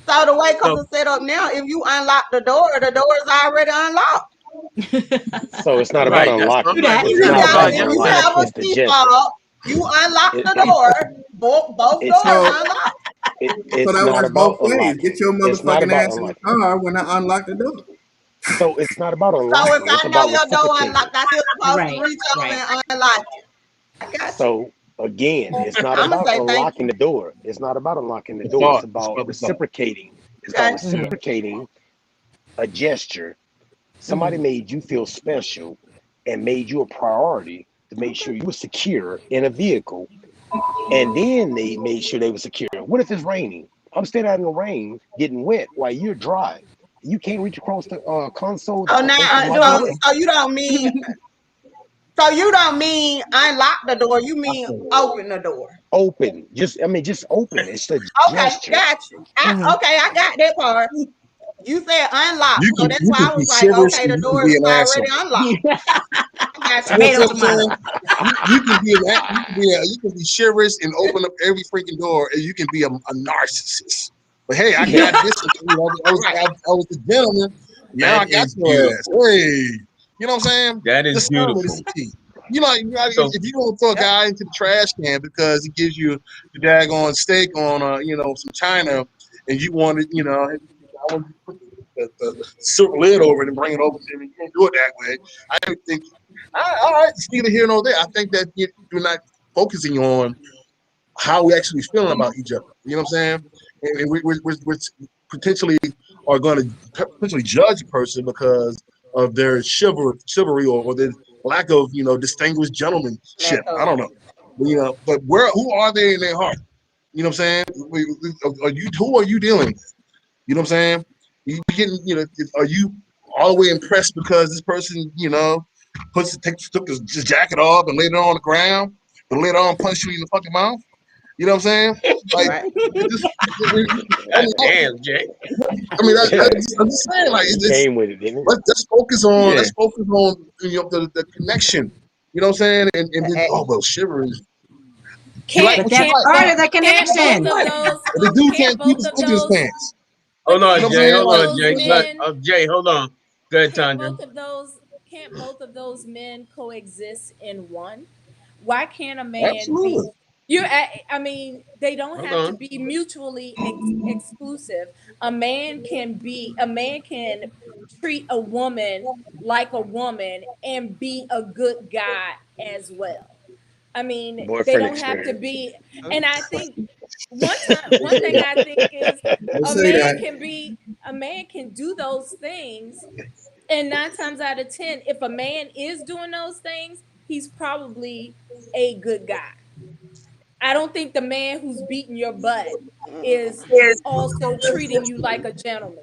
so the way cars No, are set up now, if you unlock the door is already unlocked. So it's not about right. That's what I'm Do unlocking. like. that. If It's you not Now, got, go about ahead. if That's you fine. have unlocking. a It's the key gesture. fob, you unlock It, the door. Both it's doors So unlocked. so it's that not works about both ways. Get unlocking. your It's not motherfucking about ass in the unlocking. car when I unlock the door. So it's not about So if unlocking. It's I know about your door reciprocating. unlocked, I still supposed to Right. reach over Right. and unlock it. I got you. So again, it's not I'm gonna about say thank unlocking you. the door. It's not about unlocking the The door. thought. It's It's about about the thought. reciprocating. It's about Okay. Hmm. reciprocating a gesture. Hmm. Somebody made you feel special and made you a priority to make Okay. sure you were secure in a vehicle. And then they made sure they were secure. What if it's raining? I'm standing out in the rain, getting wet while you're dry. You can't reach across the console So to now, unlock the so door. so you don't mean so you don't mean unlock the door. You mean open the door. Open, just open. It's a Okay, gesture. got you. Hmm. Okay, I got that part. You said unlock, You so can that's you why can I be was like, chivalrous okay, and the you can door be is an already asshole. unlocked. I got You know Tomato, what I'm tomato. saying? You can be you can be chivalrous and open up every freaking door, and you can be a narcissist. But hey, I Now, got this. right. I was the gentleman. Now That I got is your ass. beautiful. Hey, you know what I'm saying? That is Discernment beautiful. is key. So, If you don't throw a Yep. guy into the trash can because he gives you the daggone steak on, some china, and you want it, I want you to put the silver lid over it and bring it over to me. You can't do it that way. I don't think. All right, it's neither here nor there. I think that you're not focusing on how we actually feeling about each other. You know what I'm saying? And we're potentially are going to potentially judge a person because of their chivalry or their lack of distinguished gentlemanship. Lack of I don't know. But who are they in their heart? You know what I'm saying? Are you who are you dealing with? You know what I'm saying? You getting are you all the way impressed because this person took his jacket off and laid it on the ground, but later on punched you in the fucking mouth? You know what I'm saying? Like, right. I God mean, damn, Jay. I'm just saying, like, he it's came with it, didn't let's focus on Yeah. the connection. You know what I'm saying? And then Eh, well, shiver is he like Can't But what you that's can't like, part both of the can't both connection. of right? those But the dude can't can't keep both his of foot in his those pants. Hold but You on, know what can't I'm Jay. both saying? of Hold on, those Jay. Good. men Jay, hold on. Good, can't Tanja. both of those can't both of those men coexist in one? Why can't a man be Absolutely. I mean, they don't Hold have to on. be mutually exclusive. A man can treat a woman like a woman and be a good guy as well. I he? mean, they Boyfriend don't have to experience. be. And I think one thing I think is Don't a say man that. can be, a man can do those things. And nine times out of 10, if a man is doing those things, he's probably a good guy. I don't think the man who's beating your butt is also treating you like a gentleman.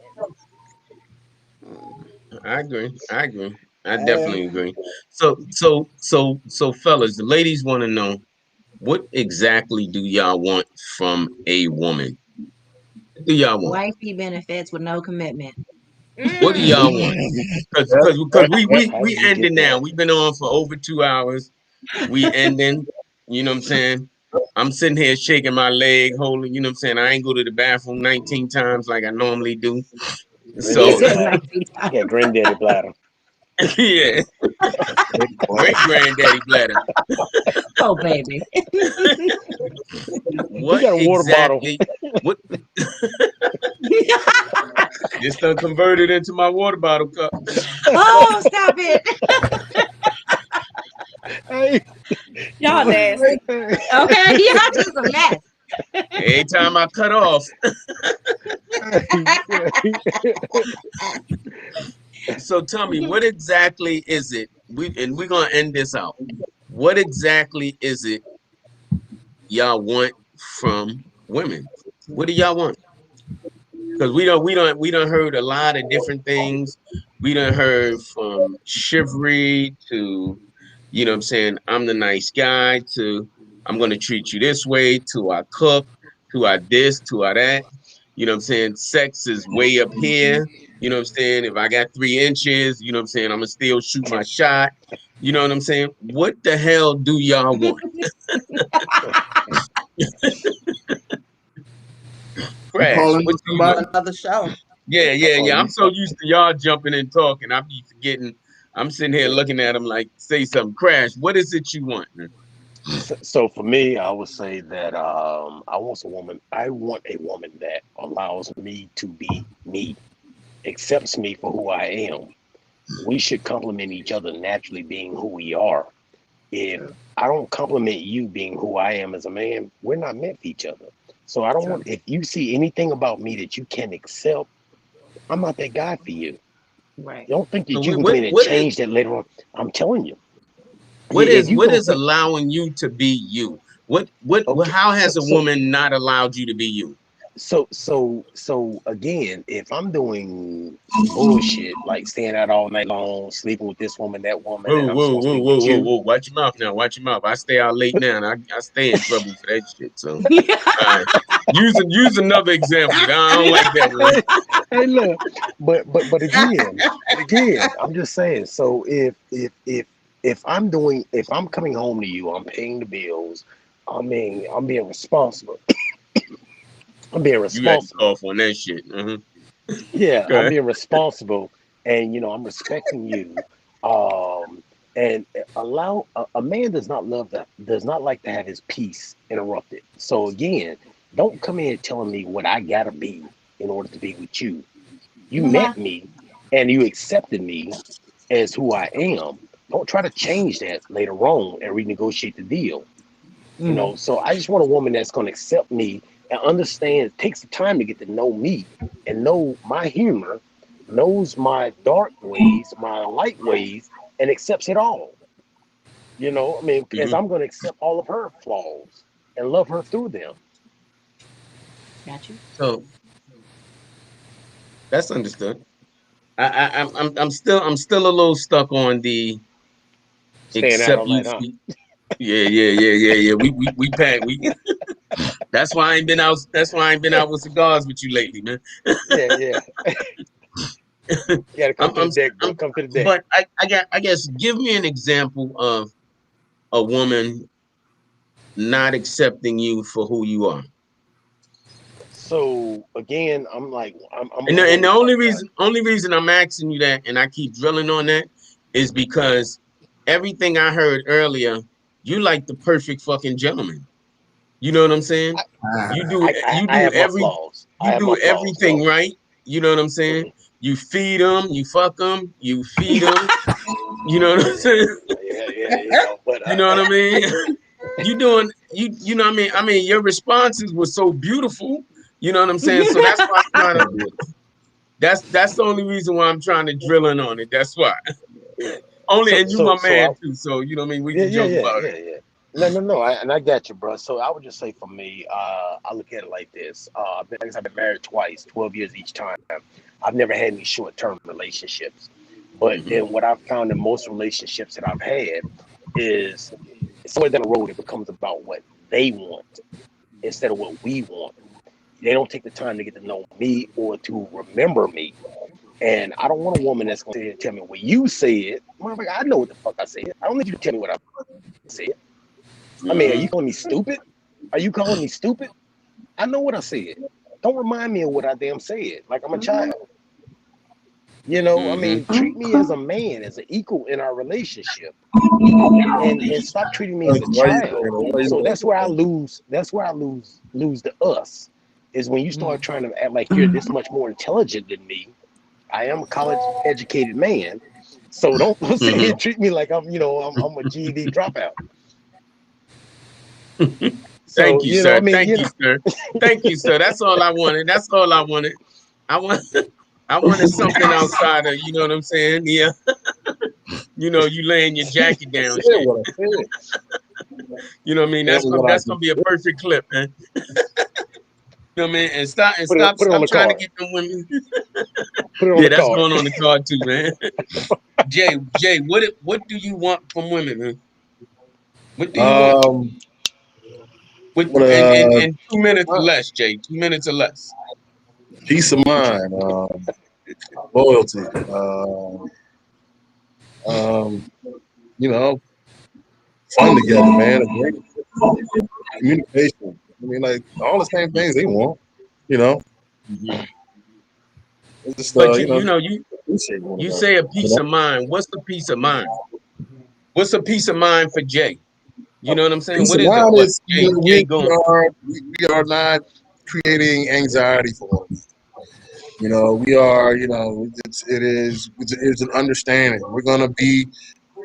I agree. I agree. I Uh, definitely agree. So, fellas, the ladies want to know what exactly do y'all want from a woman? What do y'all want? Wifey benefits with no commitment. What do y'all Mm. want? Because How we did you get ending now. that? We've been on for over 2 hours. We ending. You know what I'm saying? I'm sitting here shaking my leg, holding. You know what I'm saying? I ain't go to the bathroom 19 times like I normally do. He So Granddaddy said bladder. 19 You times. got granddaddy bladder. yeah, great granddaddy bladder. Oh, baby. He What got a water bottle. exactly? What this done converted into my water bottle cup? Oh, stop it. Hey, Y'all nasty. Okay, y'all just a mess. Every time I cut off. So tell me, what exactly is it? We're gonna end this out. What exactly is it y'all want from women? What do y'all want? Because we don't heard a lot of different things. We done heard from chivalry to, you know what I'm saying, I'm the nice guy, to I'm gonna treat you this way, to I cook, to I this, to I that. You know what I'm saying? Sex is way up here. You know what I'm saying? If I got 3 inches, you know what I'm saying, I'm gonna still shoot my shot. You know what I'm saying? What the hell do y'all want? You Crash, calling what on do you somebody? want? another show. Yeah, yeah, oh, yeah. I'm you so used to y'all jumping and talking. I be forgetting. I'm sitting here looking at him like, say something. Crash, what is it you want, man? so for me, I would say that I want a woman. I want a woman that allows me to be me, accepts me for who I am. We should complement each other naturally, being who we are. If I don't compliment you being who I am as a man, we're not meant for each other. So I don't True. want. If you see anything about me that you can't accept, I'm not that guy for you. Right. Don't think So that you can come in and what is change that later on. I'm telling you, what if is you what gonna is think, allowing you to be you? okay, How so has a so woman not allowed you to be you? so again, if I'm doing some bullshit like staying out all night long, sleeping with this woman, that woman, Whoa, and I'm whoa, supposed to whoa, be whoa, with whoa, you, whoa. Watch your mouth now. Watch your mouth. I stay out late now and I stay in trouble for that shit. So all right. Use another example. I don't like that one. hey, hey, look, but again, I'm just saying. So if I'm coming home to you, I'm paying the bills. I mean, I'm being responsible. I'm being You got to responsible. cough on that shit. Yeah, I'm Okay. being responsible, and I'm respecting you. Um, and allow a man does not like to have his peace interrupted. So again, don't come in telling me what I gotta be in order to be with you. You Uh-huh. met me, and you accepted me as who I am. Don't try to change that later on and renegotiate the deal. Mm. So I just want a woman that's going to accept me and understand, takes the time to get to know me and know my humor, knows my dark ways, my light ways, and accepts it all. I mean, as Hmm. I'm going to accept all of her flaws and love her through them. Got you. So that's understood. I'm still a little stuck on the Staying out except all you. night, huh? Yeah, yeah, yeah, yeah, yeah. We pack. That's why I ain't been out. That's why I ain't been out with cigars with you lately, man. Yeah, yeah. You got to come I'm, to the I'm, deck, bro. I'm. Come to the deck. But I guess give me an example of a woman not accepting you for who you are. So again, I'm like, I'm And going the the only type guy. reason I'm asking you that, and I keep drilling on that, is because everything I heard earlier, you like the perfect fucking gentleman. You know what I'm saying? Ah, You do you I do have my every flaws. I you have my do flaws, everything bro. right. You know what I'm saying? Hmm. You feed them, you fuck them, you feed them. You know what I'm Yeah, saying? yeah, yeah. But You know what I mean? You doing you know what I mean? I mean your responses were so beautiful. You know what I'm saying? So that's why I'm trying to. That's the only reason why I'm trying to drill in on it. That's why. yeah. Only So and you so my so man I too. So you know what I mean? We yeah can yeah joke yeah about yeah it. yeah. No. And I got you, bro. So I would just say for me, I look at it like this. I've been married twice, 12 years each time. I've never had any short-term relationships. But Mm-hmm. then what I've found in most relationships that I've had is somewhere down the road, it becomes about what they want instead of what we want. They don't take the time to get to know me or to remember me. And I don't want a woman that's going to tell me what you said. Motherfucker, I know what the fuck I said. I don't need you to tell me what I said. I mean, are Mm-hmm. you calling me stupid? Are you calling me stupid? I know what I said. Don't remind me of what I damn said. Like I'm a child. I Mm-hmm. mean, treat me as a man, as an equal in our relationship, and stop treating me as a Why you saying child. that? Why you So like that's where I that? lose. That's where I lose the us. Is when you start trying to act like you're this much more intelligent than me. I am a college educated man, so don't sit here Mm-hmm. and treat me like I'm a GED dropout. Thank So you, sir. I mean, Thank you, sir. Thank you, sir. That's all I wanted. That's all I wanted. I want I wanted something outside of, you know what I'm saying? Yeah. You laying your I jacket down said shit. what I said. You know what I mean? Tell That's me gonna what I that's can gonna be a say. perfect clip, man. You know what I mean? And stop and put it stop put it on stop the trying to card. get them women. Put it on Yeah, the that's card. going on the card too, man. Jay, what do you want from women, man? What do you want? Um, With what in 2 minutes or uh, less, Jay. 2 minutes or less. peace of mind, loyalty, um, you know, fun together, man. Agreement, communication. I mean, like all the same things they want. You know, Mhm. it's just But you appreciate one you another. say a You peace know, of mind. What's the peace of mind? What's a peace of mind for Jay? You know what I'm saying? peace What of is it? mind What is Jay going? we are not creating anxiety for one another. You know, we are. You know, it's an understanding. We're gonna be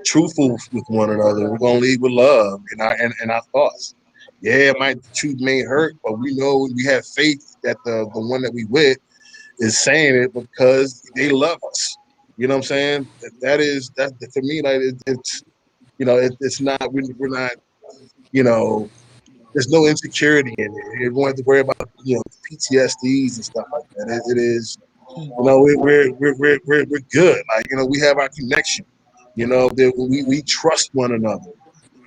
truthful with one another. We're gonna lead with love in our thoughts. Yeah, the truth may hurt, but we know we have faith that the one that we with is saying it because they love us. You know what I'm saying? That for me, like it's it's not we're not you know there's no insecurity in it. You don't have to worry about PTSDs and stuff like that. It is we're good. Like we have our connection. That we trust one another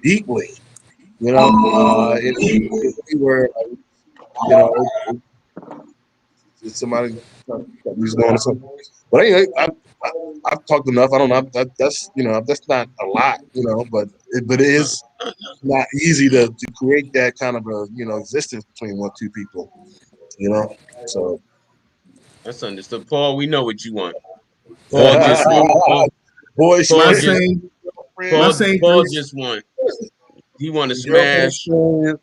deeply. If we were you know if somebody was going to something. But anyway, I've talked enough. I don't know. That's not a lot. But it Uh, is not easy to create that kind of a existence between two people. So that's understood. Paul, we know what you want. Paul just want. boy, Paul My just same my Paul friends, same Paul three. just want. He want to girlfriend smash experience,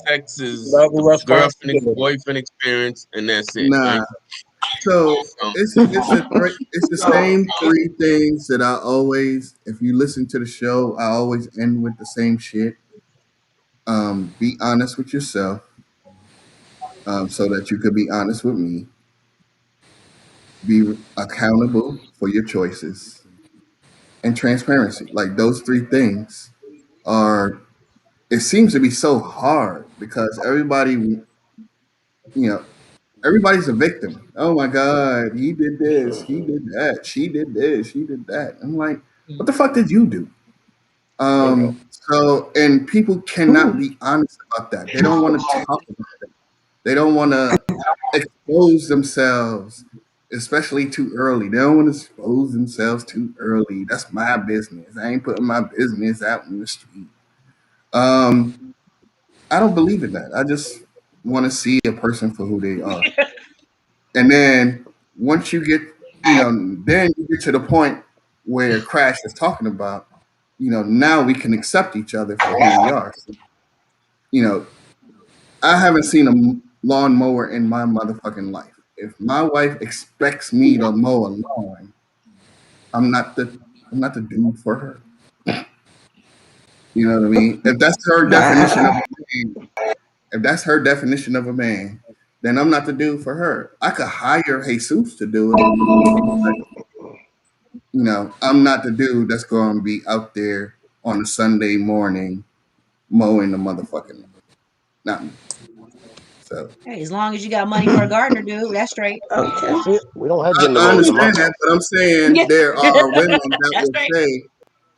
sex is without the girlfriend responsibility. boyfriend experience, and that's it, Nah. right? So So, it's the same three things that I always, if you listen to the show, I always end with the same shit. Be honest with yourself, so that you could be honest with me. Be accountable for your choices and transparency. Like those three things are. It seems to be so hard because you know, everybody's a victim. Oh my God, he did this, he did that, she did this, she did that. I'm like, what the fuck did you do? Bingo. And people cannot be honest about that. They don't want to talk about it. They don't want to expose themselves, especially too early. They don't want to expose themselves too early. That's my business. I ain't putting my business out in the street. Um, I don't believe in that. I just want to see a person for who they are. And then once you get, then you get to the point where Crash is talking about, now we can accept each other for who we are. So, you know, I haven't seen a lawnmower in my motherfucking life. If my wife expects me to mow a lawn, I'm not the I'm not the dude for her. You know what I mean? If that's her definition of a man, if that's her definition of a man, then I'm not the dude for her. I could hire Jesus to do it, but I'm not the dude that's going to be out there on a Sunday morning, mowing the motherfucking lawn. Not me. So Hey, as long as you got money for a gardener, dude, that's straight. Okay. That's it. We don't have gender I roles in my understand that, house. but I'm saying there are women that That's would straight. say,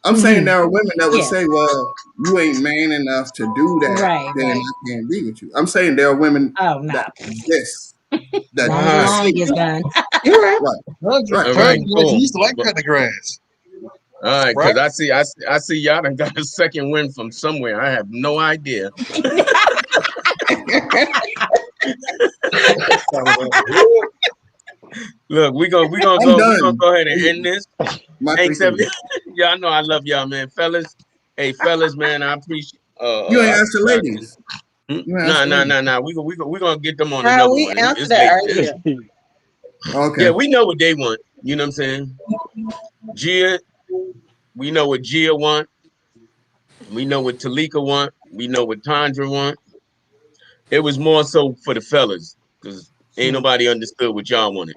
I'm saying Hmm. there are women that would Yeah. say, well, you ain't man enough to do that, Right. then Right. I can't be with you. I'm saying there are women Oh no. that exist As that long as the All right, lawn see. gets done. You're right. Right, Hundred, right. all right, hundred. He cool. used to like Well, cutting the grass, all right, right? because I see y'all done got a second win from somewhere. I have no idea. Look, I'm we gonna done. go ahead and end this. My Thanks, every threesome. y'all know I love y'all, man, fellas. Hey, fellas, man, I appreciate. You ain't I asked the forgot. ladies. You ain't asked Nah, the nah, ladies. nah, nah. We gonna get them on How another we one. answered It's that late. earlier. Okay. Yeah, we know what they want. You know what I'm saying? Gia, we know what Gia want. We know what Talika want. We know what Tandra want. It was more so for the fellas because ain't nobody understood what y'all wanted.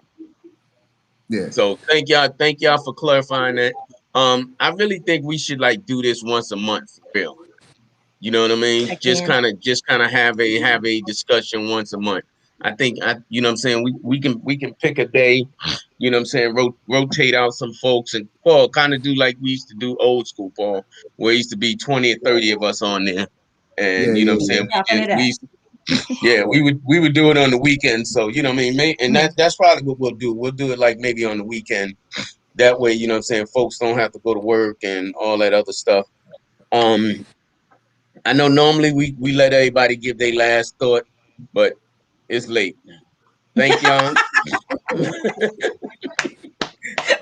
Yeah. So thank y'all for clarifying that. I really think we should like do this once a month for real. You know what I mean? I can. Just kind of have a discussion once a month. I think you know what I'm saying, we can pick a day, you know what I'm saying, rotate out some folks and Paul kind of do like we used to do old school, Paul, where it used to be 20 or 30 of us on there. Yeah, And you know yeah, what I'm yeah. saying, Chopping it up. yeah, we would do it on the weekend. So, you know what I mean? And Mhm. that's probably what we'll do. We'll do it like maybe on the weekend. That way, you know what I'm saying, folks don't have to go to work and all that other stuff. Um, I know normally we let everybody give their last thought, but it's late. Thank y'all.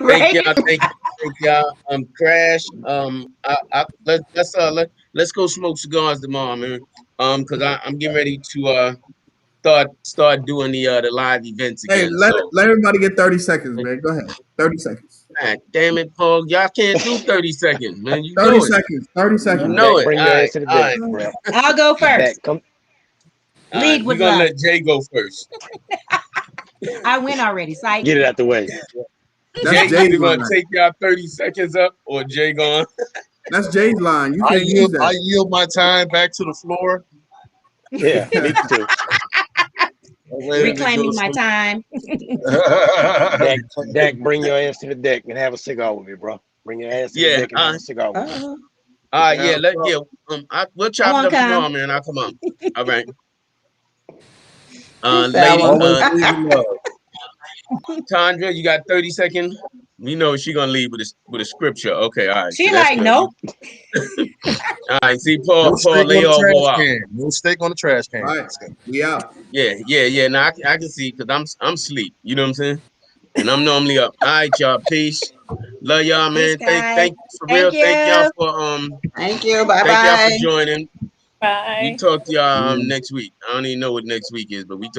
Thank Right. y'all. Thank y'all. Crash. Let's go smoke cigars tomorrow, man. Cause I'm getting ready to start doing the live events Hey, again. let So, let everybody get 30 seconds, man. Go ahead. 30 seconds. God damn it, Paul. Y'all can't do 30 seconds, man. You 30 know it. seconds. 30 You seconds. know Dak, it. bring All your right. ass to the All deck, right. bro. I'll go Dak, first. come. All right. Lead We're with gonna love. let Jay go first. I win already. Psych. Get it out the way. That's Jay Jay's either gonna line. take y'all 30 seconds up or Jay gonna That's Jay's line. You I can't use yield. I that. yield my time back to the floor. Yeah, me too. I'm ready to go Reclaiming my smoke. time. Dak, bring your ass to the deck and have a cigar with me, bro. Bring your ass to the yeah. deck and have a cigar with me. Uh-oh. Yeah, we'll I chop it won't up come. tomorrow, man. I'll come on. All right. He said I Lady, won't Always come. leave with love. Tandra, you got 30 seconds. We know she gonna leave with a scripture. Okay, all right. So She that's like, good. nope. All right. See, No Paul, steak lay on the all trash go out. can. No steak on the trash All can. right. Let's go. We out. Yeah. Now I can see because I'm asleep. You know what I'm saying? And I'm normally up. All right, y'all. Peace. Love y'all, Peace, man. guys. Thank for Thank real. you. Thank you. Bye Thank y'all for bye. joining. We Bye. talk to y'all Mm. next week. I don't even know what next week is, but we talk.